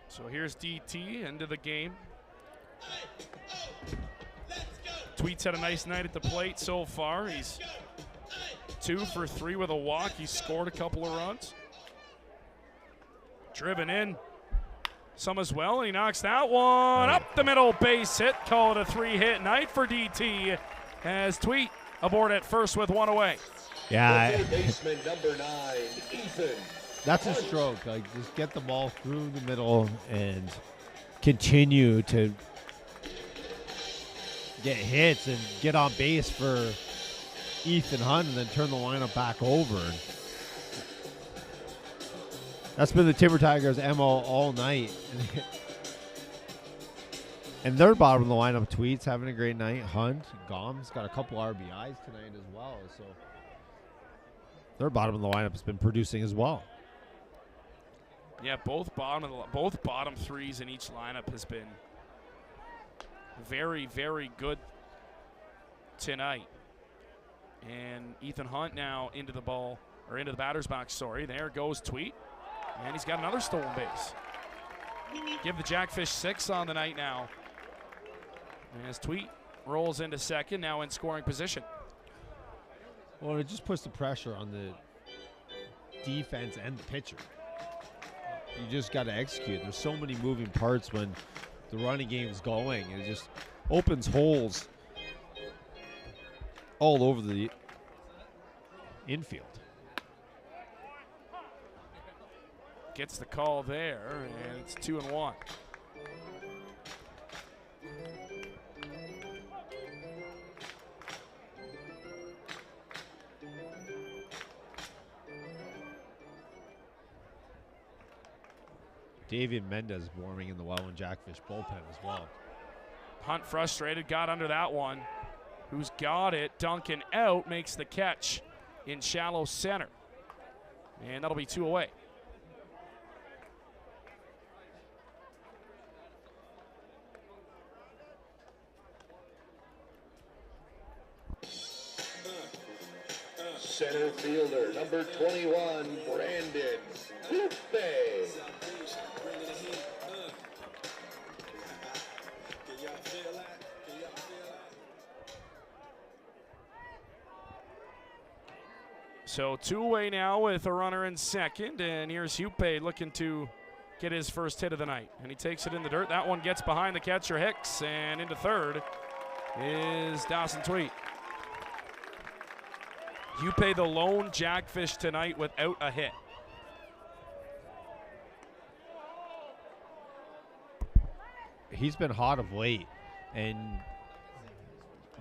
So here's DT into the game. Tweet's had a nice night at the plate so far. He's 2 for 3 with a walk. He scored a couple of runs. Driven in some as well, and he knocks that one up the middle, base hit. Call it a 3-hit night for DT as Tweet aboard at first with 1 away. Yeah. Baseman number 9, Ethan. That's a stroke. Like, just get the ball through the middle and continue to get hits and get on base for Ethan Hunt and then turn the lineup back over. That's been the Timber Tigers' MO all night. And their bottom of the lineup, Tweets having a great night. Hunt, Gom's got a couple RBIs tonight as well. So their bottom of the lineup has been producing as well. Yeah, both bottom threes in each lineup has been very, very good tonight. And Ethan Hunt now into the batter's box. There goes Tweet. And he's got another stolen base. Give the Jackfish 6 on the night now. As Tweet rolls into second, now in scoring position. Well, it just puts the pressure on the defense and the pitcher. You just got to execute. There's so many moving parts when the running game's going. It just opens holes all over the infield. Gets the call there, and it's 2-1. David Mendez warming in the Welland Jackfish bullpen as well. Hunt frustrated, got under that one. who's got it. Duncan out, makes the catch in shallow center. And that'll be 2 away. Center fielder, number 21, Brandon Hoope. So 2 away now with a runner in second, and here's Hoope looking to get his first hit of the night. And he takes it in the dirt. That one gets behind the catcher, Hicks, and into third is Dawson Tweet. Hoope the lone Jackfish tonight without a hit. He's been hot of late, and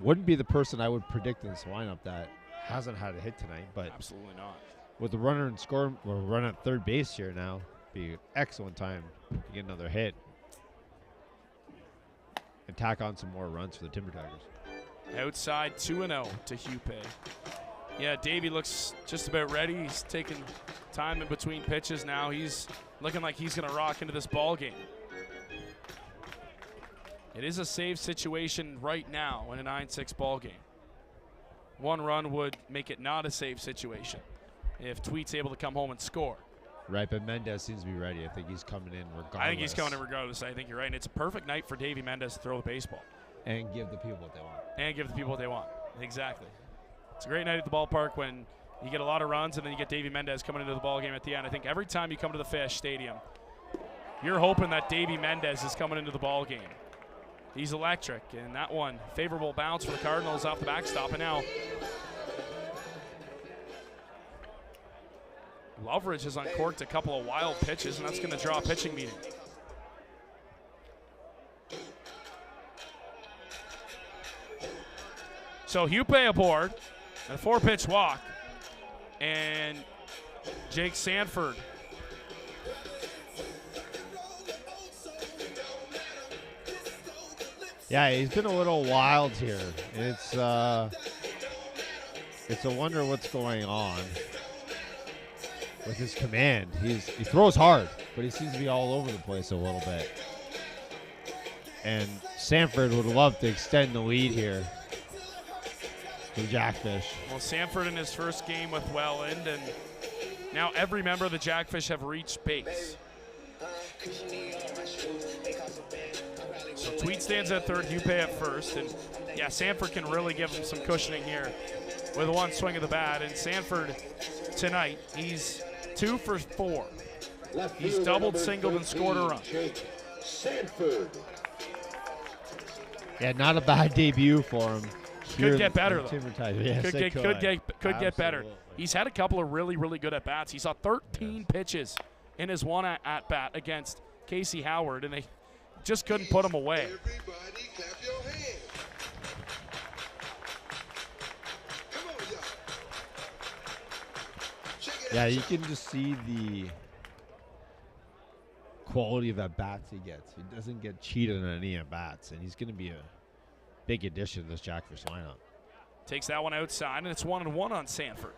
wouldn't be the person I would predict in this lineup that hasn't had a hit tonight. But absolutely not. With the runner and score, or run at third base here now, be an excellent time to get another hit and tack on some more runs for the Timber Tigers. Outside 2-0 to Hoope. Yeah, Davey looks just about ready. He's taking time in between pitches now. He's looking like he's going to rock into this ball game. It is a save situation right now in a 9-6 ball game. 1 run would make it not a save situation if Tweet's able to come home and score. Right, but Mendez seems to be ready. I think he's coming in regardless. I think he's coming in regardless. I think you're right. And it's a perfect night for Davey Mendez to throw the baseball. And give the people what they want. And give the people what they want. Exactly. It's a great night at the ballpark when you get a lot of runs and then you get Davey Mendez coming into the ball game at the end. I think every time you come to the Fish Stadium, you're hoping that Davey Mendez is coming into the ball game. He's electric, and that one, favorable bounce for the Cardinals off the backstop. And now Loveridge has uncorked a couple of wild pitches, and that's going to draw a pitching meeting. So Hoope aboard, a 4-pitch walk, and Jake Sanford. Yeah, he's been a little wild here. It's a wonder what's going on with his command. He throws hard, but he seems to be all over the place a little bit. And Sanford would love to extend the lead here to Jackfish. Well, Sanford in his first game with Welland, and now every member of the Jackfish have reached base. So Tweet stands at third, Hoope at first, and yeah, Sanford can really give him some cushioning here with one swing of the bat. And Sanford tonight, he's 2 for 4. He's doubled, singled, and scored a run. Sanford. Yeah, not a bad debut for him. Could get better, though. Yes, could get better. He's had a couple of really, really good at-bats. He saw 13 pitches in his one at-bat against Casey Howard, and they just couldn't put him away. Everybody clap your hands. Come on, y'all. Check it Yeah, out. you can just see the quality of at-bats he gets. He doesn't get cheated on any at-bats, and he's going to be a big addition to this Jackfish lineup. Takes that one outside, and it's 1-1 on Sanford.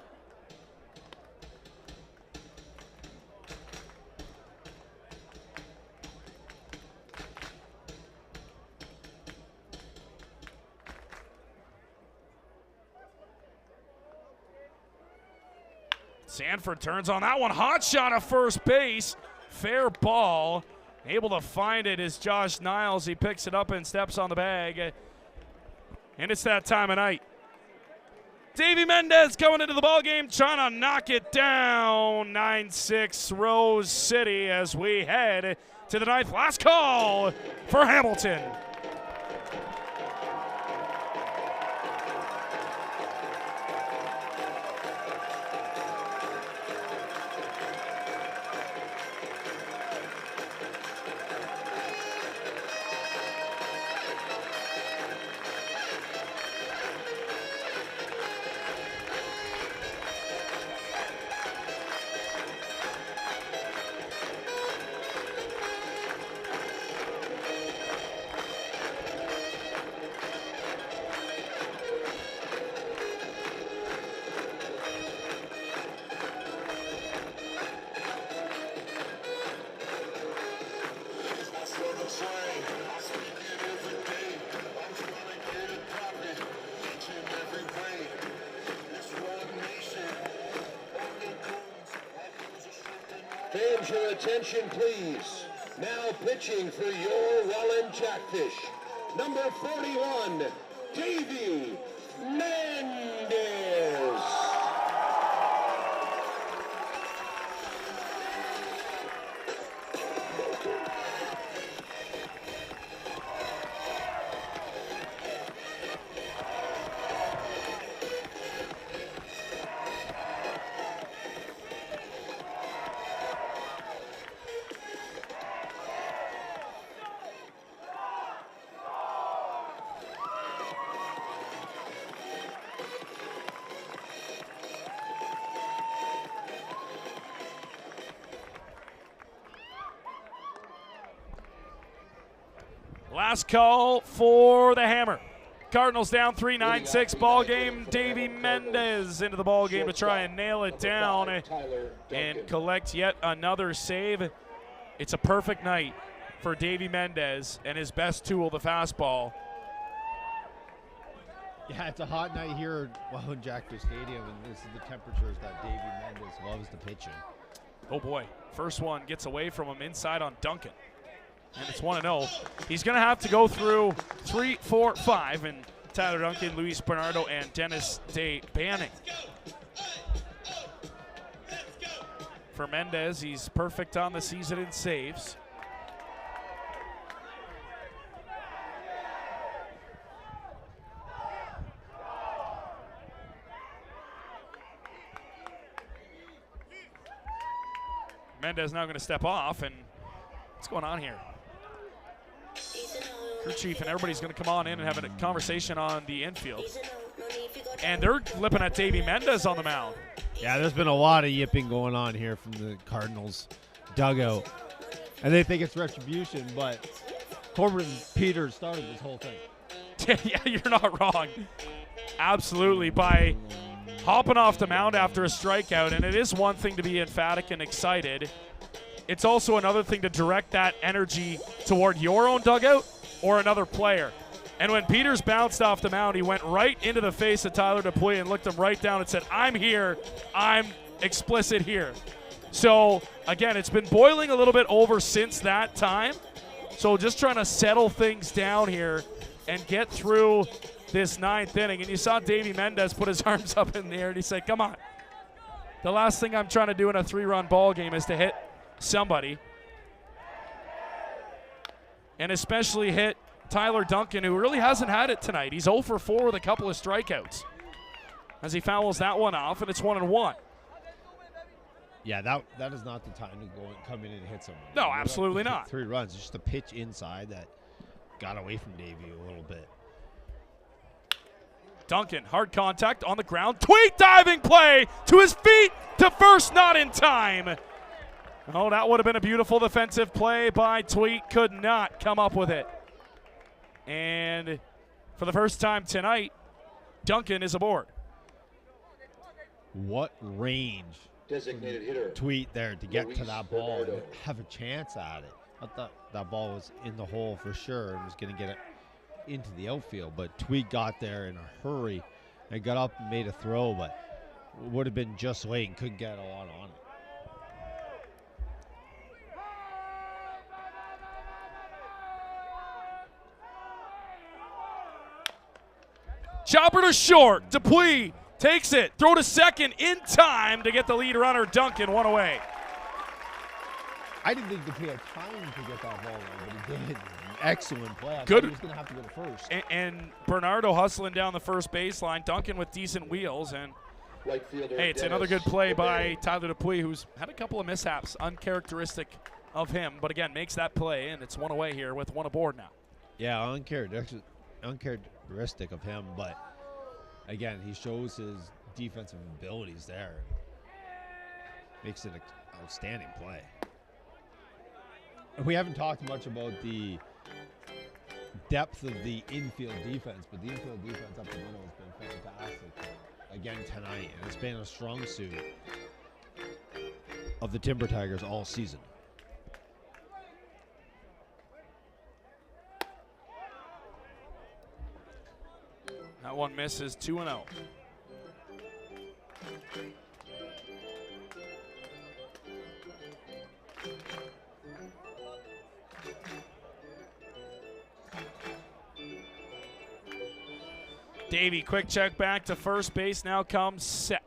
Sanford turns on that one. Hot shot at first base. Fair ball. Able to find it is Josh Niles. He picks it up and steps on the bag. And it's that time of night. Davey Mendez coming into the ballgame, trying to knock it down. 9-6 Rose City as we head to the 9th. Last call for Hamilton. Fans, your attention, please. Now pitching for your Welland Jackfish, number 41, Davy Mendez. Last call for the hammer. Cardinals down 3-9-6 ball game. Davy Mendez into the ball game to try and nail it down and collect yet another save. It's a perfect night for Davy Mendez and his best tool, the fastball. Yeah, it's a hot night here at Welland Jackfish Stadium, and this is the temperatures that Davy Mendez loves to pitch in. Oh boy, first one gets away from him inside on Duncan. And it's 1-0. He's going to have to go through 3, 4, 5, and Tyler Duncan, Luis Bernardo, and Dennis Day Banning. For Mendez, he's perfect on the season in saves. Mendez now going to step off, and what's going on here? Crew chief and everybody's going to come on in and have a conversation on the infield. And they're flipping at Davy Mendez on the mound. Yeah, there's been a lot of yipping going on here from the Cardinals dugout. And they think it's retribution, but Corbin Peters started this whole thing. Yeah, you're not wrong. Absolutely. By hopping off the mound after a strikeout, and it is one thing to be emphatic and excited. It's also another thing to direct that energy toward your own dugout or another player. And when Peters bounced off the mound, he went right into the face of Tyler Dupuis and looked him right down and said, I'm here. I'm explicit here. So, again, it's been boiling a little bit over since that time. So just trying to settle things down here and get through this 9th inning. And you saw Davy Mendez put his arms up in the air and he said, come on. The last thing I'm trying to do in a 3-run ball game is to hit somebody. And especially hit Tyler Duncan, who really hasn't had it tonight. He's 0 for 4 with a couple of strikeouts as he fouls that one off, and it's 1-1. Yeah, that is not the time to go and come in and hit someone. No, absolutely not. 3 runs. It's just a pitch inside that got away from Davey a little bit. Duncan, hard contact on the ground. Tweet diving play to his feet to first, not in time. Oh, that would have been a beautiful defensive play by Tweet. Could not come up with it. And for the first time tonight, Duncan is aboard. What range Designated hitter Tweet there to get Luis to that ball Bernardo. and have a chance at it. I thought that ball was in the hole for sure and was going to get it into the outfield, but Tweet got there in a hurry and got up and made a throw, but would have been just late and couldn't get a lot on it. Chopper to short. Dupuis takes it. Throw to second in time to get the lead runner, Duncan, one away. I didn't think Dupuis had time to get that ball in, but he did. Excellent play. I Good. thought he was going to have to go to first. And Bernardo hustling down the first baseline. Duncan with decent wheels. And right fielder hey, it's Dennis another good play by Day. Tyler Dupuis, who's had a couple of mishaps, uncharacteristic of him. But again, makes that play, and it's one away here with one aboard now. Yeah, uncharacteristic of him, but again, he shows his defensive abilities there. Makes it an outstanding play. We haven't talked much about the depth of the infield defense, but the infield defense up the middle has been fantastic again tonight, and it's been a strong suit of the Timber Tigers all season. That one misses 2-0. Davey, quick check back to first base. Now comes set.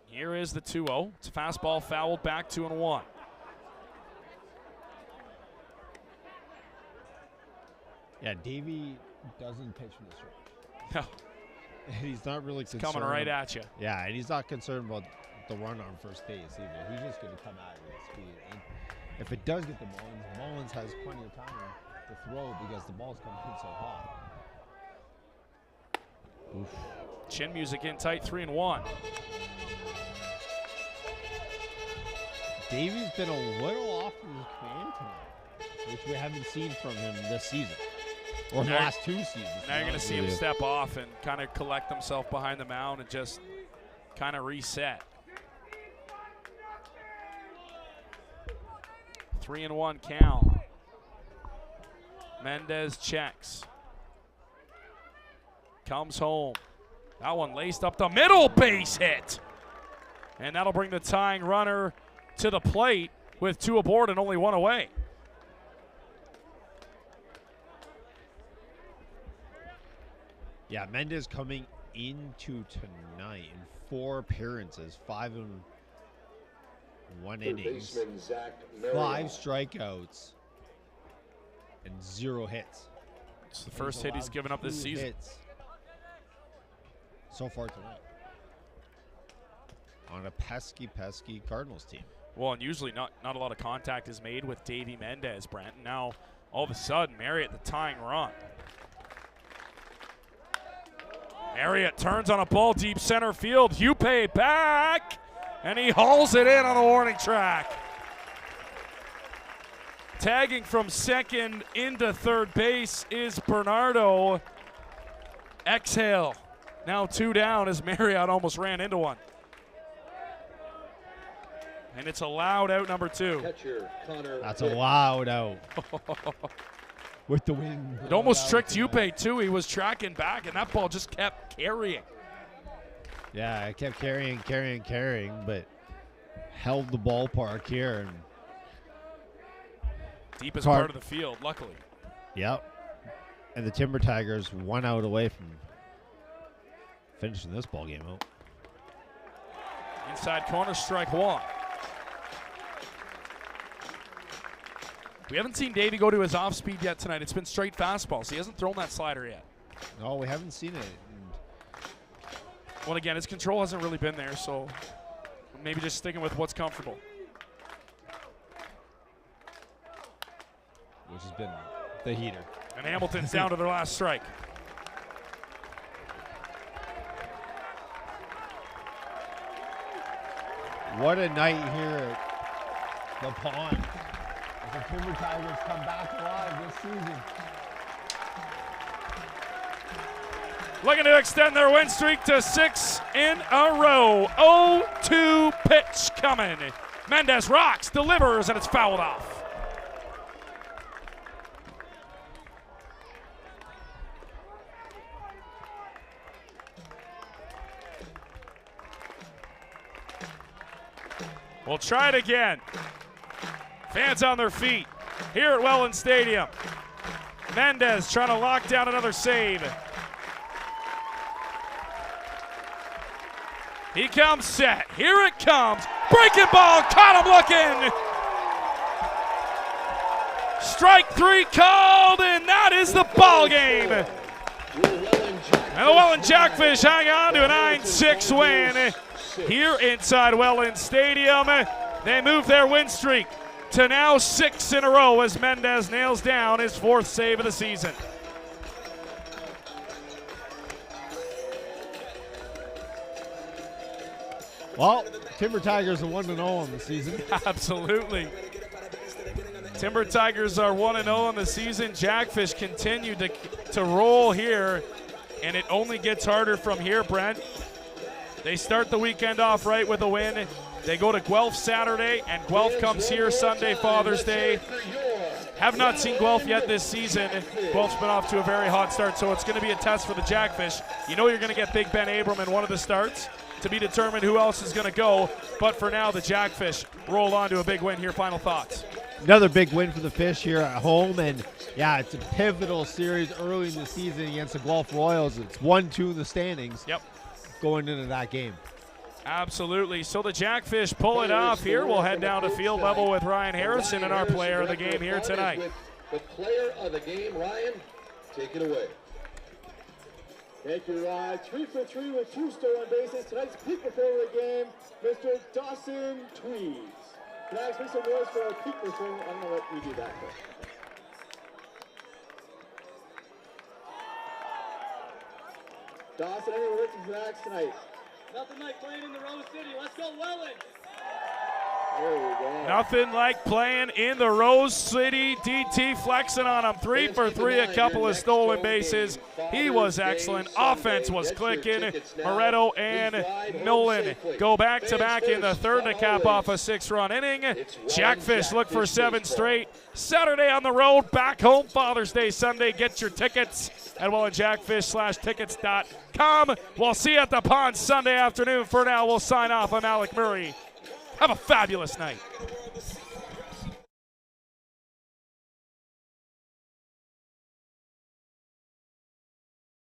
Here is the 2-0. It's a fastball fouled back 2-1. Yeah, Davey doesn't pitch from the strike. No. He's not really concerned. Coming right at you. Yeah, and he's not concerned about the run on first base either. He's just going to come at it with speed. And if it does get to Mullins has plenty of time to throw because the ball's coming in so hot. Oof. Chin music in tight, 3-1. Davey's been a little off of his command tonight, which we haven't seen from him this season. Or the last 2 seasons. Now you're going to see him step off and kind of collect himself behind the mound and just kind of reset. 3-1 count. Mendez checks. Comes home. That one laced up the middle, base hit. And that'll bring the tying runner to the plate with 2 aboard and only 1 away. Yeah, Mendez coming into tonight in 4 appearances, 5 in 1 innings, 5 strikeouts, and 0 hits. It's the first hit he's given up this season. Hits so far tonight on a pesky Cardinals team. Well, and usually not a lot of contact is made with Davey Mendez, Brent. And now, all of a sudden, Marriott the tying run. Marriott turns on a ball deep center field. Hupe back, and he hauls it in on the warning track. Tagging from second into third base is Bernardo. Exhale. Now 2 down as Marriott almost ran into one. And it's a loud out, number 2. That's a loud out. With the wind. It almost tricked Hupe, too. He was tracking back, and that ball just kept carrying. Yeah, it kept carrying, but held the ballpark here. And deepest part of the field, luckily. Yep. And the Timber Tigers 1 out away from finishing this ball game out. Inside corner, strike 1. We haven't seen Davey go to his off speed yet tonight. It's been straight fastballs. He hasn't thrown that slider yet. No, we haven't seen it. Well, again, his control hasn't really been there, so maybe just sticking with what's comfortable. Which has been the heater. And Hamilton's down to their last strike. What a night here at the pond. The Timber Tigers come back alive this season. Looking to extend their win streak to 6 in a row. 0-2 pitch coming. Mendez rocks, delivers, and it's fouled off. We'll try it again. Fans on their feet here at Welland Stadium. Mendez trying to lock down another save. He comes set. Here it comes. Breaking ball. Caught him looking. Strike 3 called, and that is the ball game. And the Welland Jackfish hang on to a 9-6 win here inside Welland Stadium. They move their win streak to now 6 in a row as Mendez nails down his 4th save of the season. Well, Timber Tigers are 1-0 on the season. Absolutely. Timber Tigers are 1-0 on the season. Jackfish continue to roll here, and it only gets harder from here, Brent. They start the weekend off right with a win. They go to Guelph Saturday, and Guelph comes here Sunday, Father's Day. Have not seen Guelph yet this season. Guelph's been off to a very hot start, so it's going to be a test for the Jackfish. You know you're going to get Big Ben Abram in one of the starts to be determined who else is going to go. But for now, the Jackfish roll on to a big win here. Final thoughts? another big win for the Fish here at home. And, yeah, it's a pivotal series early in the season against the Guelph Royals. It's 1-2 in the standings going into that game. Absolutely. So the Jackfish pull it off here. We'll head down to field level with Ryan Harrison and our player of the game here tonight. The player of the game, Ryan, take it away. Thank you, Ryan. 3 for 3 with 2 stolen bases. Tonight's peak performer of the game, Mr. Dawson Tweeds. Can I make some noise for our peak performer? I'm going to let you do that first. Dawson, any words from Max tonight? Nothing like playing in the Rose City. Let's go, Welland! There we go. Nothing like playing in the Rose City. DT flexing on him. 3 for 3, a couple of stolen bases. He was excellent. Offense was clicking. Moretto and Nolan go back-to-back in the third to cap off a 6-run inning. Jackfish look for 7 straight. Saturday on the road, back home Father's Day Sunday. Get your tickets at wellandjackfish.tickets.com. We'll see you at the pond Sunday afternoon. For now, we'll sign off. I'm Alec Murray. Have a fabulous night.